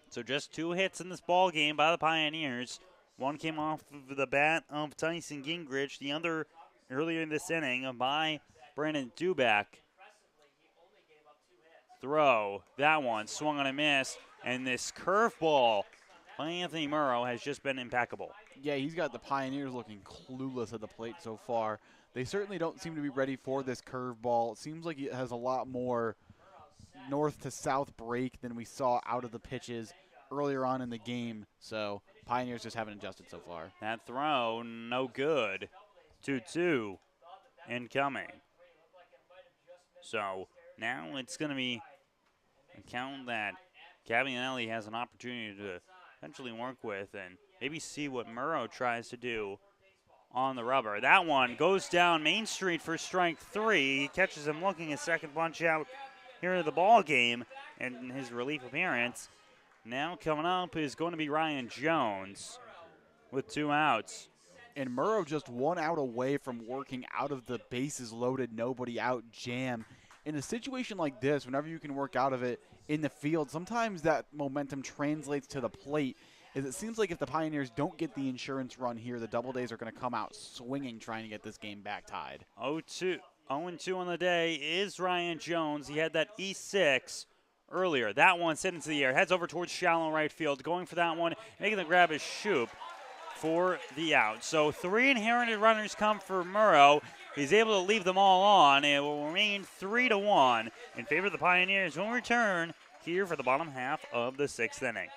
So just 2 hits in this ball game by the Pioneers. One came off of the bat of Tyson Gingrich. The other earlier in this inning by Brandon Duback. Throw, that one swung on a miss, and this curveball by Anthony Murrow has just been impeccable. Yeah, he's got the Pioneers looking clueless at the plate so far. They certainly don't seem to be ready for this curveball. It seems like it has a lot more north to south break than we saw out of the pitches earlier on in the game. So Pioneers just haven't adjusted so far. That throw, no good. 2-2 incoming. So now it's going to be a count that Gabbianelli has an opportunity to potentially work with and maybe see what Murrow tries to do on the rubber. That one goes down Main Street for strike 3. He catches him looking his second punch out here in the ball game and his relief appearance. Now coming up is going to be Ryan Jones with 2 outs. And Murrow just 1 out away from working out of the bases loaded, nobody out jam. In a situation like this, whenever you can work out of it in the field, sometimes that momentum translates to the plate. As it seems like if the Pioneers don't get the insurance run here, the Doubledays are going to come out swinging, trying to get this game back tied. 0-2 on the day is Ryan Jones. He had that E6 earlier. That one sent into the air, heads over towards shallow right field. Going for that one, making the grab is Shoop for the out. So 3 inherited runners come for Murrow. He's able to leave them all on. It will remain 3-1 in favor of the Pioneers. We'll return here for the bottom half of the 6th inning.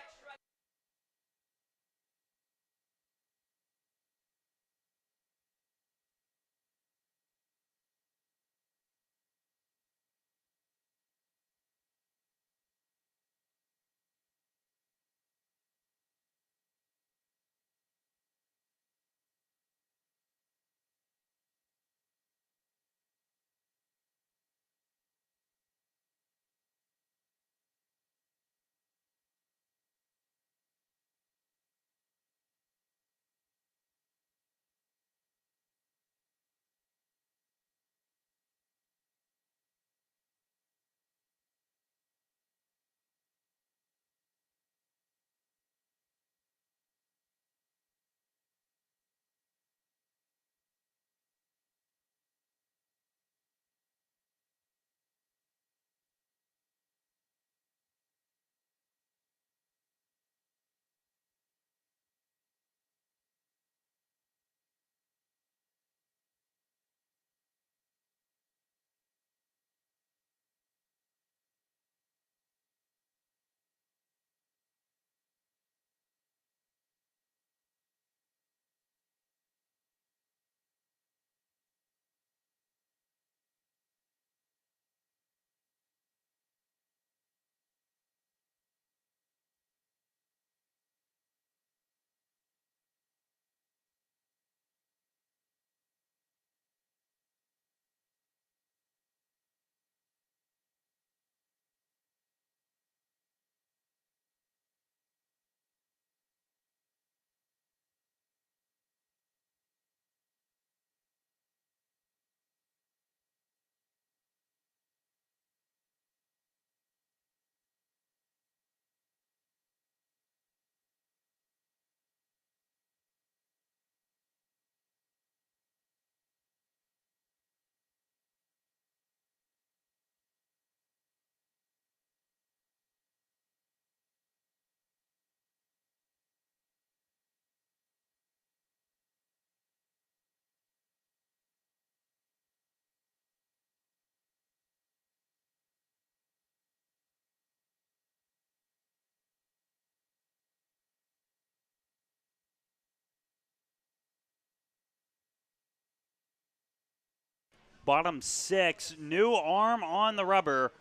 Bottom 6, new arm on the rubber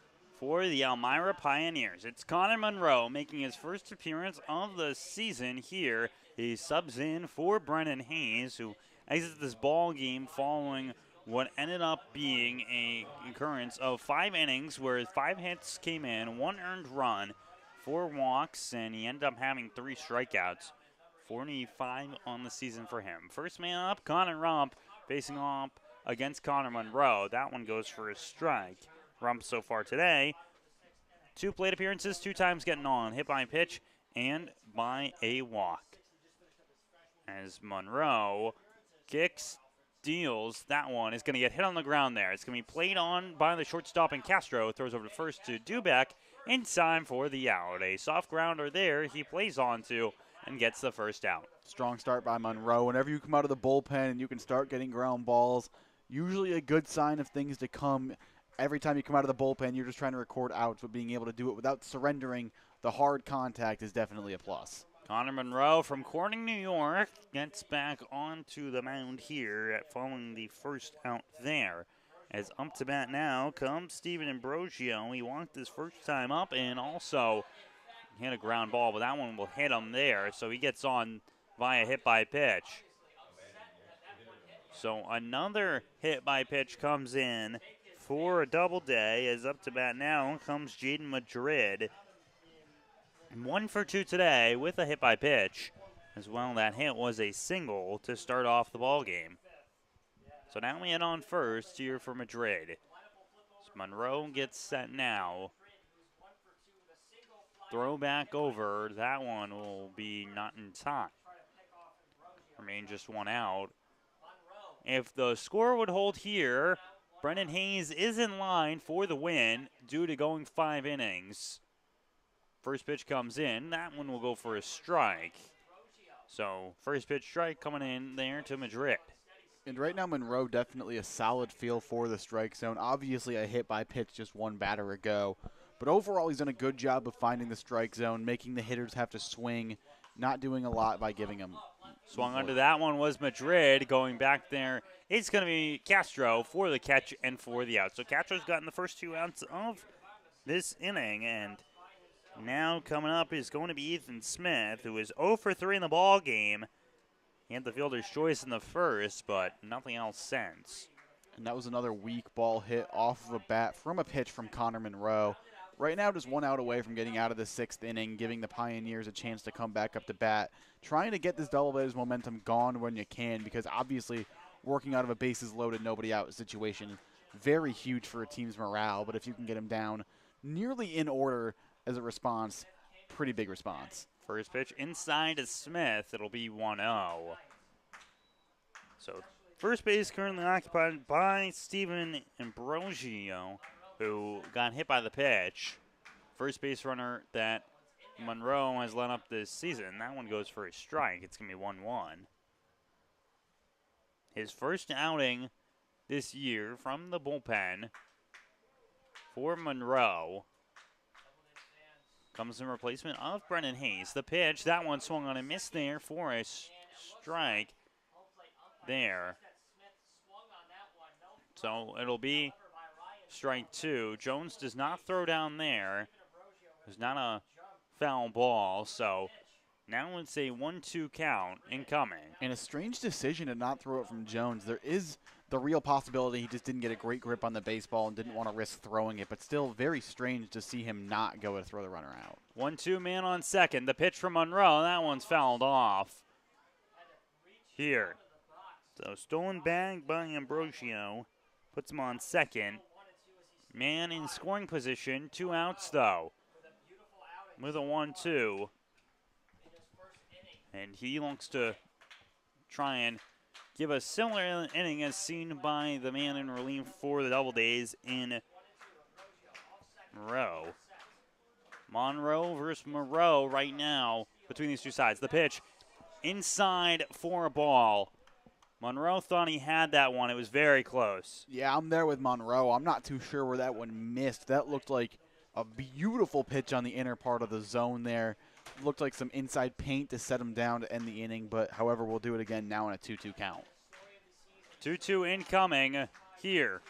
for the Elmira Pioneers. It's Connor Monroe making his first appearance of the season here. He subs in for Brennan Hayes, who exits this ball game following what ended up being a occurrence of 5 innings where 5 hits came in, 1 earned run, 4 walks, and he ended up having 3 strikeouts. 45 on the season for him. First man up, Connor Rump, facing off against Connor Monroe. That one goes for a strike. Rump so far today, 2 plate appearances, 2 times getting on. Hit by pitch and by a walk. As Monroe kicks, deals, that one is going to get hit on the ground there. It's going to be played on by the shortstop, and Castro throws over to first to Dubeck in time for the out. A soft grounder there he plays onto and gets the first out. Strong start by Monroe. Whenever you come out of the bullpen and you can start getting ground balls, usually a good sign of things to come. Every time you come out of the bullpen, you're just trying to record outs, but being able to do it without surrendering the hard contact is definitely a plus. Connor Monroe from Corning, New York, gets back onto the mound here following the first out there. As up to bat now comes Steven Ambrosio. He walked his first time up and also hit a ground ball, but that one will hit him there, so he gets on via hit by pitch. So another hit by pitch comes in for a Doubleday. As up to bat now comes Jaden Madrid. 1 for 2 today with a hit by pitch. As well, that hit was a single to start off the ball game. So now we head on first here for Madrid. So Monroe gets set now. Throw back over. That one will be not in time. Remain just one out. If the score would hold here, Brendan Hayes is in line for the win due to going 5 innings. First pitch comes in. That one will go for a strike. So first pitch strike coming in there to Madrid. And right now, Monroe definitely a solid feel for the strike zone. Obviously, a hit by pitch just one batter ago. But overall, he's done a good job of finding the strike zone, making the hitters have to swing, not doing a lot by giving them. Swung under that one was Madrid. Going back there, it's going to be Castro for the catch and for the out. So Castro's gotten the first 2 outs of this inning. And now coming up is going to be Ethan Smith, who is 0 for 3 in the ball game. He had the fielder's choice in the first, but nothing else since. And that was another weak ball hit off of a bat from a pitch from Connor Monroe. Right now, just 1 out away from getting out of the 6th inning, giving the Pioneers a chance to come back up to bat. Trying to get this Doubledays momentum gone when you can, because obviously working out of a bases loaded, nobody out situation, very huge for a team's morale. But if you can get them down nearly in order as a response, pretty big response. First pitch inside to Smith. It'll be 1-0. So first base currently occupied by Steven Ambrosio, who got hit by the pitch. First base runner that Monroe has led up this season. That one goes for a strike. It's going to be 1-1. His first outing this year from the bullpen for Monroe comes in replacement of Brendan Hayes. The pitch, that one swung on and missed there for a strike there. So it'll be strike 2. Jones does not throw down there. There's not a foul ball, so now it's a 1-2 count incoming. And a strange decision to not throw it from Jones. There is the real possibility he just didn't get a great grip on the baseball and didn't want to risk throwing it, but still very strange to see him not go to throw the runner out. 1-2 man on second. The pitch from Monroe, that one's fouled off here. So stolen bag by Ambrosio puts him on second. Man in scoring position, 2 outs though, with a 1-2. And he looks to try and give a similar inning as seen by the man in relief for the Doubledays in Monroe. Monroe versus Monroe right now between these two sides. The pitch inside for a ball. Monroe thought he had that one. It was very close. Yeah, I'm there with Monroe. I'm not too sure where that one missed. That looked like a beautiful pitch on the inner part of the zone there. Looked like some inside paint to set him down to end the inning, but however, we'll do it again now in a 2-2 count. 2-2 incoming here.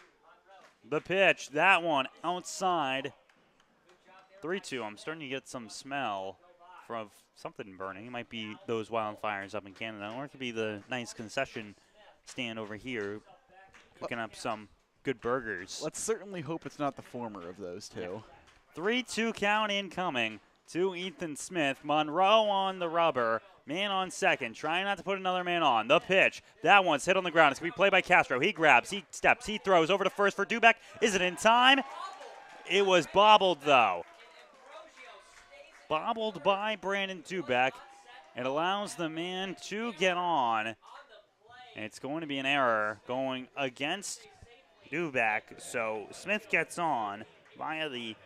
The pitch, that one outside. 3-2. I'm starting to get some smell from something burning. It might be those wildfires up in Canada, or it could be the nice concession stand over here cooking up some good burgers. Let's certainly hope it's not the former of those two. 3-2 count incoming to Ethan Smith. Monroe on the rubber. Man on second, trying not to put another man on. The pitch, that one's hit on the ground. It's going to be played by Castro. He grabs, he steps, he throws over to first for Dubeck. Is it in time? It was bobbled, though. Bobbled by Brandon Dubeck. It allows the man to get on. And it's going to be an error going against Dubeck. So Smith gets on via the,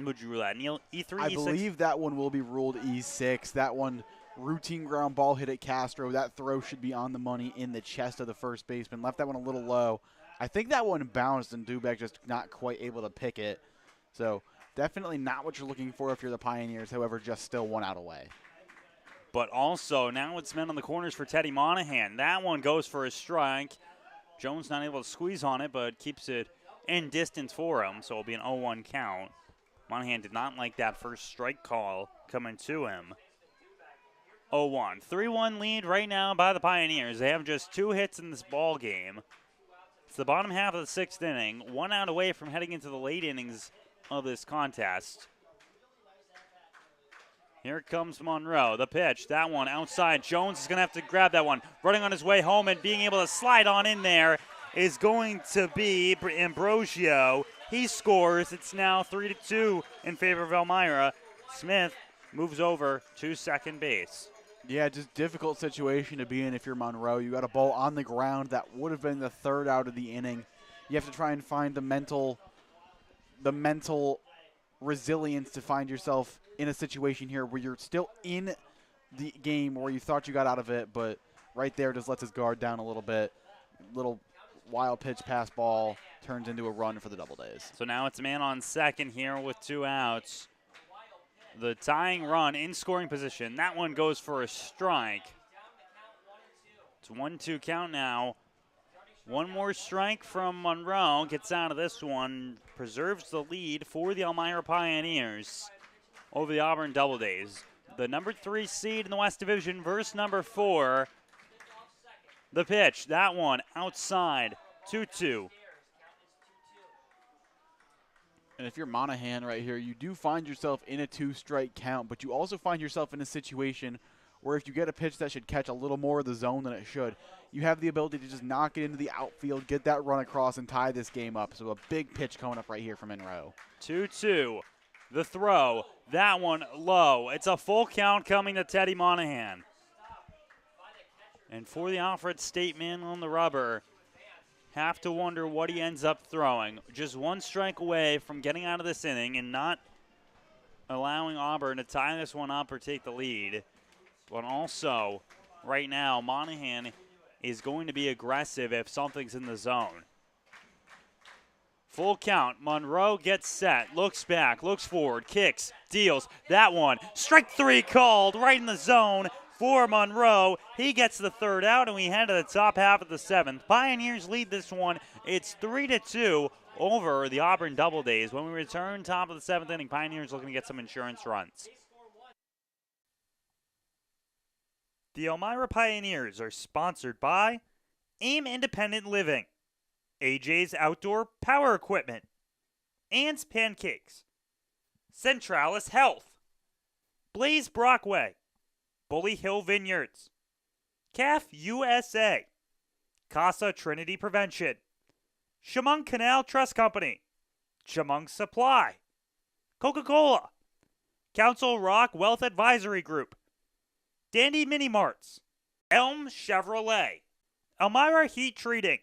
would you rule that, Neil? E3, I E6? believe that one will be ruled E6. That one, routine ground ball hit at Castro. That throw should be on the money in the chest of the first baseman. Left that one a little low. I think that one bounced and Dubeck just not quite able to pick it. So definitely not what you're looking for if you're the Pioneers. However, just still 1 out away. But also, now it's men on the corners for Teddy Monahan. That one goes for a strike. Jones not able to squeeze on it, but keeps it in distance for him, so it'll be an 0-1 count. Monahan did not like that first strike call coming to him. 0-1. 3-1 lead right now by the Pioneers. They have just 2 hits in this ball game. It's the bottom half of the 6th inning. 1 out away from heading into the late innings of this contest. Here comes Monroe. The pitch. That one outside. Jones is going to have to grab that one. Running on his way home and being able to slide on in there is going to be Ambrosio. He scores. It's now 3-2 in favor of Elmira. Smith moves over to second base. Yeah, just difficult situation to be in if you're Monroe. You got a ball on the ground that would have been the 3rd out of the inning. You have to try and find the mental resilience to find yourself in a situation here where you're still in the game where you thought you got out of it, but right there just lets his guard down a little bit. Little wild pitch pass ball turns into a run for the Doubledays. So now it's a man on second here with 2 outs. The tying run in scoring position. That one goes for a strike. It's 1-2 count now. One more strike from Monroe. Gets out of this one. Preserves the lead for the Elmira Pioneers over the Auburn Doubledays. The number 3 seed in the West Division versus number 4. The pitch. That one outside. 2-2. And if you're Monahan right here, you do find yourself in a 2-strike count, but you also find yourself in a situation where if you get a pitch that should catch a little more of the zone than it should, you have the ability to just knock it into the outfield, get that run across, and tie this game up. So a big pitch coming up right here from Monroe. 2-2. The throw. That one low. It's a full count coming to Teddy Monahan. And for the Alfred State man on the rubber, have to wonder what he ends up throwing. Just 1 strike away from getting out of this inning and not allowing Auburn to tie this one up or take the lead. But also, right now, Monahan is going to be aggressive if something's in the zone. Full count. Monroe gets set, looks back, looks forward, kicks, deals. That one. Strike 3 called right in the zone for Monroe. He gets the 3rd out, and we head to the top half of the 7th. Pioneers lead this one. It's 3-2 over the Auburn Doubledays. When we return, top of the 7th inning, Pioneers looking to get some insurance runs. The Elmira Pioneers are sponsored by AIM Independent Living, AJ's Outdoor Power Equipment, Ann's Pancakes, Centralis Health, Blaze Brockway, Bully Hill Vineyards, CAF USA, Casa Trinity Prevention, Chemung Canal Trust Company, Chemung Supply, Coca-Cola, Council Rock Wealth Advisory Group, Dandy Mini Marts, Elm Chevrolet, Elmira Heat Treating,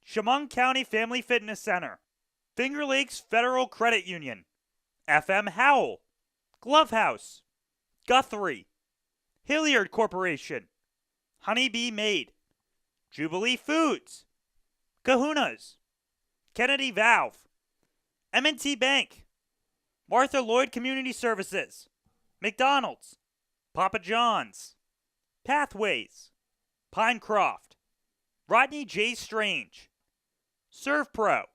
Chemung County Family Fitness Center, Finger Lakes Federal Credit Union, FM Howell, Glove House, Guthrie, Hilliard Corporation, Honeybee Made, Jubilee Foods, Kahuna's, Kennedy Valve, M&T Bank, Martha Lloyd Community Services, McDonald's, Papa John's, Pathways, Pinecroft, Rodney J. Strange, ServPro,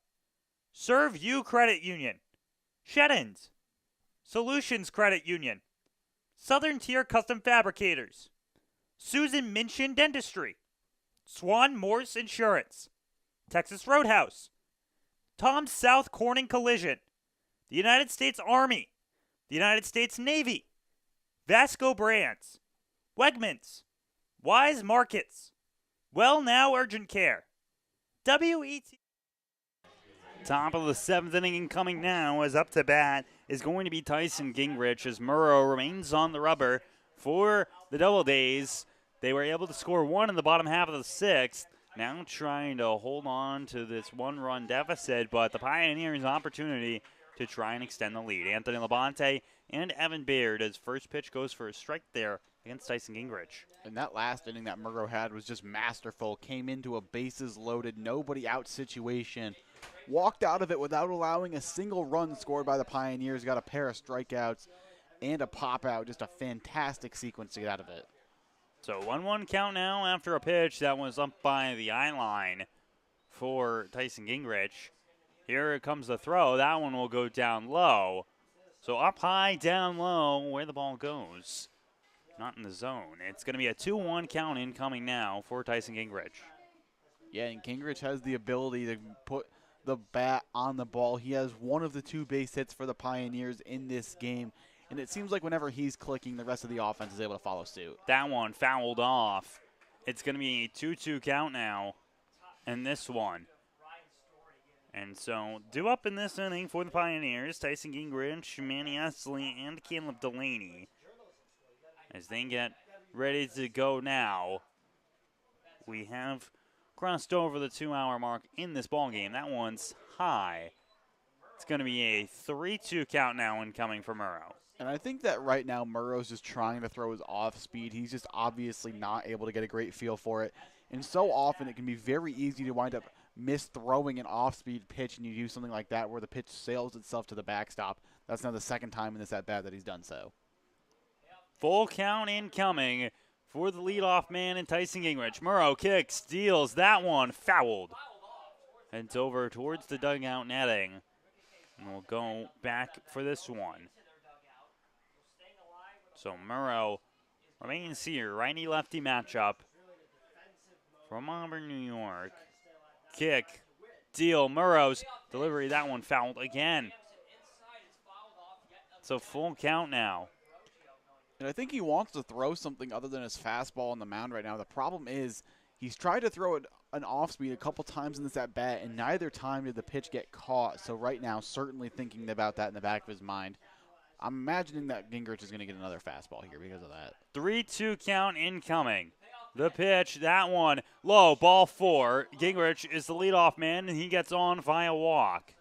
Serve You Credit Union, Sheddens, Solutions Credit Union, Southern Tier Custom Fabricators, Susan Minchin Dentistry, Swan Morse Insurance, Texas Roadhouse, Tom South Corning Collision, the United States Army, the United States Navy, Vasco Brands, Wegmans, Wise Markets, Well Now Urgent Care, WET. Top of the 7th inning incoming now as up to bat is going to be Tyson Gingrich as Murrow remains on the rubber for the Doubledays. They were able to score 1 in the bottom half of the 6th. Now trying to hold on to this 1-run deficit, but the Pioneers' opportunity to try and extend the lead. Anthony Labonte and Evan Beard as first pitch goes for a strike there against Tyson Gingrich. And that last inning that Murrow had was just masterful. Came into a bases loaded, nobody out situation. Walked out of it without allowing a single run scored by the Pioneers. Got a pair of strikeouts and a pop out. Just a fantastic sequence to get out of it. So 1-1 count now after a pitch that was up by the eye line for Tyson Gingrich. Here comes the throw. That one will go down low. So up high, down low, where the ball goes. not in the zone. It's going to be a 2-1 count incoming now for Tyson Gingrich. Yeah, and Gingrich has the ability to put the bat on the ball. He has one of the 2 base hits for the Pioneers in this game, and it seems like whenever he's clicking, the rest of the offense is able to follow suit. That one fouled off. It's going to be a 2-2 count now in this one. And so, due up in this inning for the Pioneers, Tyson Gingrich, Manny Esley, and Caleb Delaney. As they get ready to go now, we have crossed over the 2-hour mark in this ball game. That one's high. It's going to be a 3-2 count now incoming for Murrow. And I think that right now Murrow's just trying to throw his off speed. He's just obviously not able to get a great feel for it. And so often it can be very easy to wind up misthrowing an off-speed pitch, and you do something like that where the pitch sails itself to the backstop. That's now the second time in this at-bat that he's done so. Full count incoming for the leadoff man in Tyson Gingrich. Murrow kicks, deals that one, fouled. Heads over towards the dugout netting. And we'll go back for this one. So Murrow remains here, righty-lefty matchup from Auburn, New York. Kick, deal, Murrow's delivery, that one fouled again. So full count now. And I think he wants to throw something other than his fastball on the mound right now. The problem is he's tried to throw it an off-speed a couple times in this at-bat, and neither time did the pitch get caught. So right now, certainly thinking about that in the back of his mind. I'm imagining that Gingrich is going to get another fastball here because of that. 3-2 count incoming. The pitch, that one, low, ball 4. Gingrich is the leadoff man, and he gets on via walk.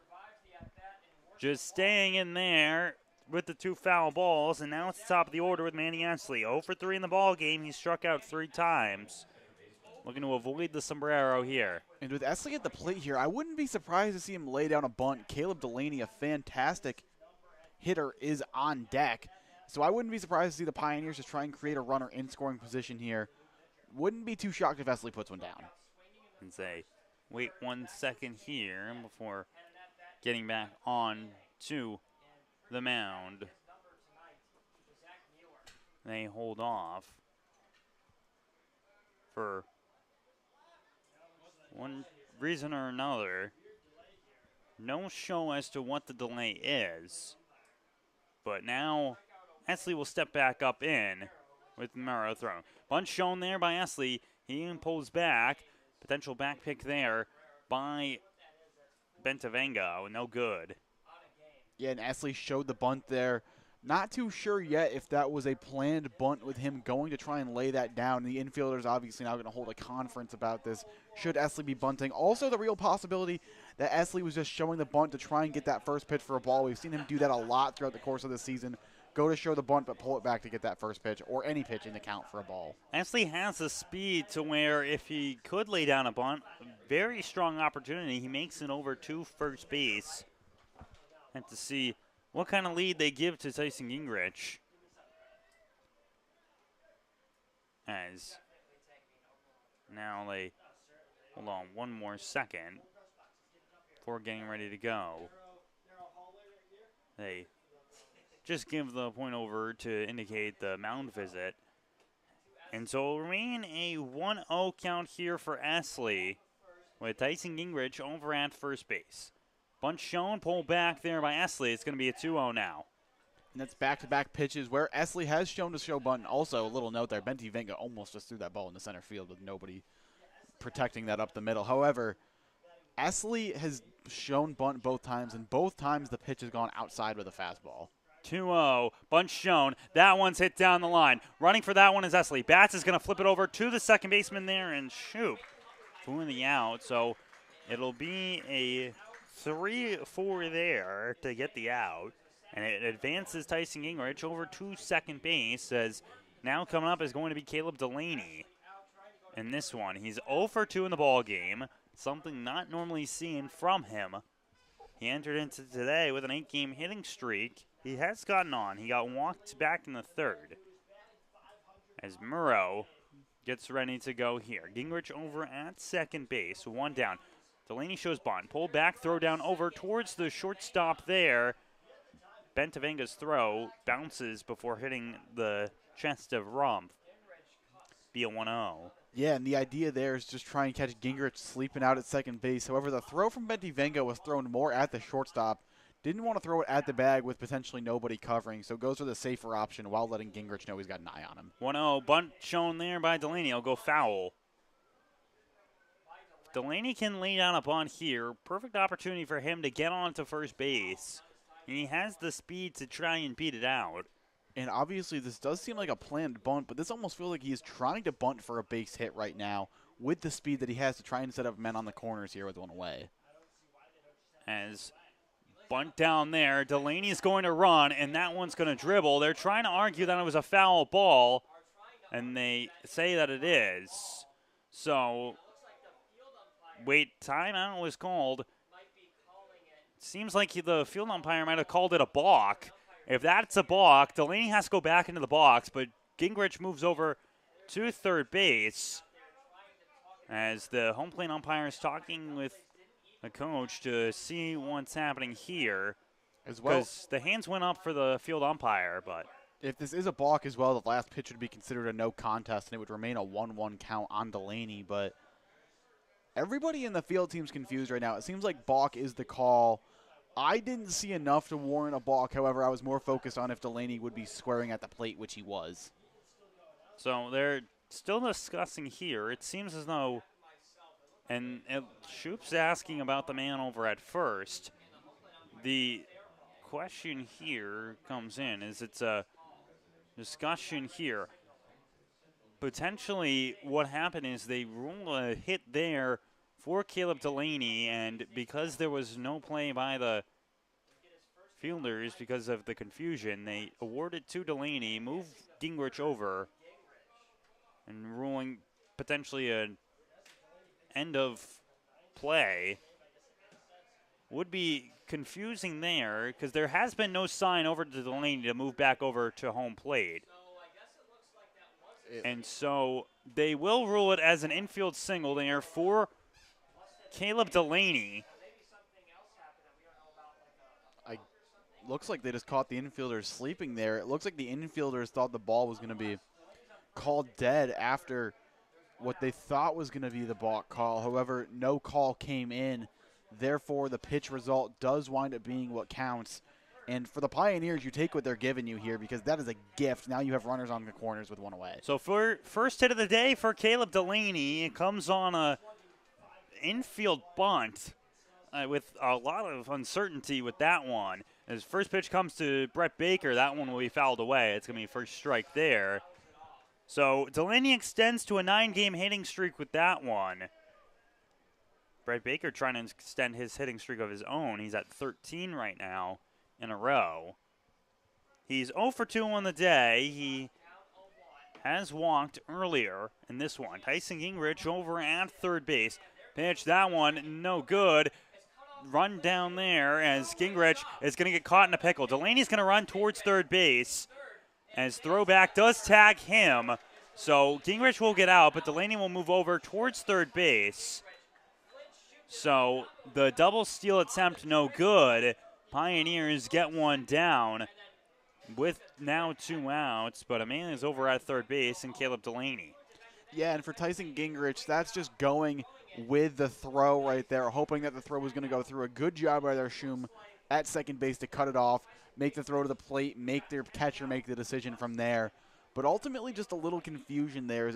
Just staying in there with the 2 foul balls, and now it's the top of the order with Manny Esley. 0 for 3 in the ball game. He struck out 3 times. Looking to avoid the sombrero here. And with Esley at the plate here, I wouldn't be surprised to see him lay down a bunt. Caleb Delaney, a fantastic hitter, is on deck. So I wouldn't be surprised to see the Pioneers just try and create a runner in scoring position here. Wouldn't be too shocked if Esley puts one down. And say, wait 1 second here before getting back on to the mound. They hold off for one reason or another. No show as to what the delay is. But now Esley will step back up in with Murrow thrown. Bunt shown there by Esley. He pulls back. Potential back pick there by Bentavenga. No good. Yeah, and Esley showed the bunt there. Not too sure yet if that was a planned bunt with him going to try and lay that down. The infielder's obviously now going to hold a conference about this. Should Esley be bunting? Also the real possibility that Esley was just showing the bunt to try and get that first pitch for a ball. We've seen him do that a lot throughout the course of the season. Go to show the bunt, but pull it back to get that first pitch or any pitch in the count for a ball. Esley has the speed to where if he could lay down a bunt, very strong opportunity. He makes it over to first base. Have to see what kind of lead they give to Tyson Gingrich. As now they, hold on one more second before getting ready to go. They just give the point over to indicate the mound visit. And so it'll remain a 1-0 count here for Esley with Tyson Gingrich over at first base. Bunt shown, pulled back there by Esley. It's going to be a 2-0 now. And that's back-to-back pitches where Esley has shown to show bunt. Also, a little note there, Bentavenga almost just threw that ball in the center field with nobody protecting that up the middle. However, Esley has shown bunt both times, and both times the pitch has gone outside with a fastball. 2-0, bunt shown. That one's hit down the line. Running for that one is Esley. Batts is going to flip it over to the second baseman there and shoot for the out. So it'll be a 3-4 there to get the out. And it advances Tyson Gingrich over to second base, as now coming up is going to be Caleb Delaney. In this one, he's 0 for 2 in the ball game, something not normally seen from him. He entered into today with an 8-game hitting streak. He has gotten on. He got walked back in the third. As Murrow gets ready to go here. Gingrich over at second base, 1 down. Delaney shows bunt. Pull back, throw down over towards the shortstop there. Bentavenga's throw bounces before hitting the chest of rump. Be a 1-0. Yeah, and the idea there is just try and catch Gingrich sleeping out at second base. However, the throw from Bentivenga was thrown more at the shortstop. Didn't want to throw it at the bag with potentially nobody covering, so goes for the safer option while letting Gingrich know he's got an eye on him. 1-0, bunt shown there by Delaney. I'll go foul. If Delaney can lay down a bunt here, perfect opportunity for him to get onto first base. And he has the speed to try and beat it out. And obviously this does seem like a planned bunt, but this almost feels like he is trying to bunt for a base hit right now with the speed that he has to try and set up men on the corners here with one away. As bunt down there, Delaney's going to run, and that one's going to dribble. They're trying to argue that it was a foul ball, and they say that it is. So, wait, timeout was called. Seems like the field umpire might have called it a balk. If that's a balk, Delaney has to go back into the box, but Gingrich moves over to third base as the home plate umpire is talking with the coach to see what's happening here. As well, because the hands went up for the field umpire, but if this is a balk as well, the last pitch would be considered a no contest, and it would remain a 1-1 count on Delaney. But everybody in the field team's confused right now. It seems like balk is the call. I didn't see enough to warrant a balk. However, I was more focused on if Delaney would be squaring at the plate, which he was. So they're still discussing here. It seems as though, and Shoop's asking about the man over at first. The question here comes in is it's a discussion here. Potentially what happened is they ruled a hit there for Caleb Delaney, and because there was no play by the fielders because of the confusion, they awarded to Delaney, moved Gingrich over, and ruling potentially an end of play. Would be confusing there because there has been no sign over to Delaney to move back over to home plate. And so they will rule it as an infield single there for Caleb Delaney. Looks like they just caught the infielders sleeping there. It looks like the infielders thought the ball was going to be called dead after what they thought was going to be the balk call. However, no call came in. Therefore, the pitch result does wind up being what counts. And for the Pioneers, you take what they're giving you here because that is a gift. Now you have runners on the corners with one away. So for first hit of the day for Caleb Delaney, it comes on a infield bunt with a lot of uncertainty with that one. As first pitch comes to Brett Baker, that one will be fouled away. It's going to be first strike there. So Delaney extends to a 9-game hitting streak with that one. Brett Baker trying to extend his hitting streak of his own. He's at 13 right now in a row. He's 0 for 2 on the day. He has walked earlier in this one. Tyson Gingrich over at third base. Pitch that one, no good. Run down there as Gingrich is going to get caught in a pickle. Delaney's going to run towards third base as throwback does tag him. So Gingrich will get out, but Delaney will move over towards third base. So the double steal attempt no good. Pioneers get one down with now 2 outs, but a man is over at third base and Caleb Delaney. Yeah, and for Tyson Gingrich, that's just going with the throw right there, hoping that the throw was going to go through. A good job by their Shum at second base to cut it off, make the throw to the plate, make their catcher make the decision from there. But ultimately just a little confusion there.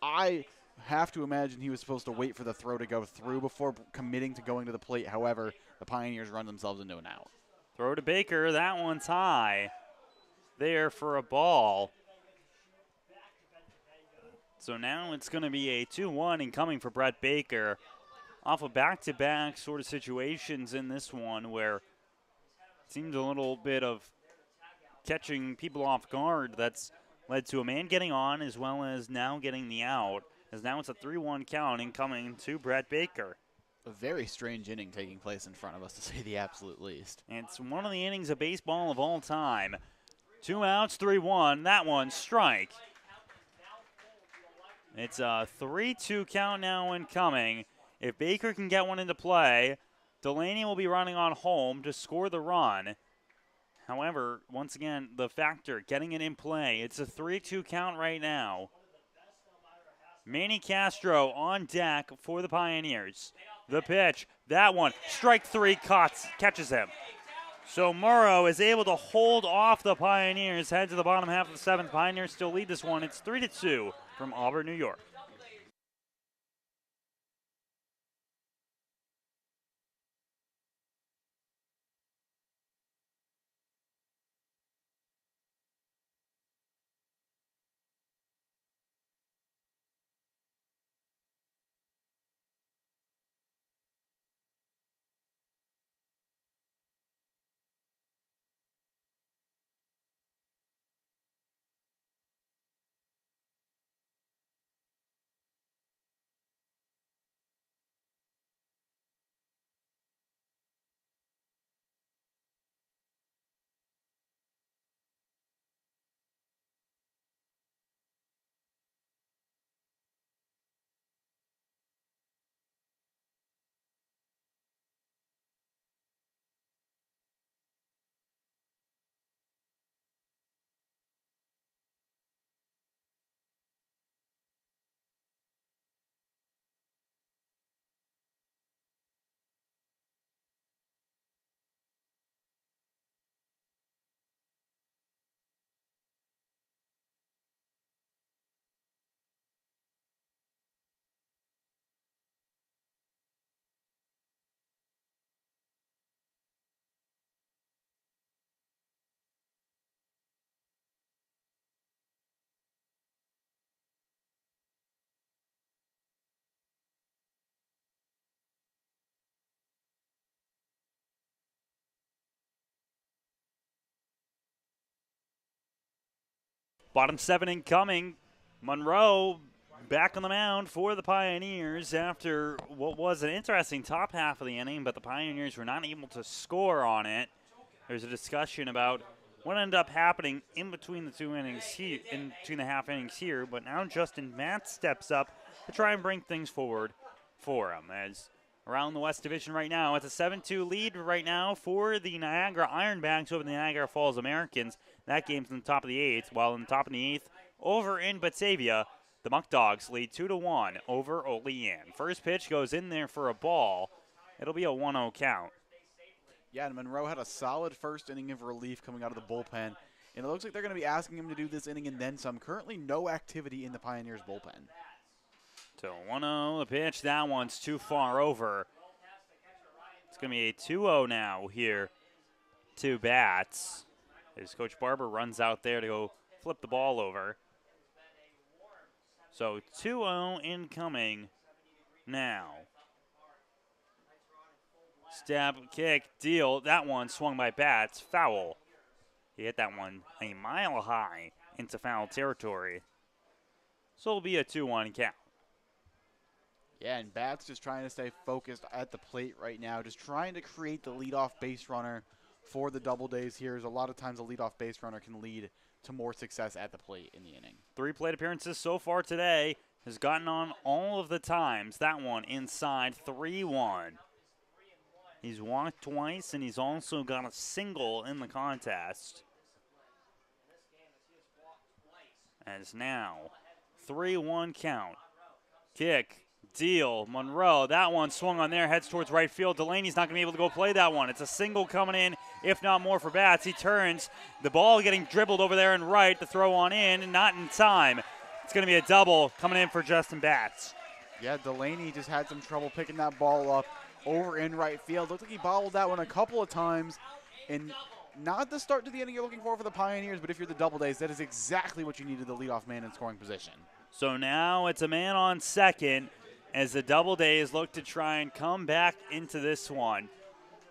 I have to imagine he was supposed to wait for the throw to go through before committing to going to the plate. However, the Pioneers run themselves into an out. Throw to Baker. That one's high. There for a ball. So now it's going to be a 2-1 incoming for Brett Baker off of back-to-back sort of situations in this one where it seemed a little bit of catching people off guard that's led to a man getting on as well as now getting the out, as now it's a 3-1 count incoming to Brett Baker. A very strange inning taking place in front of us, to say the absolute least. And it's one of the innings of baseball of all time. 2 outs, 3-1. That one, strike. It's a 3-2 count now incoming. If Baker can get one into play, Delaney will be running on home to score the run. However, once again, the factor, getting it in play. It's a 3-2 count right now. Manny Castro on deck for the Pioneers. The pitch, that one, strike three, catches him. So Morrow is able to hold off the Pioneers, head to the bottom half of the seventh. Pioneers still lead this one. It's 3-2 from Auburn, New York. Bottom seven incoming. Monroe back on the mound for the Pioneers after what was an interesting top half of the inning, but the Pioneers were not able to score on it. There's a discussion about what ended up happening in between the two innings here, in between the half innings here, but now Justin Matt steps up to try and bring things forward for him. As around the West Division right now, it's a 7-2 lead right now for the Niagara Ironbacks over the Niagara Falls Americans. That game's in the top of the eighth, while in the top of the eighth, over in Batavia, the Muck Dogs lead 2-1 over Olean. First pitch goes in there for a ball. It'll be a 1-0 count. Yeah, and Monroe had a solid first inning of relief coming out of the bullpen. And it looks like they're going to be asking him to do this inning and then some. Currently no activity in the Pioneers bullpen. So 1-0, the pitch. That one's too far over. It's going to be a 2-0 now here to bats. As Coach Barber runs out there to go flip the ball over. So 2-0 incoming now. Stab, kick, deal. That one swung by bats. Foul. He hit that one a mile high into foul territory. So it'll be a 2-1 count. Yeah, and Bats just trying to stay focused at the plate right now, just trying to create the leadoff base runner for the Doubledays here. As a lot of times a leadoff base runner can lead to more success at the plate in the inning. 3 plate appearances so far today. Has gotten on all of the times. That one inside 3-1. He's walked twice, and he's also got a single in the contest. As now, 3-1 count. Kick, deal, Monroe. That one swung on there, heads towards right field. Delaney's not going to be able to go play that one. It's a single coming in, if not more for bats. He turns, the ball getting dribbled over there and right to throw on in, and not in time. It's going to be a double coming in for Justin Bats. Yeah, Delaney just had some trouble picking that ball up over in right field. Looked like he bobbled that one a couple of times. And not the start to the inning you're looking for the Pioneers, but if you're the Doubledays, that is exactly what you needed, the leadoff man in scoring position. So now it's a man on second as the Doubledays look to try and come back into this one.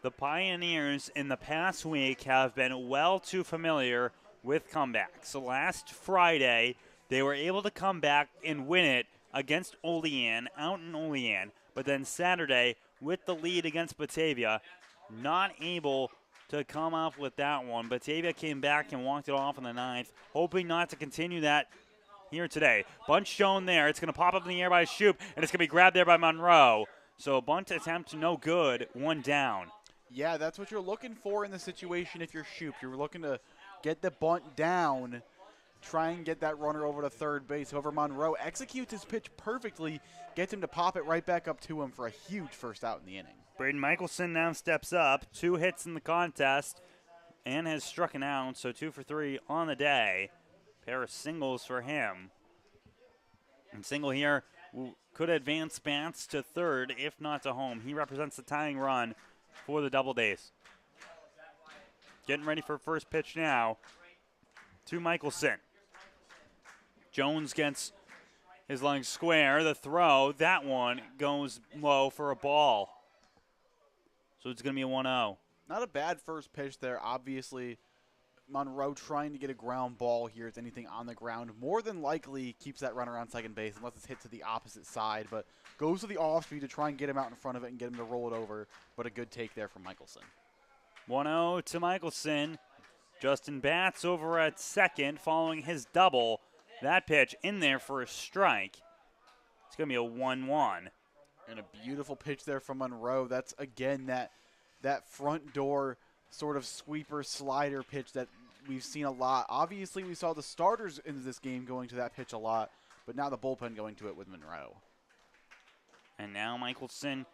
The Pioneers in the past week have been well too familiar with comebacks. So last Friday, they were able to come back and win it against Olean, out in Olean. But then Saturday, with the lead against Batavia, not able to come up with that one. Batavia came back and walked it off in the ninth, hoping not to continue that here today. Bunt shown there. It's going to pop up in the air by Shoop, and it's going to be grabbed there by Monroe. So a bunt attempt no good, one down. Yeah, that's what you're looking for in the situation if you're Shoop. You're looking to get the bunt down, try and get that runner over to third base. However, Monroe executes his pitch perfectly, gets him to pop it right back up to him for a huge first out in the inning. Braden Michelson now steps up, 2 hits in the contest, and has struck an out, so 2 for 3 on the day. Pair of singles for him. And single here could advance Bats to third, if not to home. He represents the tying run for the Doubledays. Getting ready for first pitch now to Michelson. Jones gets his leg square. The throw, that one goes low for a ball. So it's going to be a 1-0. Not a bad first pitch there. Obviously, Monroe trying to get a ground ball here. It's anything on the ground. More than likely keeps that runner on second base unless it's hit to the opposite side. But goes to the off speed to try and get him out in front of it and get him to roll it over. But a good take there from Michelson. 1-0 to Michelson. Justin Bats over at second following his double. That pitch in there for a strike. It's going to be a 1-1. And a beautiful pitch there from Monroe. That's, again, that front door sort of sweeper slider pitch that we've seen a lot. Obviously, we saw the starters in this game going to that pitch a lot, but now the bullpen going to it with Monroe. And now Michelson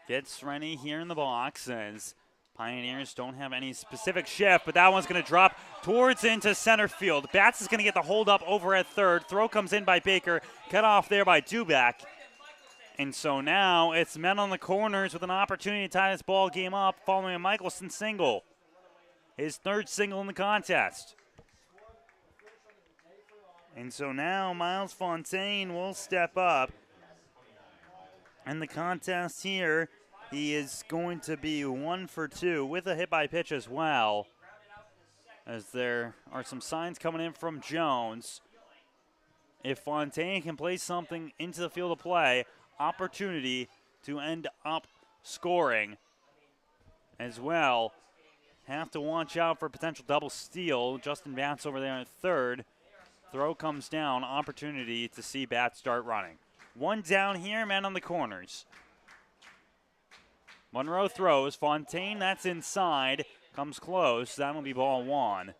gets ready here in the box as Pioneers don't have any specific shift, but that one's going to drop towards into center field. Bats is going to get the hold up over at third. Throw comes in by Baker, cut off there by Dubak. And so now it's men on the corners with an opportunity to tie this ball game up following a Michelson single. His third single in the contest. And so now Miles Fontaine will step up. And the contest here, he is going to be 1 for 2 with a hit by pitch as well. As there are some signs coming in from Jones. If Fontaine can play something into the field of play, opportunity to end up scoring as well. Have to watch out for a potential double steal. Justin Bats over there at third. Throw comes down. Opportunity to see Bats start running. One down here, man on the corners. Monroe throws. Fontaine, that's inside. Comes close. That'll be ball 1.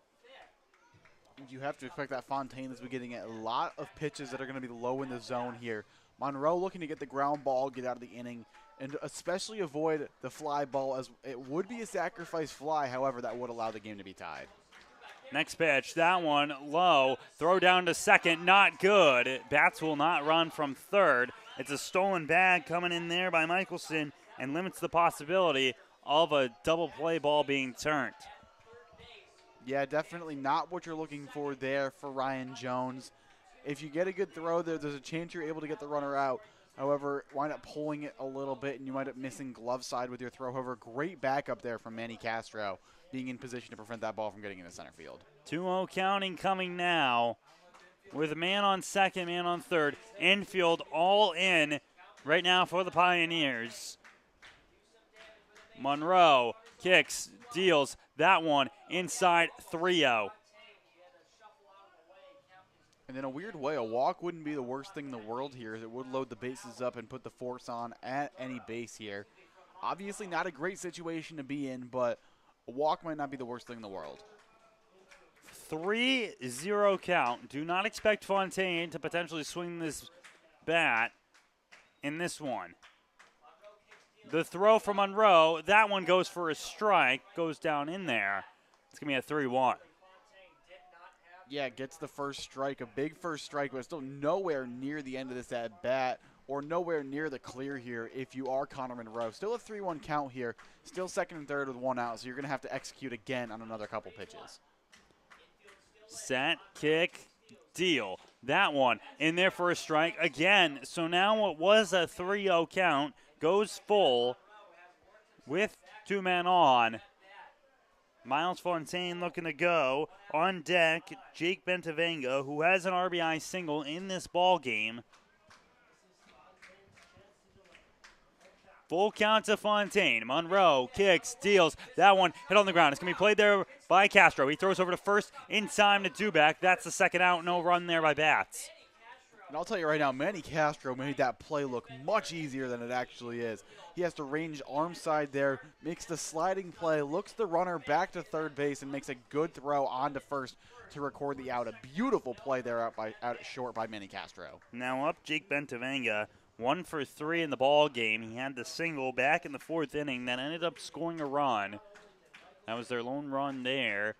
You have to expect that Fontaine is getting a lot of pitches that are going to be low in the zone here. Monroe looking to get the ground ball, get out of the inning, and especially avoid the fly ball, as it would be a sacrifice fly. However, that would allow the game to be tied. Next pitch, that one low. Throw down to second, not good. Bats will not run from third. It's a stolen bag coming in there by Michelson and limits the possibility of a double play ball being turned. Yeah, definitely not what you're looking for there for Ryan Jones. If you get a good throw there, there's a chance you're able to get the runner out. However, wind up pulling it a little bit, and you wind up missing glove side with your throw. However, great backup there from Manny Castro, being in position to prevent that ball from getting into center field. 2-0 counting coming now with a man on second, man on third. Infield all in right now for the Pioneers. Monroe kicks, deals that one inside 3-0. And in a weird way, a walk wouldn't be the worst thing in the world here, as it would load the bases up and put the force on at any base here. Obviously not a great situation to be in, but a walk might not be the worst thing in the world. 3-0 count. Do not expect Fontaine to potentially swing this bat in this one. The throw from Monroe, that one goes for a strike, goes down in there. It's going to be a 3-1. Yeah, gets the first strike, a big first strike, but still nowhere near the end of this at bat or nowhere near the clear here if you are Connor Monroe. Still a 3-1 count here, still second and third with 1 out, so you're going to have to execute again on another couple pitches. Set, kick, deal. That one in there for a strike again. So now what was a 3-0 count goes full with 2 men on. Miles Fontaine looking to go. On deck, Jake Bentavenga, who has an RBI single in this ball game. Full count to Fontaine. Monroe kicks, deals. That one hit on the ground. It's going to be played there by Castro. He throws over to first in time to Dubak. That's the second out. No run there by Bats. And I'll tell you right now, Manny Castro made that play look much easier than it actually is. He has to range arm side there, makes the sliding play, looks the runner back to third base, and makes a good throw onto first to record the out. A beautiful play there out short by Manny Castro. Now up Jake Bentavanga, 1 for 3 in the ball game. He had the single back in the 4th inning that ended up scoring a run. That was their lone run there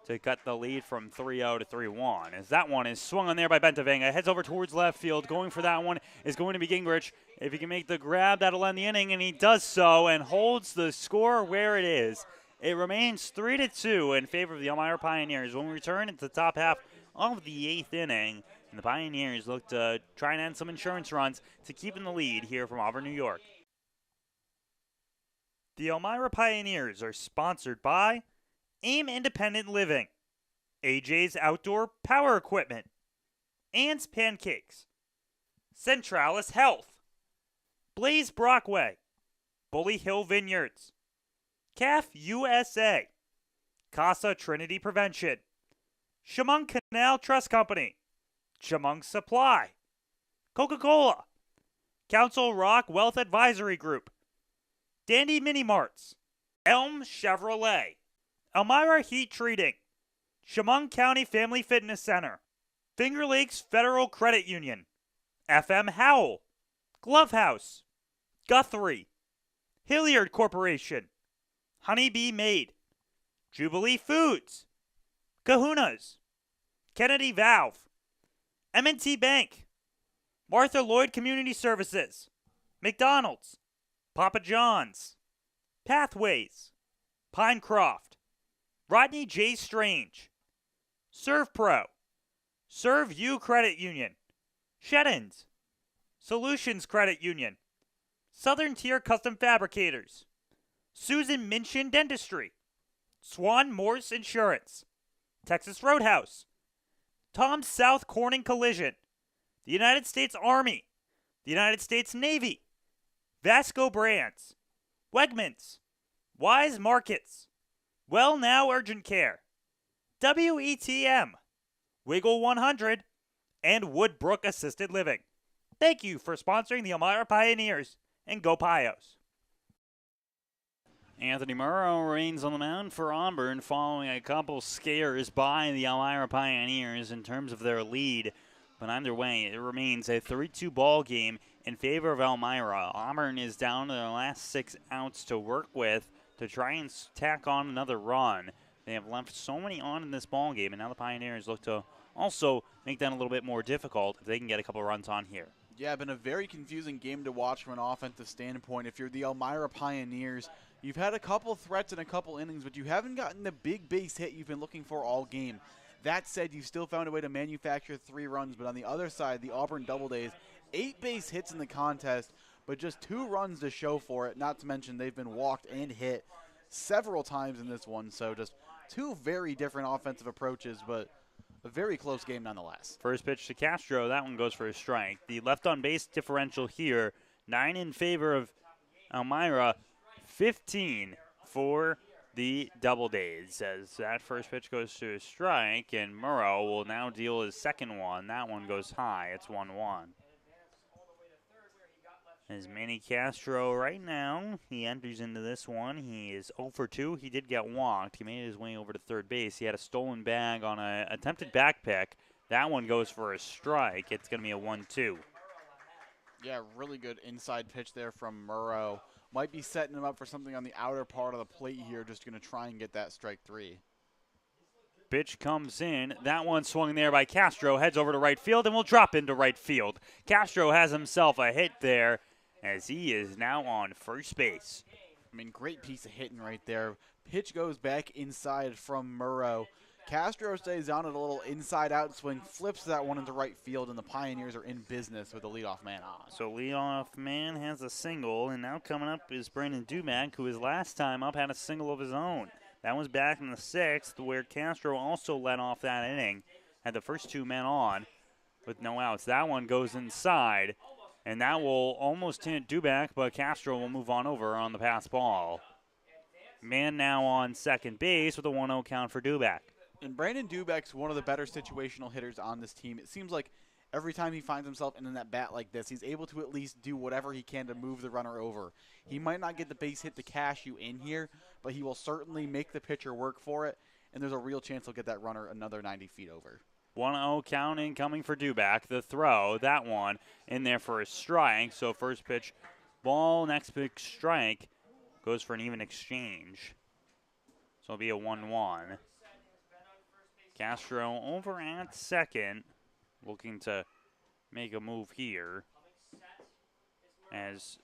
to cut the lead from 3-0 to 3-1. As that one is swung on there by Bentavanga, heads over towards left field. Going for that one is going to be Gingrich. If he can make the grab, that'll end the inning, and he does so and holds the score where it is. It remains 3-2 in favor of the Elmira Pioneers. When we return into the top half of the 8th inning, and the Pioneers look to try and end some insurance runs to keep in the lead here from Auburn, New York. The Elmira Pioneers are sponsored by AIM Independent Living, AJ's Outdoor Power Equipment, Ann's Pancakes, Centralis Health, Blaze Brockway, Bully Hill Vineyards, CAF USA, Casa Trinity Prevention, Chemung Canal Trust Company, Chemung Supply, Coca-Cola, Council Rock Wealth Advisory Group, Dandy Mini Marts, Elm Chevrolet, Elmira Heat Treating, Chemung County Family Fitness Center, Finger Lakes Federal Credit Union, FM Howell, Glove House, Guthrie, Hilliard Corporation, Honeybee Made, Jubilee Foods, Kahuna's, Kennedy Valve, M&T Bank, Martha Lloyd Community Services, McDonald's, Papa John's, Pathways, Pinecroft, Rodney J. Strange, Serve Pro, Serve You Credit Union, Sheddens, Solutions Credit Union, Southern Tier Custom Fabricators, Susan Minchin Dentistry, Swan Morse Insurance, Texas Roadhouse, Tom South Corning Collision, the United States Army, the United States Navy, Vasco Brands, Wegmans, Wise Markets, Well Now Urgent Care, WETM, Wiggle 100, and Woodbrook Assisted Living. Thank you for sponsoring the Elmira Pioneers, and go Pios. Anthony Murrow remains on the mound for Auburn following a couple scares by the Elmira Pioneers in terms of their lead. But either way, it remains a 3-2 ball game in favor of Elmira. Auburn is down to their last 6 outs to work with to try and tack on another run. They have left so many on in this ball game, and now the Pioneers look to also make that a little bit more difficult if they can get a couple runs on here. Yeah, been a very confusing game to watch from an offensive standpoint. If you're the Elmira Pioneers, you've had a couple threats in a couple innings, but you haven't gotten the big base hit you've been looking for all game. That said, you've still found a way to manufacture 3 runs, but on the other side, the Auburn Doubledays, 8 base hits in the contest, but just 2 runs to show for it, not to mention they've been walked and hit several times in this one, so just 2 very different offensive approaches, but a very close game nonetheless. First pitch to Castro, that one goes for a strike. The left on base differential here, 9 in favor of Elmira, 15 for the Doubledays. As that first pitch goes to a strike, and Murrow will now deal his second one. That one goes high. It's 1-1. As Manny Castro right now, he enters into this one. He is 0 for 2. He did get walked. He made his way over to third base. He had a stolen bag on an attempted back pick. That one goes for a strike. It's going to be a 1-2. Yeah, really good inside pitch there from Murrow. Might be setting him up for something on the outer part of the plate here. Just going to try and get that strike 3. Pitch comes in. That one swung there by Castro. Heads over to right field and will drop into right field. Castro has himself a hit there as he is now on first base. I mean, great piece of hitting right there. Pitch goes back inside from Murrow. Castro stays on it a little inside-out swing, flips that one into right field, and the Pioneers are in business with the leadoff man on. So leadoff man has a single, and now coming up is Brandon Dumack, who his last time up had a single of his own. That was back in the 6th, where Castro also led off that inning, had the first 2 men on with no outs. That one goes inside, and that will almost hit Duback, but Castro will move on over on the pass ball. Man now on second base with a 1-0 count for Duback. And Brandon Duback's one of the better situational hitters on this team. It seems like every time he finds himself in that bat like this, he's able to at least do whatever he can to move the runner over. He might not get the base hit to cash you in here, but he will certainly make the pitcher work for it, and there's a real chance he'll get that runner another 90 feet over. 1-0 count incoming for Duback. The throw, that one in there for a strike. So first pitch, ball, next pitch, strike, goes for an even exchange. So it'll be a 1-1. Castro over at second, looking to make a move here. As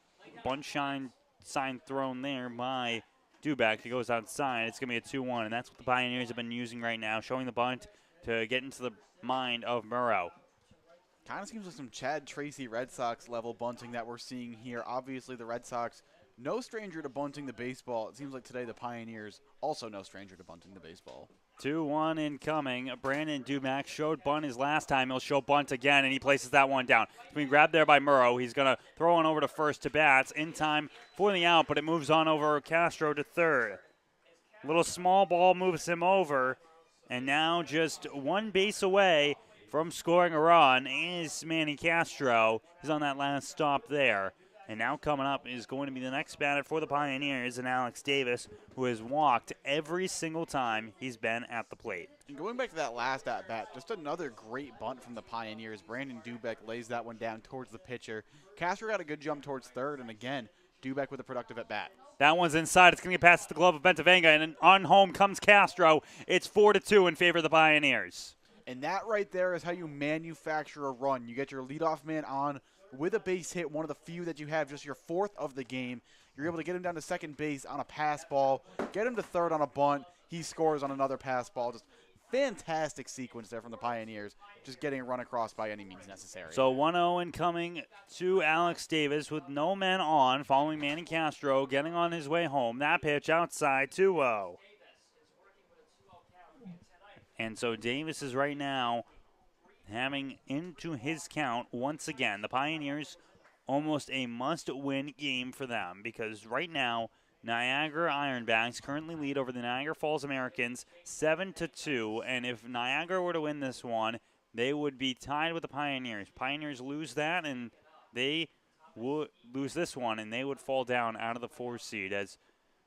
bunt sign thrown there by Duback. He goes outside. It's going to be a 2-1, and that's what the Pioneers have been using right now, showing the bunt to get into the mind of Murrow. Kind of seems like some Chad Tracy Red Sox level bunting that we're seeing here. Obviously, the Red Sox, no stranger to bunting the baseball. It seems like today the Pioneers, also no stranger to bunting the baseball. 2-1 incoming. Brandon Duback showed bunt his last time. He'll show bunt again, and he places that one down. It's being grabbed there by Murrow. He's going to throw one over to first to Bats in time for the out, but it moves on over Castro to third. Little small ball moves him over, and now just one base away from scoring a run is Manny Castro. He's on that last stop there. And now coming up is going to be the next batter for the Pioneers, and Alex Davis, who has walked every single time he's been at the plate. And going back to that last at-bat, just another great bunt from the Pioneers. Brandon Duback lays that one down towards the pitcher. Castro got a good jump towards third, and again, Duback with a productive at-bat. That one's inside. It's going to get past the glove of Bentavanga, and on home comes Castro. It's 4-2 in favor of the Pioneers. And that right there is how you manufacture a run. You get your leadoff man on with a base hit, one of the few that you have, just your fourth of the game. You're able to get him down to second base on a pass ball, get him to third on a bunt. He scores on another pass ball. Just fantastic sequence there from the Pioneers, just getting a run across by any means necessary. So 1-0 incoming to Alex Davis with no men on, following Manny Castro, getting on his way home. That pitch outside, 2-0. And so Davis is right now having into his count once again. The Pioneers, almost a must-win game for them, because right now Niagara Ironbacks currently lead over the Niagara Falls Americans 7-2, and if Niagara were to win this one, they would be tied with the Pioneers. Pioneers lose that, and they would lose this one, and they would fall down out of the 4 seed, as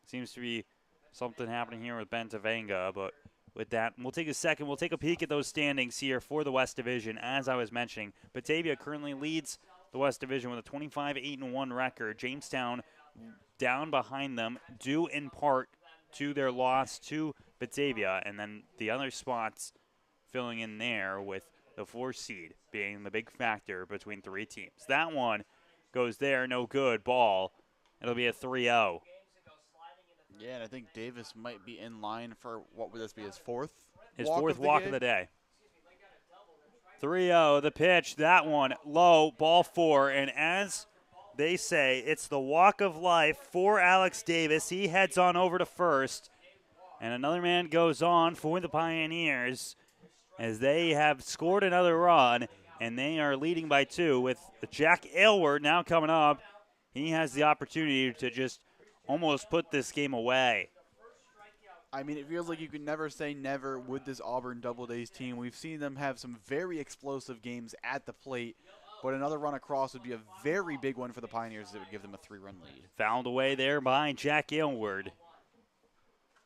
seems to be something happening here with Bentavanga, but with that, we'll take a second. We'll take a peek at those standings here for the West Division. As I was mentioning, Batavia currently leads the West Division with a 25-8-1 record. Jamestown down behind them, due in part to their loss to Batavia, and then the other spots filling in there with the 4 seed being the big factor between 3 teams. That one goes there, no good, ball. It'll be a 3-0. Yeah, and I think Davis might be in line for, what would this be, his fourth? His fourth walk of the day. 3-0, the pitch, that one, low, ball 4, and as they say, it's the walk of life for Alex Davis. He heads on over to first, and another man goes on for the Pioneers as they have scored another run, and they are leading by 2 with Jack Aylward now coming up. He has the opportunity to just almost put this game away. I mean, it feels like you can never say never with this Auburn Doubledays team. We've seen them have some very explosive games at the plate, but another run across would be a very big one for the Pioneers that would give them a 3-run lead. Fouled away there by Jack Aylward.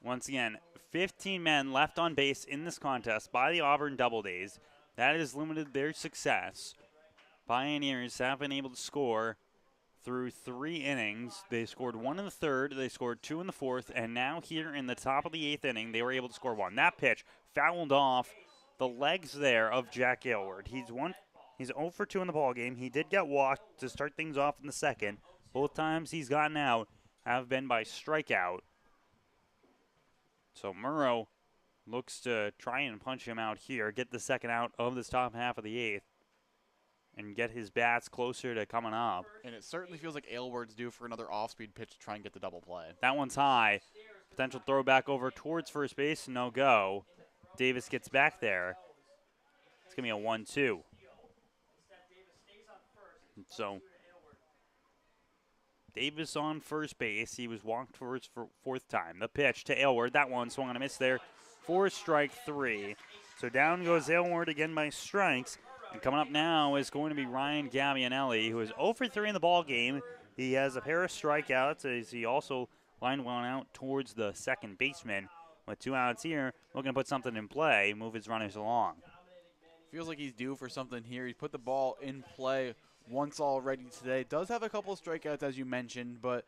Once again, 15 men left on base in this contest by the Auburn Doubledays. That has limited their success. Pioneers have been able to score through 3 innings. They scored 1 in the 3rd, they scored 2 in the 4th, and now here in the top of the 8th inning, they were able to score 1. That pitch fouled off the legs there of Jack Aylward. He's 0 for 2 in the ballgame. He did get walked to start things off in the 2nd. Both times he's gotten out have been by strikeout. So Murrow looks to try and punch him out here, get the 2nd out of this top half of the 8th, and get his bats closer to coming up. And it certainly feels like Aylward's due for another off-speed pitch to try and get the double play. That one's high. Potential throwback over towards first base, no go. Davis gets back there. It's going to be a 1-2. So Davis on first base. He was walked for his 4th time. The pitch to Aylward. That one swung on a miss there for strike 3. So down goes Aylward again by strikes. And coming up now is going to be Ryan Gabbianelli, who is 0 for 3 in the ball game. He has a pair of strikeouts as he also lined one out towards the second baseman. With 2 outs here, looking to put something in play, move his runners along. Feels like he's due for something here. He's put the ball in play once already today. Does have a couple of strikeouts, as you mentioned, but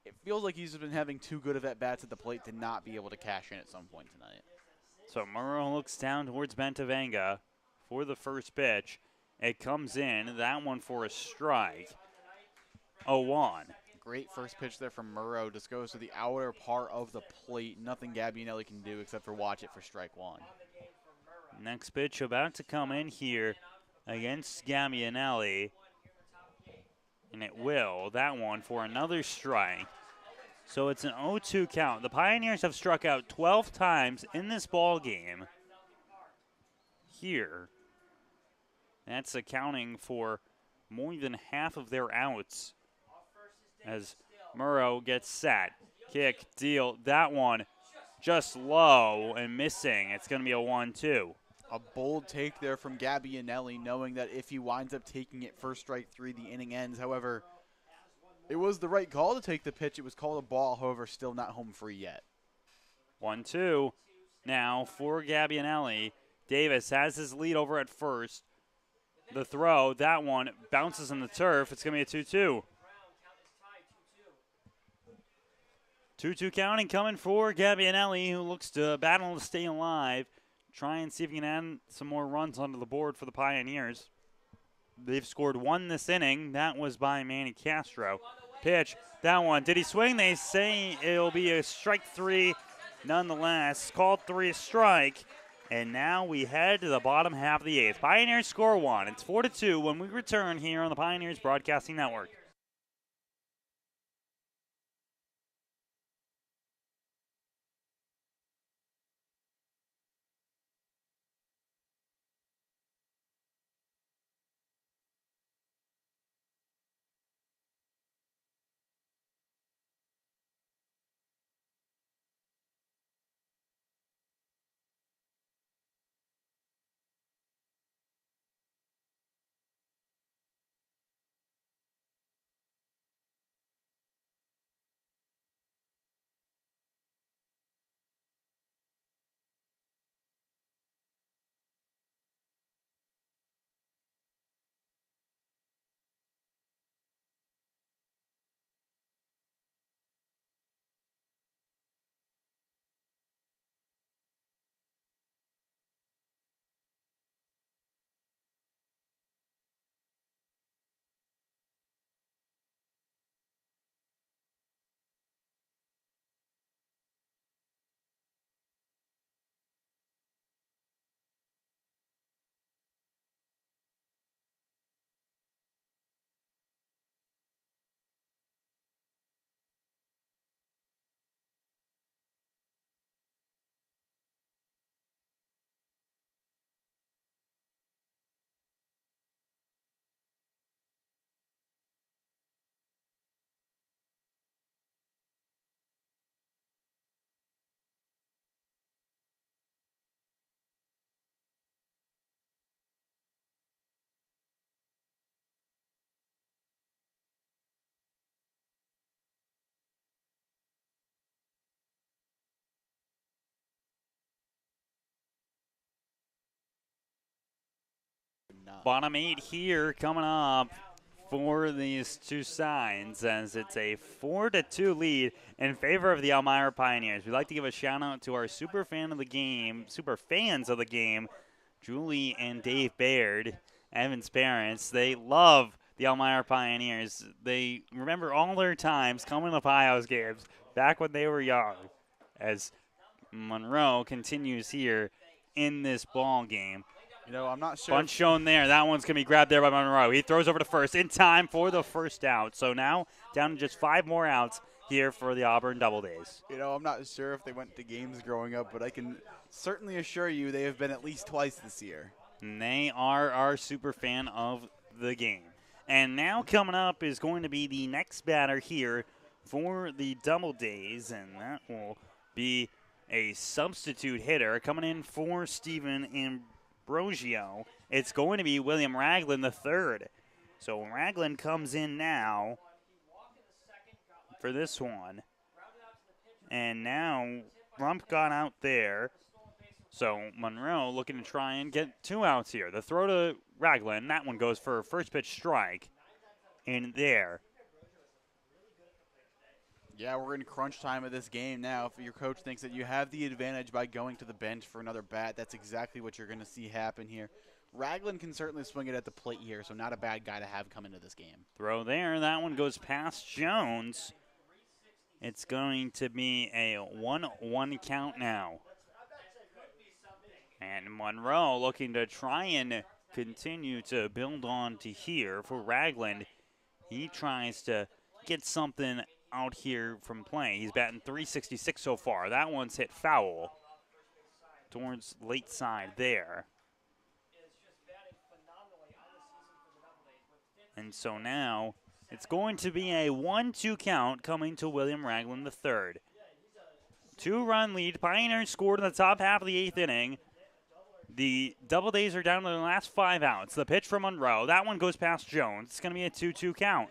it feels like he's been having too good of at-bats at the plate to not be able to cash in at some point tonight. So Murrow looks down towards Bentavanga for the first pitch. It comes in, that one for a strike. 0-1. Great first pitch there from Murrow. Just goes to the outer part of the plate. Nothing Gabbianelli can do except for watch it for strike one. Next pitch about to come in here against Gabbianelli. And it will. That one for another strike. So it's an 0-2 count. The Pioneers have struck out 12 times in this ball game. Here, that's accounting for more than half of their outs. As Murrow gets set. Kick, deal. That one just low and missing. It's going to be a 1-2. A bold take there from Gabbianelli, knowing that if he winds up taking it for strike three, the inning ends. However, it was the right call to take the pitch. It was called a ball, however, still not home free yet. 1-2 now for Gabbianelli. Davis has his lead over at first. The throw, that one bounces in the turf. It's going to be a 2-2. 2-2 counting coming for Gabbianelli, who looks to battle to stay alive. Try and see if he can add some more runs onto the board for the Pioneers. They've scored 1 this inning. That was by Manny Castro. Pitch, that one. Did he swing? They say it'll be a strike 3 nonetheless. Called 3 strike. And now we head to the bottom half of the 8th. Pioneers score 1. It's 4-2 when we return here on the Pioneers Broadcasting Network. Bottom 8 here coming up for these two sides as it's a 4-2 lead in favor of the Elmira Pioneers. We'd like to give a shout out to our super fans of the game, Julie and Dave Baird, Evan's parents. They love the Elmira Pioneers. They remember all their times coming to Pio's games back when they were young, as Monroe continues here in this ball game. You know, I'm not sure. Bunt shown there. That one's going to be grabbed there by Monroe. He throws over to first in time for the first out. So now down to just 5 more outs here for the Auburn Doubledays. You know, I'm not sure if they went to games growing up, but I can certainly assure you they have been at least twice this year. And they are our super fan of the game. And now coming up is going to be the next batter here for the Doubledays, and that will be a substitute hitter coming in for Stephen Brogio. It's going to be William Ragland the third. So Ragland comes in now for this one. And now Rump got out there. So Monroe looking to try and get 2 outs here. The throw to Ragland. That one goes for a first pitch strike in there. Yeah, we're in crunch time of this game now. If your coach thinks that you have the advantage by going to the bench for another bat, that's exactly what you're going to see happen here. Ragland can certainly swing it at the plate here, so not a bad guy to have come into this game. Throw there. That one goes past Jones. It's going to be a 1-1 count now. And Monroe looking to try and continue to build on to here for Ragland. He tries to get something out here from play. He's batting .366 so far. That one's hit foul towards late side there. And so now it's going to be a 1-2 count coming to William Ragland III. 2-run lead. Pioneers scored in the top half of the 8th inning. The Doubledays are down to the last 5 outs. The pitch from Monroe. That one goes past Jones. It's going to be a 2-2 count.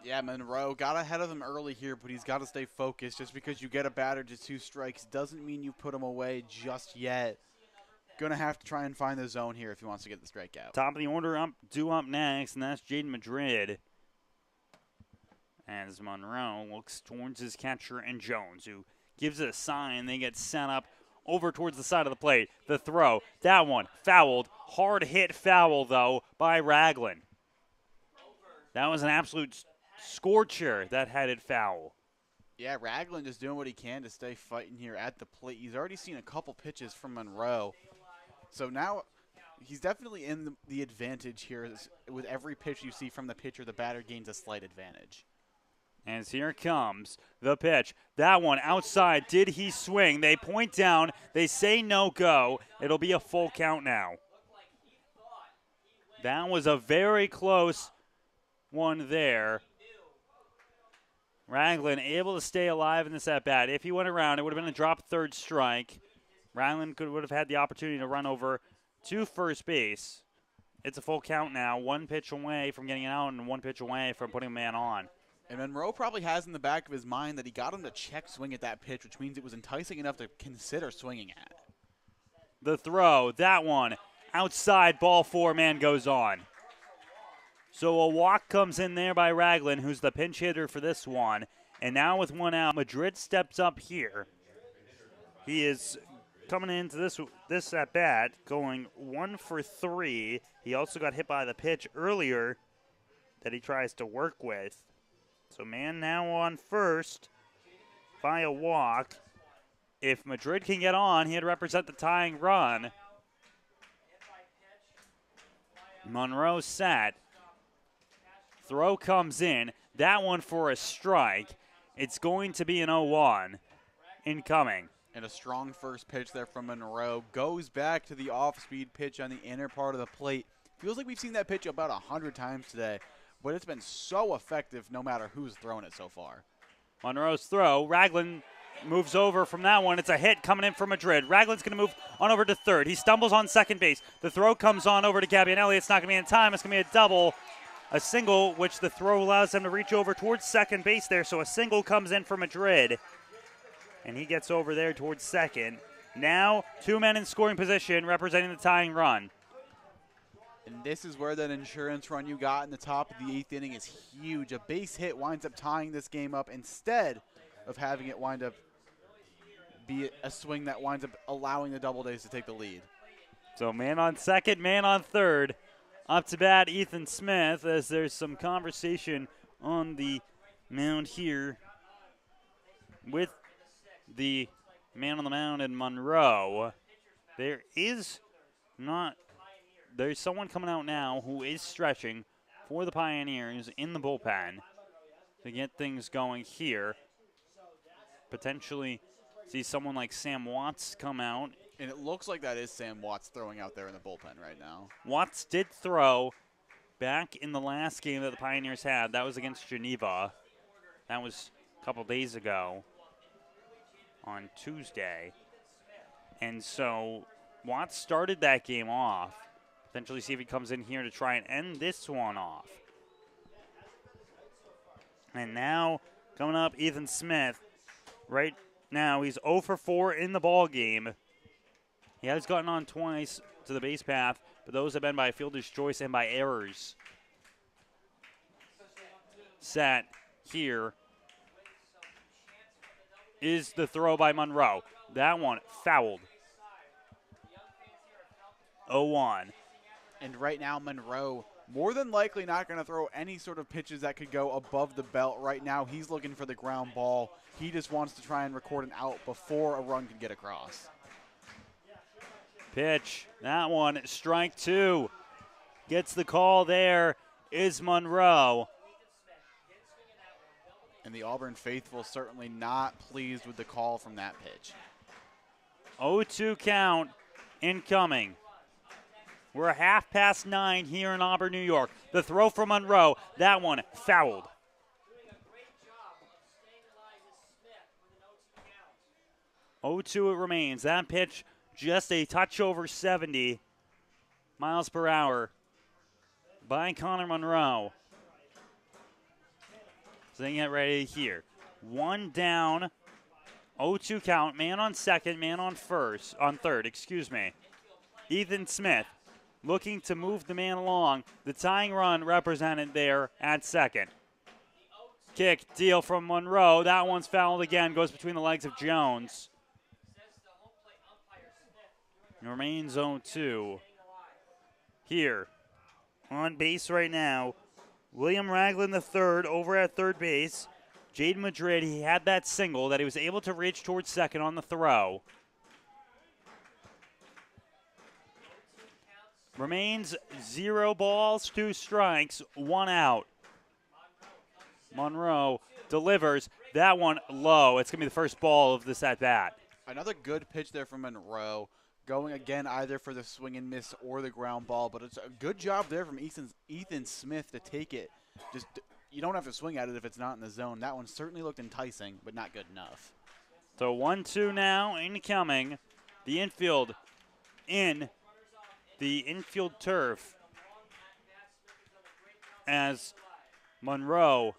Yeah, Monroe got ahead of him early here, but he's got to stay focused. Just because you get a batter to 2 strikes doesn't mean you put him away just yet. Going to have to try and find the zone here if he wants to get the strikeout. Top of the order due up next, and that's Jaden Madrid. As Monroe looks towards his catcher and Jones, who gives it a sign. They get set up over towards the side of the plate. The throw, that one fouled. Hard hit foul, though, by Ragland. That was an absolute scorcher that had it foul. Yeah, Ragland just doing what he can to stay fighting here at the plate. He's already seen a couple pitches from Monroe. So now he's definitely in the advantage here. With every pitch you see from the pitcher, the batter gains a slight advantage. As here comes the pitch. That one outside. Did he swing? They point down. They say no go. It'll be a full count now. That was a very close one there. Ragland able to stay alive in this at-bat. If he went around, it would have been a drop third strike. Ragland would have had the opportunity to run over to first base. It's a full count now. 1 pitch away from getting it out and 1 pitch away from putting a man on. And Monroe probably has in the back of his mind that he got him to check swing at that pitch, which means it was enticing enough to consider swinging at. The throw, that one, outside, ball 4, man goes on. So a walk comes in there by Ragland, who's the pinch hitter for this one. And now with 1 out, Madrid steps up here. He is coming into this at-bat, going 1 for 3. He also got hit by the pitch earlier that he tries to work with. So man now on first by a walk. If Madrid can get on, he'd represent the tying run. Monroe set. Throw comes in. That one for a strike. It's going to be an 0-1 incoming. And a strong first pitch there from Monroe. Goes back to the off-speed pitch on the inner part of the plate. Feels like we've seen that pitch about 100 times today. But it's been so effective no matter who's thrown it so far. Monroe's throw. Ragland moves over from that one. It's a hit coming in from Madrid. Ragland's going to move on over to third. He stumbles on second base. The throw comes on over to Gabbianelli. It's not going to be in time. It's going to be a double. A single, which the throw allows him to reach over towards second base there. So a single comes in for Madrid. And he gets over there towards second. Now 2 men in scoring position representing the tying run. And this is where that insurance run you got in the top of the 8th inning is huge. A base hit winds up tying this game up instead of having it wind up be a swing that winds up allowing the Doubledays to take the lead. So man on second, man on third. Up to bat, Ethan Smith, as there's some conversation on the mound here with the man on the mound in Monroe. There's someone coming out now who is stretching for the Pioneers in the bullpen to get things going here. Potentially see someone like Sam Watts come out. And it looks like that is Sam Watts throwing out there in the bullpen right now. Watts did throw back in the last game that the Pioneers had. That was against Geneva. That was a couple days ago on Tuesday. And so Watts started that game off. Potentially see if he comes in here to try and end this one off. And now coming up, Ethan Smith. Right now he's 0 for 4 in the ball game. He has gotten on twice to the base path, but those have been by fielder's choice and by errors. Set here is the throw by Monroe. That one fouled. 0-1. And right now, Monroe more than likely not going to throw any sort of pitches that could go above the belt. Right now, he's looking for the ground ball. He just wants to try and record an out before a run can get across. Pitch. That one, strike 2. Gets the call there is Monroe. And the Auburn faithful certainly not pleased with the call from that pitch. 0-2 count incoming. We're 9:30 here in Auburn, New York. The throw from Monroe, that one fouled. 0-2 it remains. That pitch just a touch over 70 miles per hour by Connor Monroe. So they get ready here. One down, 0-2 count. Man on second, man on third, excuse me. Ethan Smith looking to move the man along. The tying run represented there at second. Kick, deal from Monroe. That one's fouled again, goes between the legs of Jones. It remains 0-2. Here, on base right now, William Ragland III over at third base. Jaden Madrid, he had that single that he was able to reach towards second on the throw. Remains 0 balls, 2 strikes, 1 out. Monroe delivers. That one low. It's going to be the first ball of this at-bat. Another good pitch there from Monroe, going again either for the swing and miss or the ground ball, but it's a good job there from Ethan Smith to take it. Just you don't have to swing at it if it's not in the zone. That one certainly looked enticing, but not good enough. So 1-2 now incoming. The infield in the infield turf as Monroe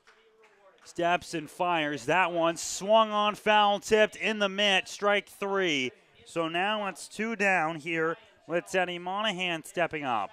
steps and fires. That one swung on, foul tipped in the mitt, strike 3. So now it's 2 down here with Teddy Monahan stepping up.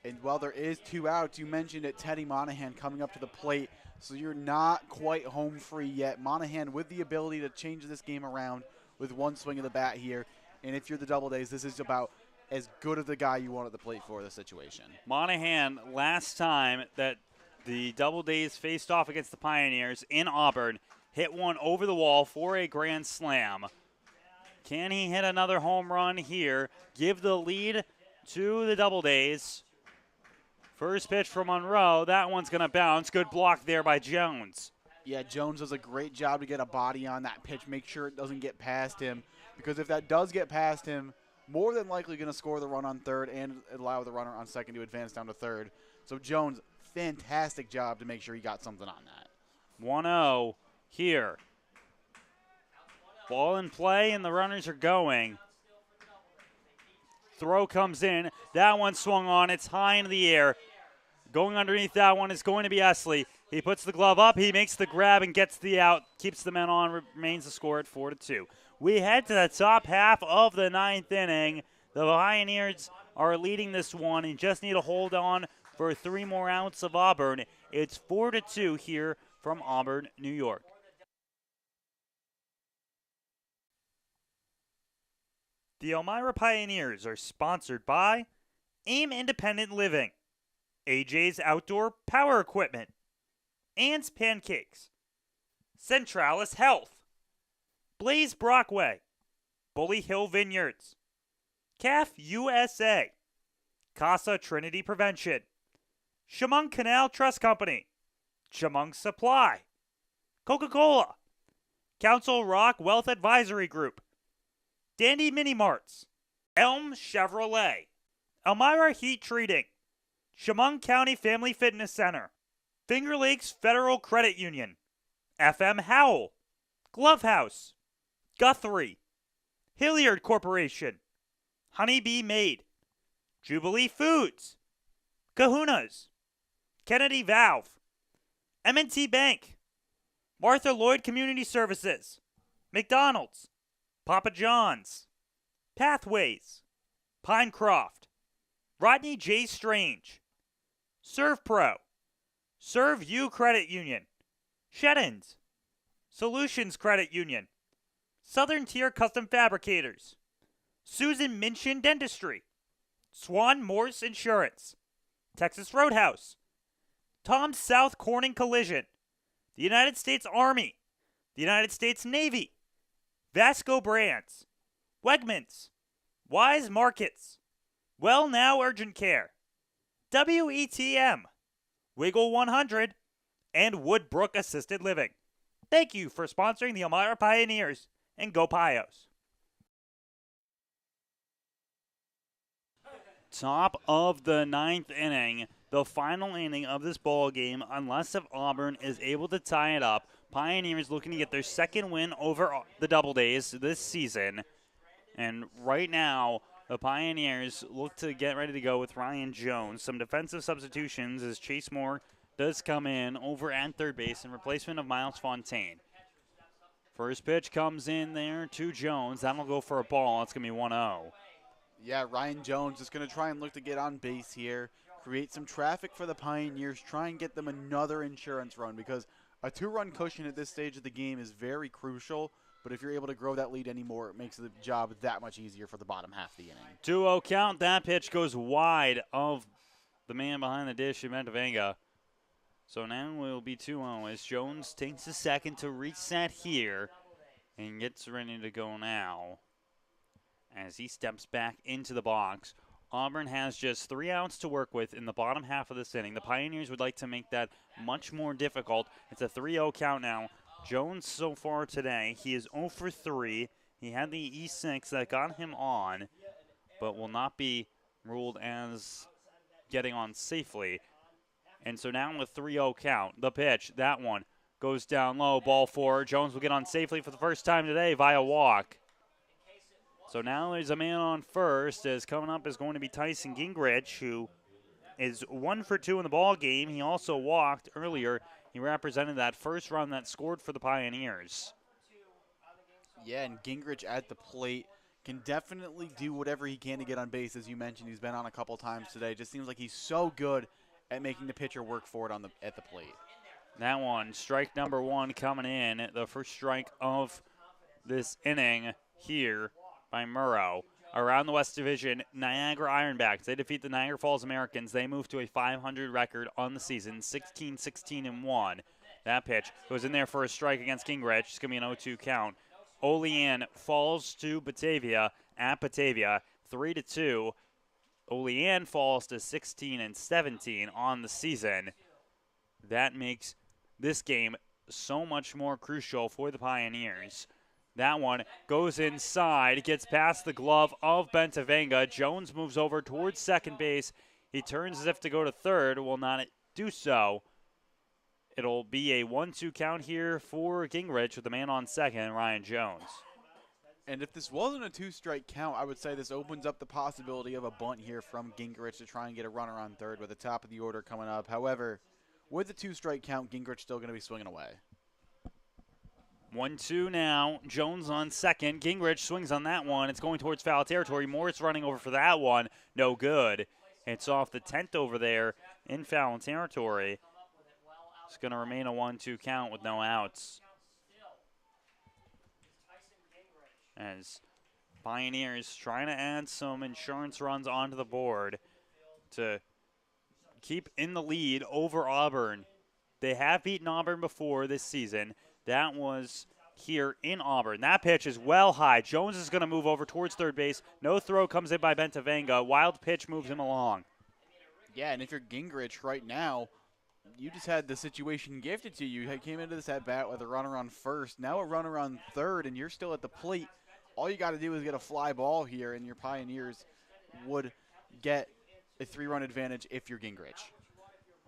And while there is 2 outs, you mentioned it, Teddy Monahan coming up to the plate, so you're not quite home free yet. Monahan with the ability to change this game around with one swing of the bat here. And if you're the Doubledays, this is about as good of the guy you want at the plate for the situation. Monahan, last time that the Doubledays faced off against the Pioneers in Auburn, hit one over the wall for a grand slam. Can he hit another home run here? Give the lead to the Doubledays. First pitch from Monroe. That one's going to bounce. Good block there by Jones. Yeah, Jones does a great job to get a body on that pitch, make sure it doesn't get past him. Because if that does get past him, more than likely going to score the run on third and allow the runner on second to advance down to third. So Jones, fantastic job to make sure he got something on that. 1-0 here. Ball in play, and the runners are going. Throw comes in. That one swung on. It's high into the air. Going underneath that one is going to be Esley. He puts the glove up. He makes the grab and gets the out. Keeps the men on. Remains the score at 4-2. We head to the top half of the 9th inning. The Pioneers are leading this one and just need to hold on for 3 more outs of Auburn. It's 4-2 here from Auburn, New York. The Elmira Pioneers are sponsored by AIM Independent Living, AJ's Outdoor Power Equipment, Ann's Pancakes, Centralis Health, Blaze Brockway, Bully Hill Vineyards, CAF USA, Casa Trinity Prevention, Chemung Canal Trust Company, Chemung Supply, Coca-Cola, Council Rock Wealth Advisory Group, Dandy Mini Marts, Elm Chevrolet, Elmira Heat Treating, Chemung County Family Fitness Center, Finger Lakes Federal Credit Union, FM Howell, Glove House, Guthrie, Hilliard Corporation, Honeybee Made, Jubilee Foods, Kahuna's, Kennedy Valve, M&T Bank, Martha Lloyd Community Services, McDonald's, Papa John's, Pathways, Pinecroft, Rodney J. Strange, ServPro, Serve You Credit Union, Sheddens, Solutions Credit Union, Southern Tier Custom Fabricators, Susan Minchin Dentistry, Swan Morse Insurance, Texas Roadhouse, Tom South Corning Collision, the United States Army, the United States Navy, Vasco Brands, Wegmans, Wise Markets, Well Now Urgent Care, WETM, Wiggle 100, and Woodbrook Assisted Living. Thank you for sponsoring the Elmira Pioneers, and go Pios. Top of the ninth inning, the final inning of this ball game, unless if Auburn is able to tie it up. Pioneers looking to get their second win over the Doubledays this season. And right now, the Pioneers look to get ready to go with Ryan Jones. Some defensive substitutions as Chase Moore does come in over at third base in replacement of Miles Fontaine. First pitch comes in there to Jones. That'll go for a ball. It's going to be 1-0. Yeah, Ryan Jones is going to try and look to get on base here, create some traffic for the Pioneers, try and get them another insurance run because a 2-run cushion at this stage of the game is very crucial. But if you're able to grow that lead anymore, it makes the job that much easier for the bottom half of the inning. 2-0 count. That pitch goes wide of the man behind the dish, Ventavanga. So now it will be 2-0 as Jones takes a second to reset here and gets ready to go now as he steps back into the box. Auburn has just 3 outs to work with in the bottom half of this inning. The Pioneers would like to make that much more difficult. It's a 3-0 count now. Jones so far today, he is 0 for 3. He had the E6 that got him on, but will not be ruled as getting on safely. And so now with 3-0 count, the pitch, that one goes down low, ball 4. Jones will get on safely for the first time today via walk. So now there's a man on first, as coming up is going to be Tyson Gingrich, who is 1 for 2 in the ball game. He also walked earlier. He represented that first run that scored for the Pioneers. Yeah, and Gingrich at the plate can definitely do whatever he can to get on base. As you mentioned, he's been on a couple times today. Just seems like he's so good at making the pitcher work for it at the plate. That one, strike number 1 coming in. The first strike of this inning here by Murrow. Around the West Division, Niagara Ironbacks. They defeat the Niagara Falls Americans. They move to a 500 record on the season, 16-16-1. That pitch goes in there for a strike against Gingrich. It's going to be an 0-2 count. Olean falls to Batavia at Batavia, 3-2. Olean falls to 16-17 on the season. That makes this game so much more crucial for the Pioneers. That one goes inside, gets past the glove of Ventavanga. Jones moves over towards second base. He turns as if to go to third, will not do so. It'll be a 1-2 count here for Gingrich with the man on second, Ryan Jones. And if this wasn't a 2-strike count, I would say this opens up the possibility of a bunt here from Gingrich to try and get a runner on third with the top of the order coming up. However, with the 2-strike count, Gingrich still going to be swinging away. 1-2 now. Jones on second. Gingrich swings on that one. It's going towards foul territory. Morris running over for that one. No good. It's off the 10th over there in foul territory. It's going to remain a 1-2 count with no outs. As Pioneers trying to add some insurance runs onto the board to keep in the lead over Auburn. They have beaten Auburn before this season. That was here in Auburn. That pitch is well high. Jones is going to move over towards third base. No throw comes in by Ventavanga. Wild pitch moves him along. Yeah, and if you're Gingrich right now, you just had the situation gifted to you. You came into this at-bat with a runner on first. Now a runner on third, and you're still at the plate. All you got to do is get a fly ball here, and your Pioneers would get a 3-run advantage if you're Gingrich.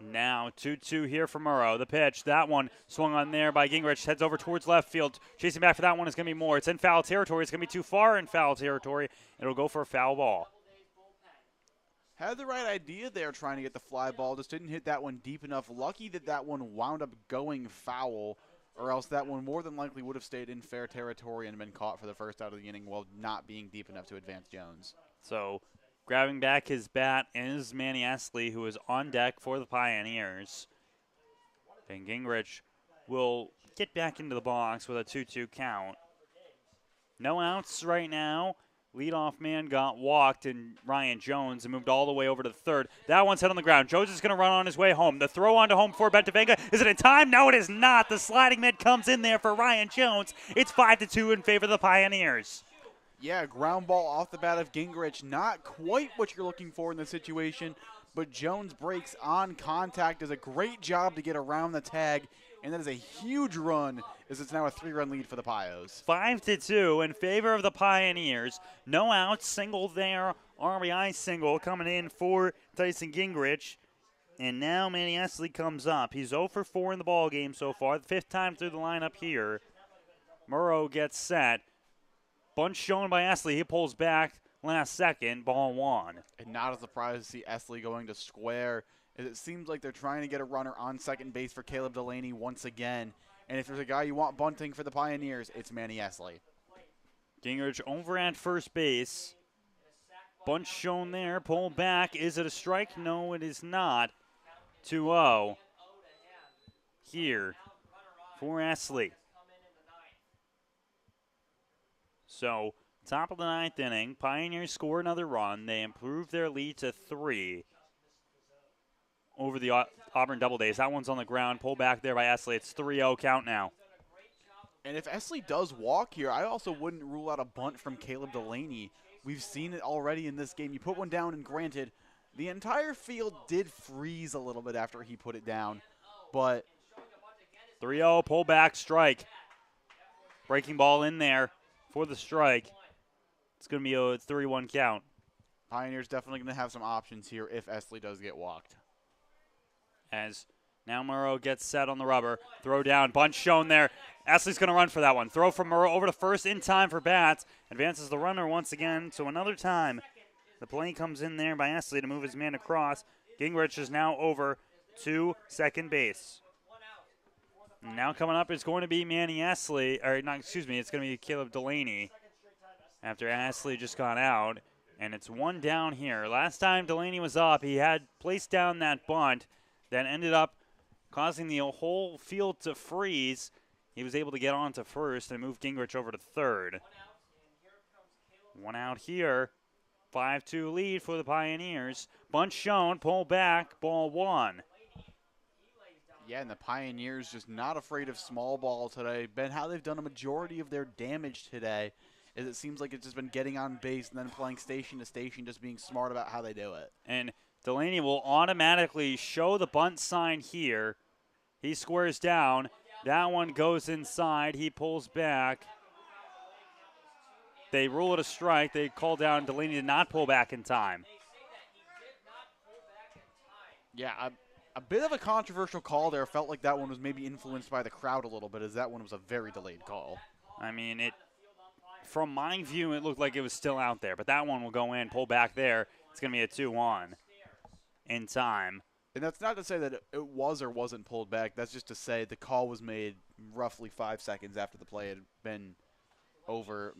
Now 2-2 here for Murrow. The pitch, that one swung on there by Gingrich. Heads over towards left field. Chasing back for that one is going to be Moore. It's in foul territory. It's going to be too far in foul territory. It'll go for a foul ball. Had the right idea there trying to get the fly ball. Just didn't hit that one deep enough. Lucky that that one wound up going foul, or else that one more than likely would have stayed in fair territory and been caught for the first out of the inning while not being deep enough to advance Jones. So grabbing back his bat is Manny Esley, who is on deck for the Pioneers. And Gingrich will get back into the box with a 2-2 count. No outs right now. Leadoff man got walked, and Ryan Jones and moved all the way over to the third. That one's hit on the ground. Jones is going to run on his way home. The throw onto home for Bentavenga. Is it in time? No, it is not. The sliding mid comes in there for Ryan Jones. It's 5-2 in favor of the Pioneers. Yeah, ground ball off the bat of Gingrich. Not quite what you're looking for in the situation, but Jones breaks on contact, does a great job to get around the tag, and that is a huge run as it's now a 3-run lead for the Pios. 5-2 in favor of the Pioneers. No outs, single there, RBI single coming in for Tyson Gingrich. And now Manny Esley comes up. He's 0 for 4 in the ball game so far, the 5th time through the lineup here. Murrow gets set. Bunch shown by Esley. He pulls back last second, ball 1. And not a surprise to see Esley going to square, as it seems like they're trying to get a runner on second base for Caleb Delaney once again. And if there's a guy you want bunting for the Pioneers, it's Manny Esley. Gingrich over at first base. Bunch shown there, pull back. Is it a strike? No, it is not. 2-0 here for Esley. So, top of the 9th inning, Pioneers score another run. They improve their lead to 3 over the Auburn Doubledays. That one's on the ground. Pull back there by Esley. It's 3-0 count now. And if Esley does walk here, I also wouldn't rule out a bunt from Caleb Delaney. We've seen it already in this game. You put one down, and granted, the entire field did freeze a little bit after he put it down. But 3-0, pull back, strike. Breaking ball in there for the strike. It's going to be a 3-1 count. Pioneers definitely going to have some options here if Esley does get walked. As now Murrow gets set on the rubber. Throw down, bunch shown there. Esley's going to run for that one. Throw from Murrow over to first in time for bats. Advances the runner once again. So another time, the play comes in there by Esley to move his man across. Gingrich is now over to second base. And now coming up is going to be Manny Esley, or not, excuse me, it's going to be Caleb Delaney after Esley just got out. And it's one down here. Last time Delaney was up, he had placed down that bunt that ended up causing the whole field to freeze. He was able to get on to first and move Gingrich over to third. One out here. 5-2 lead for the Pioneers. Bunch shown, pull back, ball 1. Yeah, and the Pioneers just not afraid of small ball today. Been how they've done a majority of their damage today, is it seems like it's just been getting on base and then playing station to station, just being smart about how they do it. And Delaney will automatically show the bunt sign here. He squares down. That one goes inside. He pulls back. They rule it a strike. They call down Delaney to not pull back in time. Yeah, a bit of a controversial call there. Felt like that one was maybe influenced by the crowd a little bit, as that one was a very delayed call. I mean, from my view, it looked like it was still out there, but that one will go in, pull back there. It's going to be a 2-1 in time. And that's not to say that it was or wasn't pulled back. That's just to say the call was made roughly 5 seconds after the play had been over.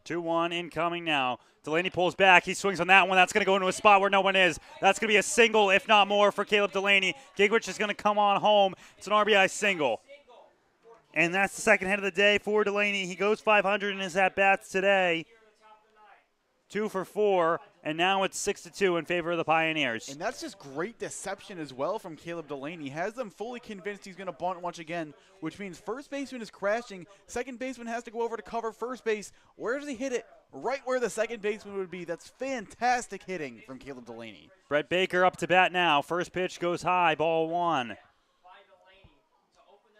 2-1 incoming now. Delaney pulls back. He swings on that one. That's going to go into a spot where no one is. That's going to be a single, if not more, for Caleb Delaney. Gingrich is going to come on home. It's an RBI single. And that's the second hit of the day for Delaney. He goes 500 in his at-bats today. 2 for 4, and now it's 6-2 in favor of the Pioneers. And that's just great deception as well from Caleb Delaney. Has them fully convinced he's going to bunt once again, which means first baseman is crashing. Second baseman has to go over to cover first base. Where does he hit it? Right where the second baseman would be. That's fantastic hitting from Caleb Delaney. Brett Baker up to bat now. First pitch goes high, ball 1.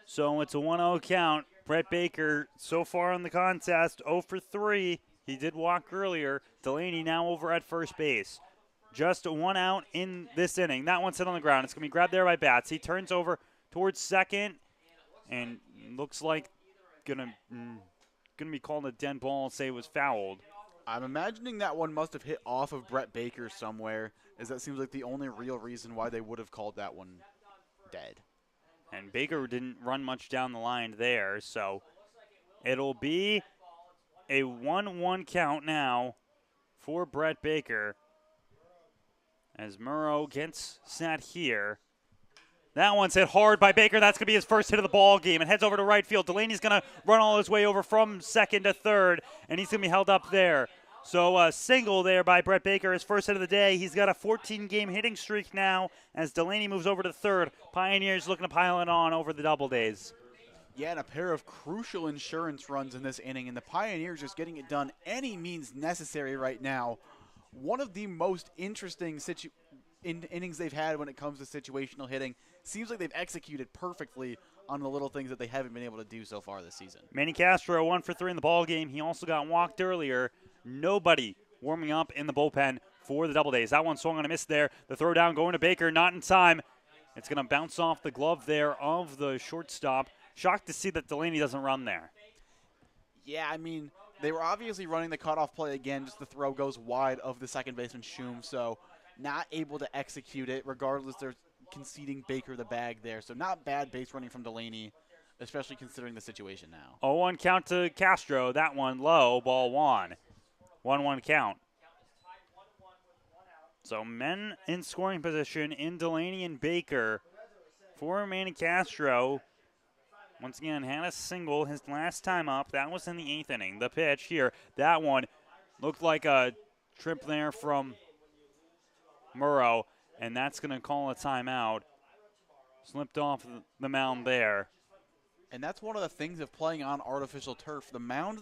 So it's a 1-0 count. Brett Baker so far in the contest, 0 for 3. He did walk earlier. Delaney now over at first base. Just one out in this inning. That one's hit on the ground. It's going to be grabbed there by Bats. He turns over towards second and looks like going to be called a dead ball and say it was fouled. I'm imagining that one must have hit off of Brett Baker somewhere, as that seems like the only real reason why they would have called that one dead. And Baker didn't run much down the line there, so it'll be a 1-1 count now for Brett Baker as Murrow gets set here. That one's hit hard by Baker. That's going to be his first hit of the ball game. And heads over to right field. Delaney's going to run all his way over from second to third, and he's going to be held up there. So a single there by Brett Baker, his first hit of the day. He's got a 14-game hitting streak now as Delaney moves over to third. Pioneers looking to pile it on over the Doubledays. Yeah, and a pair of crucial insurance runs in this inning, and the Pioneers just getting it done any means necessary right now. One of the most interesting innings they've had when it comes to situational hitting. Seems like they've executed perfectly on the little things that they haven't been able to do so far this season. Manny Castro 1 for 3 in the ball game. He also got walked earlier. Nobody warming up in the bullpen for the Doubledays. That one swung on a miss there. The throw down going to Baker, not in time. It's going to bounce off the glove there of the shortstop. Shocked to see that Delaney doesn't run there. Yeah, I mean, they were obviously running the cutoff play again. Just the throw goes wide of the second baseman, Schum. So not able to execute it. Regardless, they're conceding Baker the bag there. So not bad base running from Delaney, especially considering the situation now. 0-1 count to Castro. That one low, ball one. 1-1 count. So men in scoring position in Delaney and Baker for Manny Castro. Once again, had a single his last time up. That was in the 8th inning. The pitch here, that one looked like a trip there from Murrow, and that's going to call a timeout. Slipped off the mound there. And that's one of the things of playing on artificial turf. The mound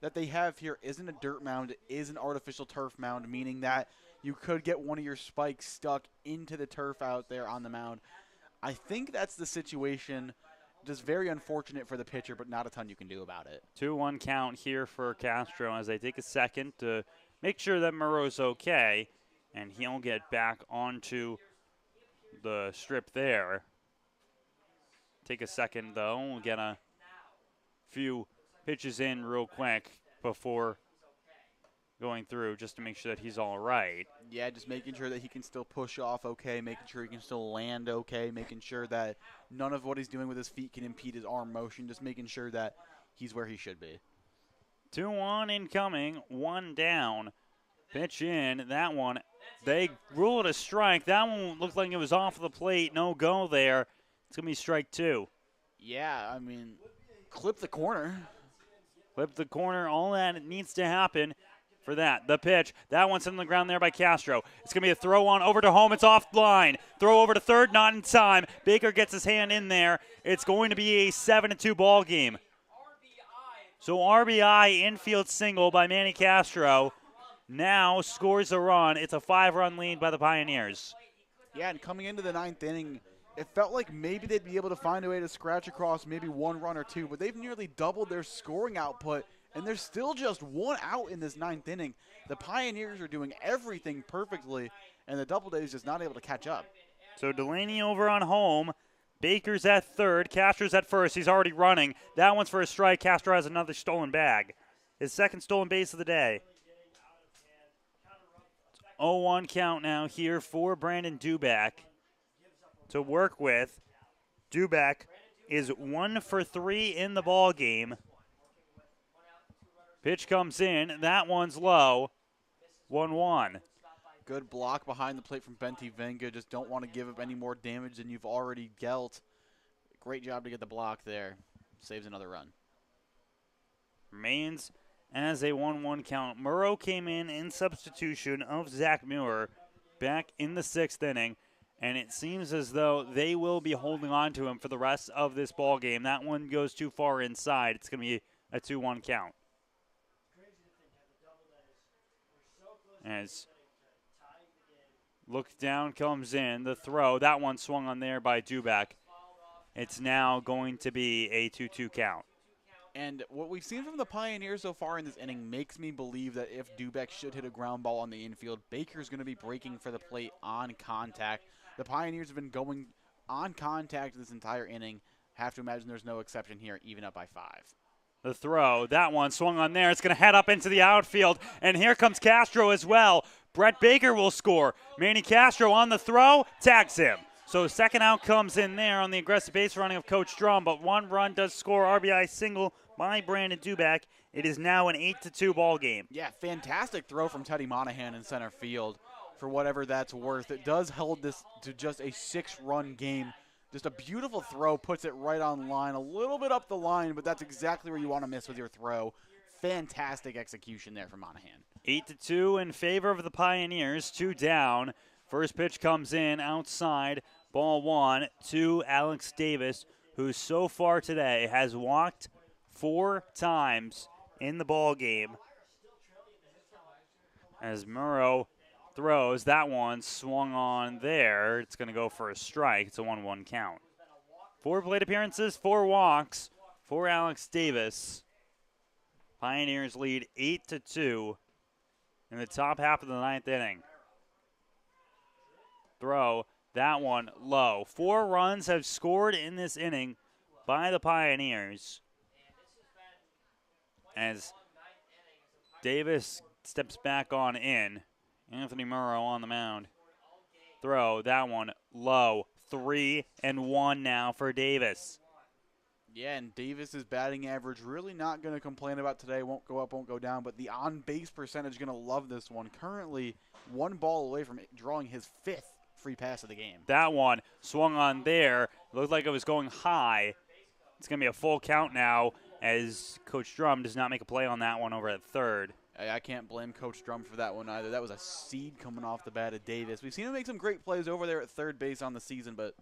that they have here isn't a dirt mound. It is an artificial turf mound, meaning that you could get one of your spikes stuck into the turf out there on the mound. I think that's the situation. Just very unfortunate for the pitcher, but not a ton you can do about it. 2-1 count here for Castro as they take a second to make sure that Murrow's okay, and he'll get back onto the strip there. Take a second, though. We'll get a few pitches in real quick before going through just to make sure that he's all right. Yeah, just making sure that he can still push off okay, making sure he can still land okay, making sure that none of what he's doing with his feet can impede his arm motion, just making sure that he's where he should be. 2-1 incoming, 1 down. Pitch in, that one. They rule it a strike. That one looked like it was off the plate. No go there. It's going to be strike 2. Yeah, I mean, clip the corner. Clip the corner. All that needs to happen for that. The pitch. That one's on the ground there by Castro. It's going to be a throw on over to home. It's off line. Throw over to third, not in time. Baker gets his hand in there. It's going to be a 7-2 ball game. So RBI infield single by Manny Castro now scores a run. It's a 5-run lead by the Pioneers. Yeah, and coming into the 9th inning, it felt like maybe they'd be able to find a way to scratch across maybe 1 run or 2, but they've nearly doubled their scoring output, and there's still just 1 out in this 9th inning. The Pioneers are doing everything perfectly, and the Doubledays just not able to catch up. So Delaney over on home. Baker's at third. Castro's at first. He's already running. That one's for a strike. Castro has another stolen bag. His second stolen base of the day. 0-1 count now here for Brandon Duback to work with. Duback is 1 for 3 in the ball game. Pitch comes in. That one's low. 1-1. Good block behind the plate from Benti Venga. Just don't want to give up any more damage than you've already dealt. Great job to get the block there. Saves another run. Remains as a 1-1 count. Murrow came in substitution of Zach Muir back in the 6th inning. And it seems as though they will be holding on to him for the rest of this ball game. That one goes too far inside. It's going to be a 2-1 count. As look down comes in, the throw. That one swung on there by Duback. It's now going to be a 2-2 count. And what we've seen from the Pioneers so far in this inning makes me believe that if Dubek should hit a ground ball on the infield, Baker's going to be breaking for the plate on contact. The Pioneers have been going on contact this entire inning. Have to imagine there's no exception here, even up by 5. The throw, that one swung on there. It's going to head up into the outfield, and here comes Castro as well. Brett Baker will score. Manny Castro on the throw, tags him. So second out comes in there on the aggressive base running of Coach Drum, but one run does score, RBI single by Brandon Dubak. It is now an 8-2 ball game. Yeah, fantastic throw from Teddy Monahan in center field for whatever that's worth. It does hold this to just a 6-run game. Just a beautiful throw, puts it right on line, a little bit up the line, but that's exactly where you want to miss with your throw. Fantastic execution there from Monahan. 8-2 in favor of the Pioneers, 2 down. First pitch comes in outside, ball 1 to Alex Davis, who so far today has walked 4 times in the ball game. As Murrow throws, that one swung on there. It's going to go for a strike. It's a 1-1 count. 4 plate appearances, 4 walks for Alex Davis. Pioneers lead 8-2 in the top half of the 9th inning. Throw, that one low. 4 runs have scored in this inning by the Pioneers. As Davis steps back on in, Anthony Murrow on the mound. Throw, that one low. 3-1 now for Davis. Yeah, and Davis's batting average really not going to complain about today. Won't go up, won't go down, but the on-base percentage going to love this one. Currently, 1 ball away from drawing his 5th free pass of the game. That one swung on there. Looked like it was going high. It's going to be a full count now as Coach Drum does not make a play on that one over at third. I can't blame Coach Drum for that one either. That was a seed coming off the bat of Davis. We've seen him make some great plays over there at third base on the season, but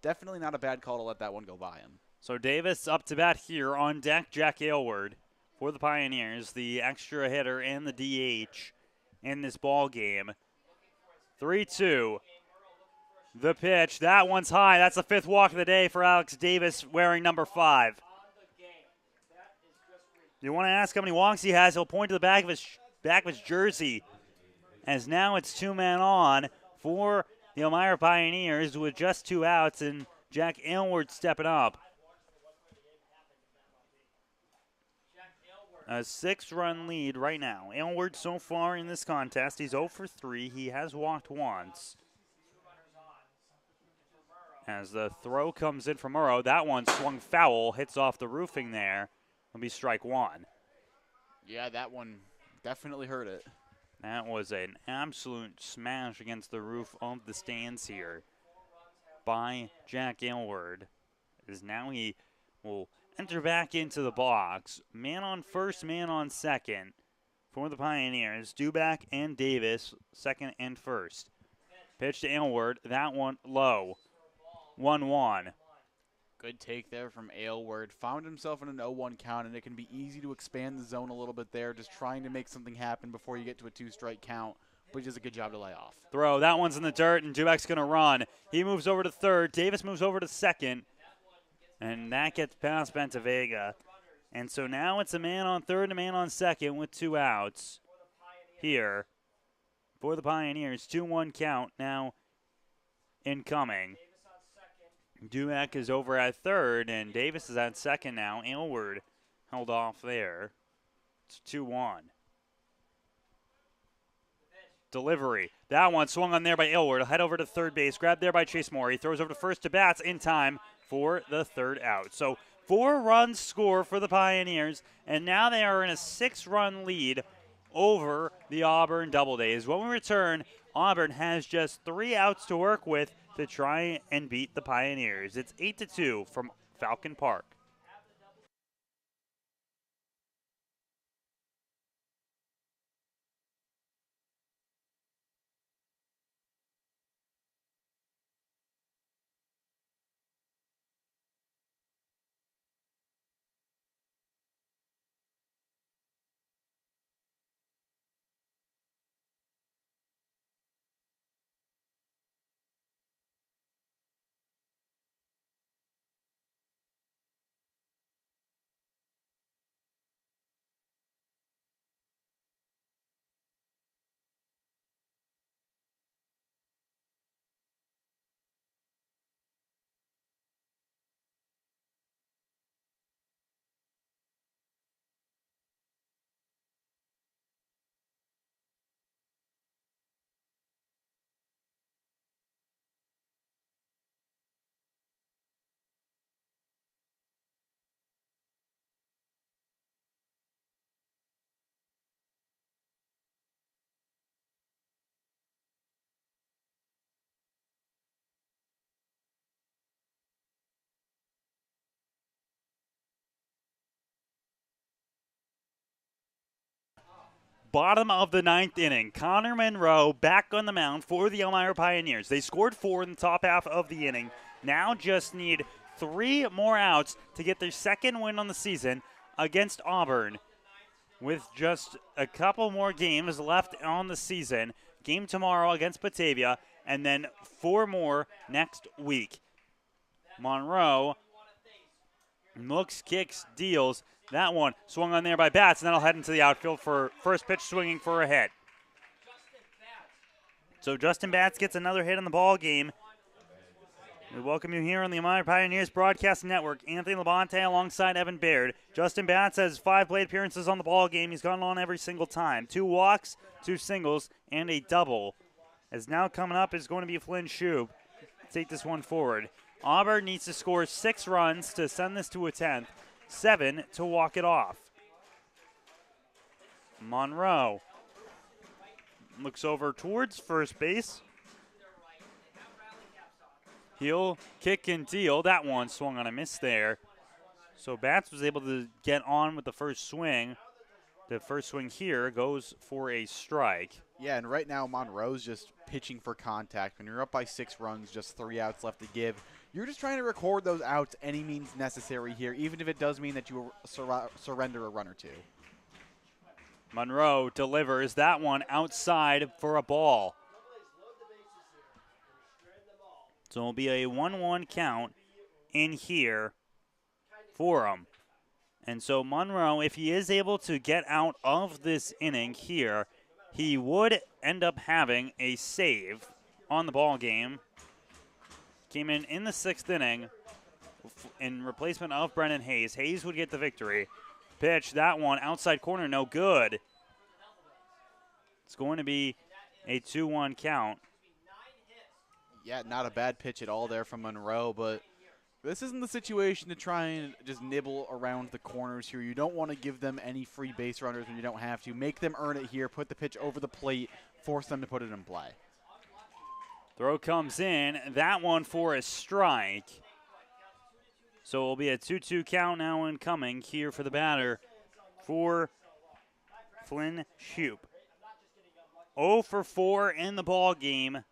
definitely not a bad call to let that one go by him. So Davis up to bat here on deck. Jack Aylward for the Pioneers, the extra hitter and the DH in this ball game. 3-2. The pitch. That one's high. That's the 5th walk of the day for Alex Davis wearing number 5. You want to ask how many walks he has, he'll point to the back of his jersey. As now it's 2-man on for the Elmira Pioneers with just 2 outs and Jack Aylward stepping up. A 6-run lead right now. Aylward so far in this contest, he's 0 for 3. He has walked once. As the throw comes in from Murrow, that one swung foul, hits off the roofing there. It'll be strike 1. Yeah, that one definitely hurt it. That was an absolute smash against the roof of the stands here by Jack Aylward. As now he will enter back into the box. Man on first, man on second for the Pioneers. Dubak and Davis, second and first. Pitch to Aylward. That one low. 1-1. Good take there from Aylward. Found himself in an 0-1 count, and it can be easy to expand the zone a little bit there, just trying to make something happen before you get to a 2-strike count. But he does a good job to lay off. Throw. That one's in the dirt, and Dubak's going to run. He moves over to third. Davis moves over to second. And that gets past Bentavega. And so now it's a man on third and a man on second with 2 outs here for the Pioneers. 2-1 count now incoming. Dubak is over at third, and Davis is at second now. Aylward held off there. It's 2-1. Delivery. That one swung on there by Aylward. Head over to third base. Grabbed there by Chase Moore. He throws over to first to bats in time for the 3rd out. So 4 runs score for the Pioneers, and now they are in a 6-run lead over the Auburn Doubledays. When we return, Auburn has just 3 outs to work with to try and beat the Pioneers. It's 8-2 from Falcon Park. Bottom of the 9th inning. Connor Monroe back on the mound for the Elmira Pioneers. They scored 4 in the top half of the inning. Now just need 3 more outs to get their second win on the season against Auburn. With just a couple more games left on the season. Game tomorrow against Batavia, and then 4 more next week. Monroe looks, kicks, deals. That one swung on there by Batts, and that'll head into the outfield for first pitch swinging for a hit. So Justin Batts gets another hit in the ball game. We welcome you here on the Elmira Pioneers Broadcast Network. Anthony Labonte alongside Evan Baird. Justin Batts has 5 plate appearances on the ball game. He's gone on every single time. 2 walks, 2 singles, and a double. As now coming up is going to be Flynn Shoup. Take this one forward. Auburn needs to score 6 runs to send this to a 10th. 7 to walk it off. Monroe looks over towards first base. He'll kick and deal. That one swung on a miss there. So Batts was able to get on with the first swing. The first swing here goes for a strike. Yeah, and right now Monroe's just pitching for contact. When you're up by 6 runs, just 3 outs left to give, you're just trying to record those outs any means necessary here, even if it does mean that you surrender a run or 2. Monroe delivers that one outside for a ball. So it'll be a 1-1 count in here for him. And so Monroe, if he is able to get out of this inning here, he would end up having a save on the ball game. Came in the 6th inning in replacement of Brennan Hayes. Hayes would get the victory. Pitch, that one, outside corner, no good. It's going to be a 2-1 count. Yeah, not a bad pitch at all there from Monroe, but this isn't the situation to try and just nibble around the corners here. You don't want to give them any free base runners when you don't have to. Make them earn it here, put the pitch over the plate, force them to put it in play. Throw comes in, that one for a strike. So it'll be a 2-2 count now incoming here for the batter for Flynn Shoup. 0 for 4 in the ball game.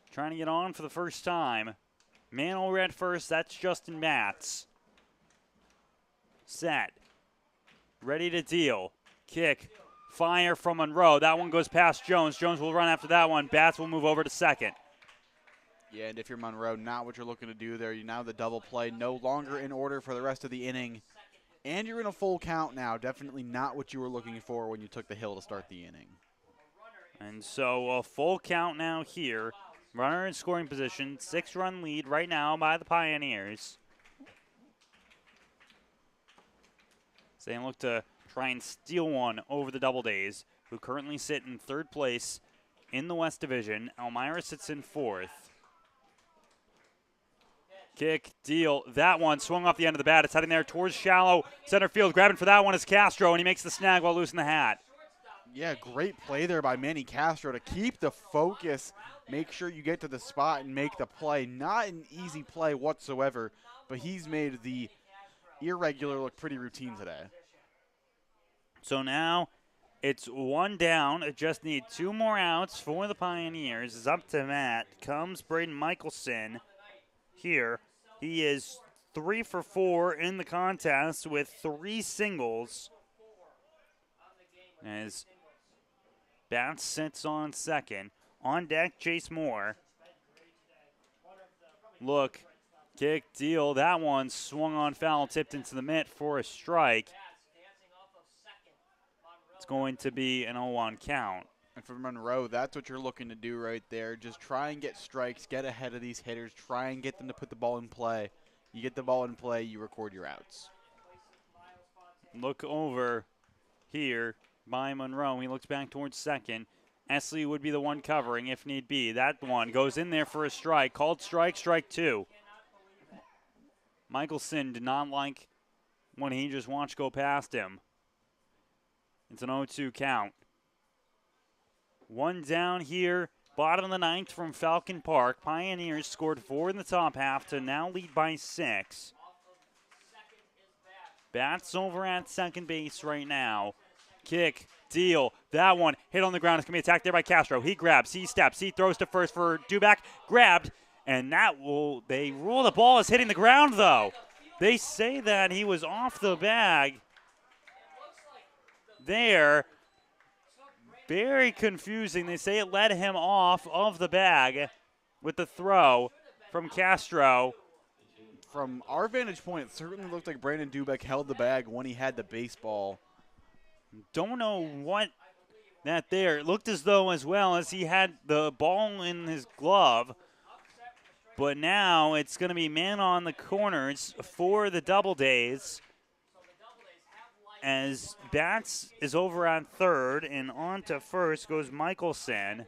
Trying to get on for the first time. Man over at first, that's Justin Batts. Set. Ready to deal. Kick. Fire from Monroe. That one goes past Jones. Jones will run after that one. Batts will move over to second. Yeah, and if you're Monroe, not what you're looking to do there. You now the double play, no longer in order for the rest of the inning. And you're in a full count now. Definitely not what you were looking for when you took the hill to start the inning. And so a full count now here. Runner in scoring position. 6-run lead right now by the Pioneers. So they look to try and steal one over the Doubledays, who currently sit in 3rd place in the West Division. Elmira sits in 4th. Kick, deal. That one swung off the end of the bat. It's heading there towards shallow center field. Grabbing for that one is Castro, and he makes the snag while loosing the hat. Yeah, great play there by Manny Castro to keep the focus. Make sure you get to the spot and make the play. Not an easy play whatsoever, but he's made the irregular look pretty routine today. So now it's 1 down. It just need 2 more outs for the Pioneers. It's up to Matt. Comes Braden Michelson here. He is 3 for 4 in the contest with 3 singles. As Batts sits on second. On deck, Chase Moore. Look, kick, deal. That one swung on foul, tipped into the mitt for a strike. It's going to be an 0-1 count. And for Monroe, that's what you're looking to do right there. Just try and get strikes, get ahead of these hitters, try and get them to put the ball in play. You get the ball in play, you record your outs. Look over here by Monroe. He looks back towards second. Esley would be the one covering if need be. That one goes in there for a strike. Called strike, strike 2. Michelson did not like when he just watched go past him. It's an 0-2 count. 1 down here, bottom of the 9th from Falcon Park. Pioneers scored 4 in the top half to now lead by 6. Batts over at second base right now. Kick, deal. That one hit on the ground. It's going to be attacked there by Castro. He grabs, he steps, he throws to first for Duback. Grabbed, and they rule the ball as hitting the ground, though. They say that he was off the bag there. Very confusing. They say it led him off of the bag with the throw from Castro. From our vantage point, it certainly looked like Brandon Dubeck held the bag when he had the baseball. Don't know what that there. It looked as though as well as he had the ball in his glove. But now it's going to be man on the corners for the Doubledays. As Batts is over on third, and on to first goes Michelson.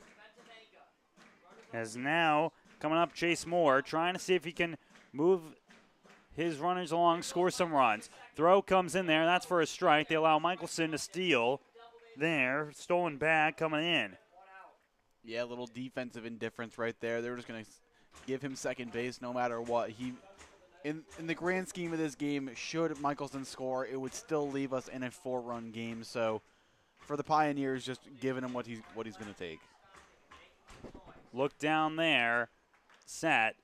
As now coming up Chase Moore, trying to see if he can move his runners along, score some runs. Throw comes in there. That's for a strike. They allow Michelson to steal there. Stolen bag coming in. Yeah, a little defensive indifference right there. They were just going to give him second base no matter what. In the grand scheme of this game, should Michelson score, it would still leave us in a 4-run game. So for the Pioneers, just giving him what he's going to take. Look down there. Set.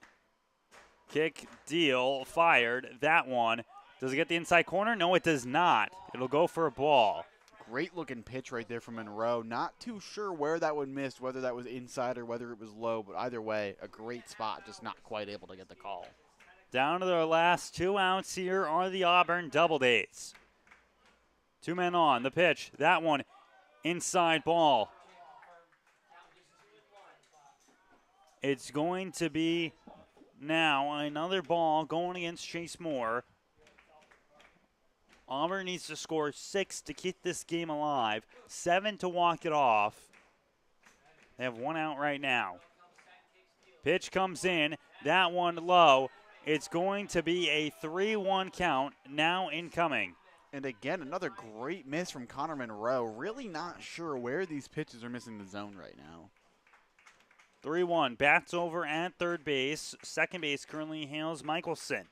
Kick, deal, fired. That one. Does it get the inside corner? No, it does not. It'll go for a ball. Great looking pitch right there from Monroe. Not too sure where that would miss, whether that was inside or whether it was low, but either way, a great spot, just not quite able to get the call. Down to their last 2 outs here are the Auburn Doubledays. 2 men on. The pitch. That one. Inside ball. It's going to be now another ball going against Chase Moore. Auburn needs to score 6 to keep this game alive. 7 to walk it off. They have 1 out right now. Pitch comes in. That one low. It's going to be a 3-1 count now incoming. And again, another great miss from Connor Monroe. Really not sure where these pitches are missing the zone right now. 3-1. Bats over at third base. Second base currently hails Michelson.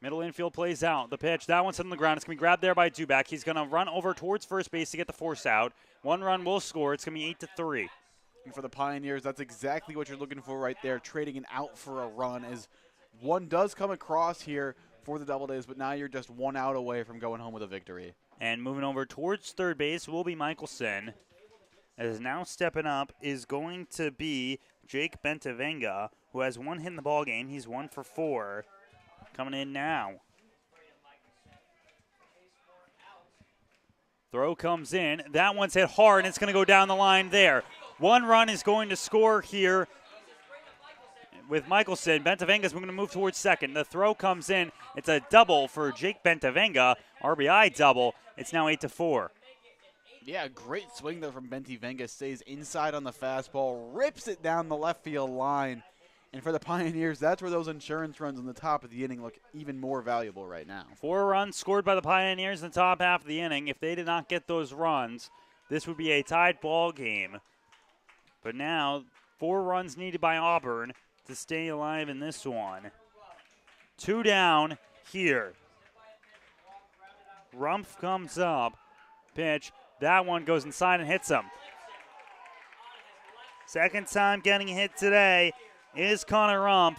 Middle infield plays out. The pitch. That one's on the ground. It's going to be grabbed there by Duback. He's going to run over towards first base to get the force out. 1 run will score. It's going to be 8-3. And for the Pioneers, that's exactly what you're looking for right there, trading an out for a run, as one does come across here for the Doubledays, but now you're just 1 out away from going home with a victory. And moving over towards third base will be Michelson. As now stepping up is going to be Jake Bentavenga, who has 1 hit in the ball game. He's 1 for 4. Coming in now. Throw comes in. That one's hit hard, and it's going to go down the line there. 1 run is going to score here with Michelson. Bentavenga's going to move towards second. The throw comes in. It's a double for Jake Bentavenga. RBI double. It's now 8-4. Yeah, great swing there from Bentavenga. Stays inside on the fastball, rips it down the left field line. And for the Pioneers, that's where those insurance runs on the top of the inning look even more valuable right now. 4 runs scored by the Pioneers in the top half of the inning. If they did not get those runs, this would be a tied ball game. But now, 4 runs needed by Auburn to stay alive in this one. 2 down here. Rumpf comes up. Pitch. That one goes inside and hits him. Second time getting hit today is Connor Rumpf.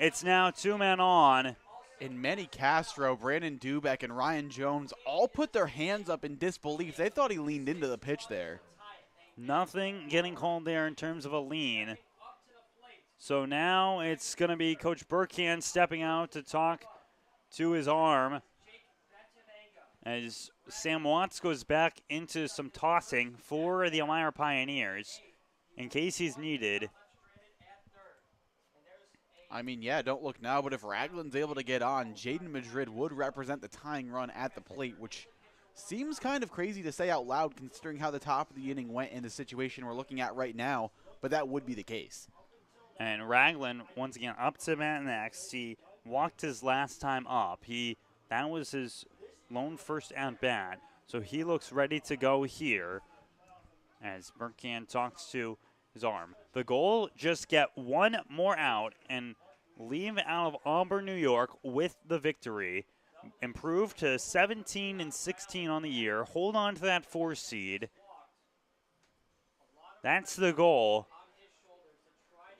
It's now 2 men on. And Manny Castro, Brandon Dubeck, and Ryan Jones all put their hands up in disbelief. They thought he leaned into the pitch there. Nothing getting called there in terms of a lean. So now it's going to be Coach Burkhand stepping out to talk to his arm as Sam Watts goes back into some tossing for the Elmira Pioneers in case he's needed. I mean, yeah, don't look now, but if Ragland's able to get on, Jaden Madrid would represent the tying run at the plate, which seems kind of crazy to say out loud considering how the top of the inning went in the situation we're looking at right now, but that would be the case. And Ragland, once again, up to bat next. He walked his last time up. That was his lone first at bat, so he looks ready to go here as Burkhand talks to his arm. The goal, just get 1 more out and leave out of Auburn, New York with the victory. improve to 17-16 on the year, hold on to that 4 seed. That's the goal.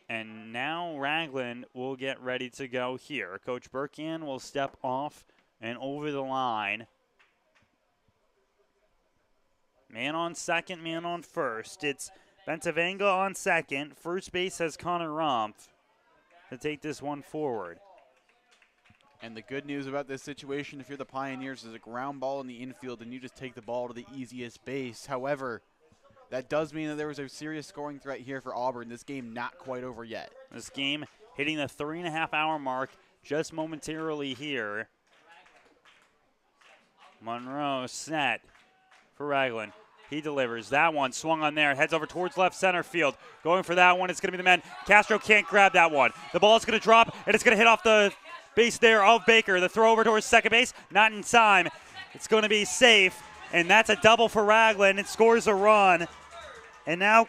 And now Raglan will get ready to go here. Coach Burkan will step off and over the line. Man on second, man on first. It's Bentavanga on second. First base has Connor Rumpf to take this one forward. And the good news about this situation, if you're the Pioneers, is a ground ball in the infield and you just take the ball to the easiest base. However, that does mean that there was a serious scoring threat here for Auburn. This game not quite over yet. This game hitting the 3.5-hour mark just momentarily here. Monroe set for Raglan. He delivers. That one swung on there. Heads over towards left center field. Going for that one. It's going to be the man. Castro can't grab that one. The ball is going to drop, and it's going to hit off the base there of Baker. The throw over towards second base. Not in time. It's going to be safe, and that's a double for Raglan. It scores a run. And now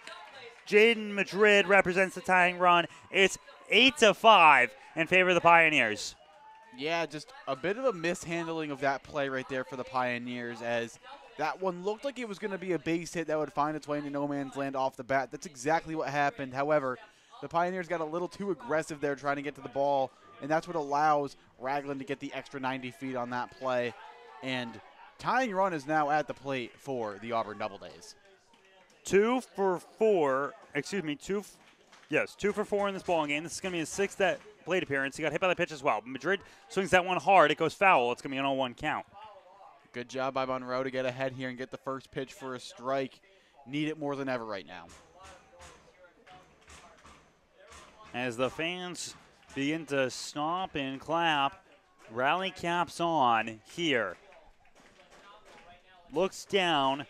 Jaden Madrid represents the tying run. It's 8-5 in favor of the Pioneers. Yeah, just a bit of a mishandling of that play right there for the Pioneers, as that one looked like it was going to be a base hit that would find its way into no man's land off the bat. That's exactly what happened. However, the Pioneers got a little too aggressive there trying to get to the ball, and that's what allows Raglan to get the extra 90 feet on that play. And tying run is now at the plate for the Auburn Doubledays. 2 for 4 in this ball game. This is going to be his 6th plate appearance. He got hit by the pitch as well. Madrid swings that one hard. It goes foul. It's going to be an 0-1 count. Good job by Monroe to get ahead here and get the first pitch for a strike. Need it more than ever right now. As the fans begin to stomp and clap, rally caps on here. Looks down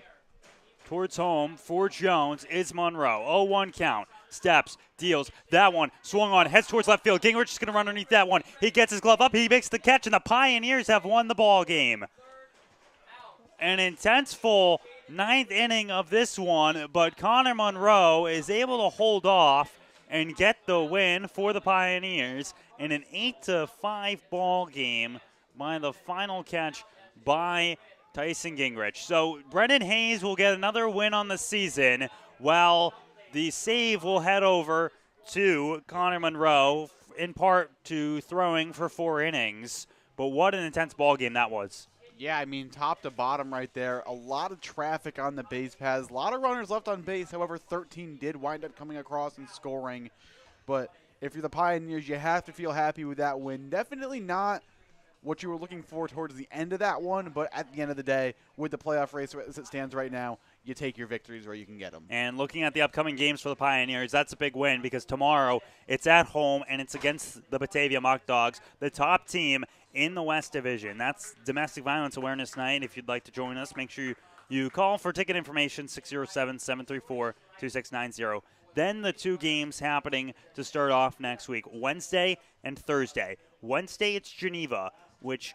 towards home for Jones. It's Monroe. 0-1 count. Steps, deals. That one swung on, heads towards left field. Gingrich is going to run underneath that one. He gets his glove up. He makes the catch, and the Pioneers have won the ball game. An intense full 9th inning of this one, but Connor Monroe is able to hold off and get the win for the Pioneers in an 8-5 ball game by the final catch by Tyson Gingrich. So Brendan Hayes will get another win on the season, while the save will head over to Connor Monroe, in part to throwing for 4 innings. But what an intense ball game that was. Yeah, I mean, top to bottom right there. A lot of traffic on the base paths. A lot of runners left on base. However, 13 did wind up coming across and scoring. But if you're the Pioneers, you have to feel happy with that win. Definitely not what you were looking for towards the end of that one, but at the end of the day, with the playoff race as it stands right now, you take your victories where you can get them. And looking at the upcoming games for the Pioneers, that's a big win because tomorrow it's at home and it's against the Batavia Muck Dogs, the top team in the West Division. That's Domestic Violence Awareness Night. If you'd like to join us, make sure you call for ticket information, 607-734-2690. Then the 2 games happening to start off next week, Wednesday and Thursday. Wednesday, it's Geneva, which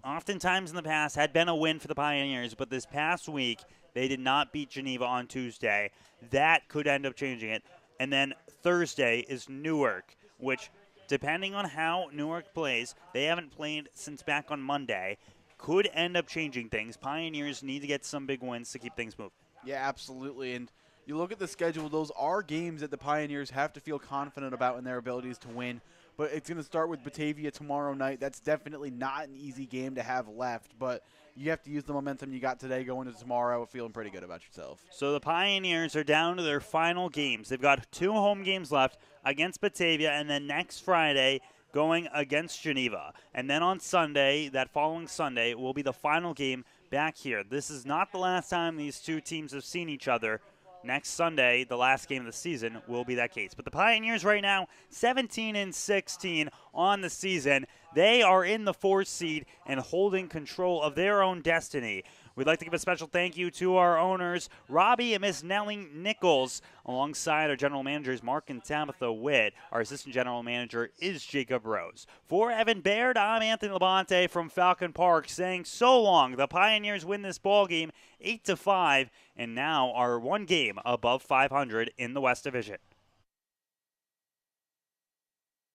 oftentimes in the past had been a win for the Pioneers, but this past week they did not beat Geneva on Tuesday. That could end up changing it. And then Thursday is Newark, which, depending on how Newark plays, they haven't played since back on Monday, could end up changing things. Pioneers need to get some big wins to keep things moving. Yeah, absolutely. And you look at the schedule, those are games that the Pioneers have to feel confident about in their abilities to win. But it's going to start with Batavia tomorrow night. That's definitely not an easy game to have left, but you have to use the momentum you got today going into tomorrow, feeling pretty good about yourself. So the Pioneers are down to their final games. They've got 2 home games left against Batavia, and then next Friday going against Geneva. And then on Sunday, that following Sunday, will be the final game back here. This is not the last time these 2 teams have seen each other. Next Sunday, the last game of the season, will be that case. But the Pioneers right now, 17-16 on the season. They are in the 4th seed and holding control of their own destiny. We'd like to give a special thank you to our owners, Robbie and Miss Nellie Nichols, alongside our general managers, Mark and Tabitha Witt. Our assistant general manager is Jacob Rose. For Evan Baird, I'm Anthony Labonte from Falcon Park saying so long. The Pioneers win this ball game 8-5 and now are 1 game above 500 in the West Division.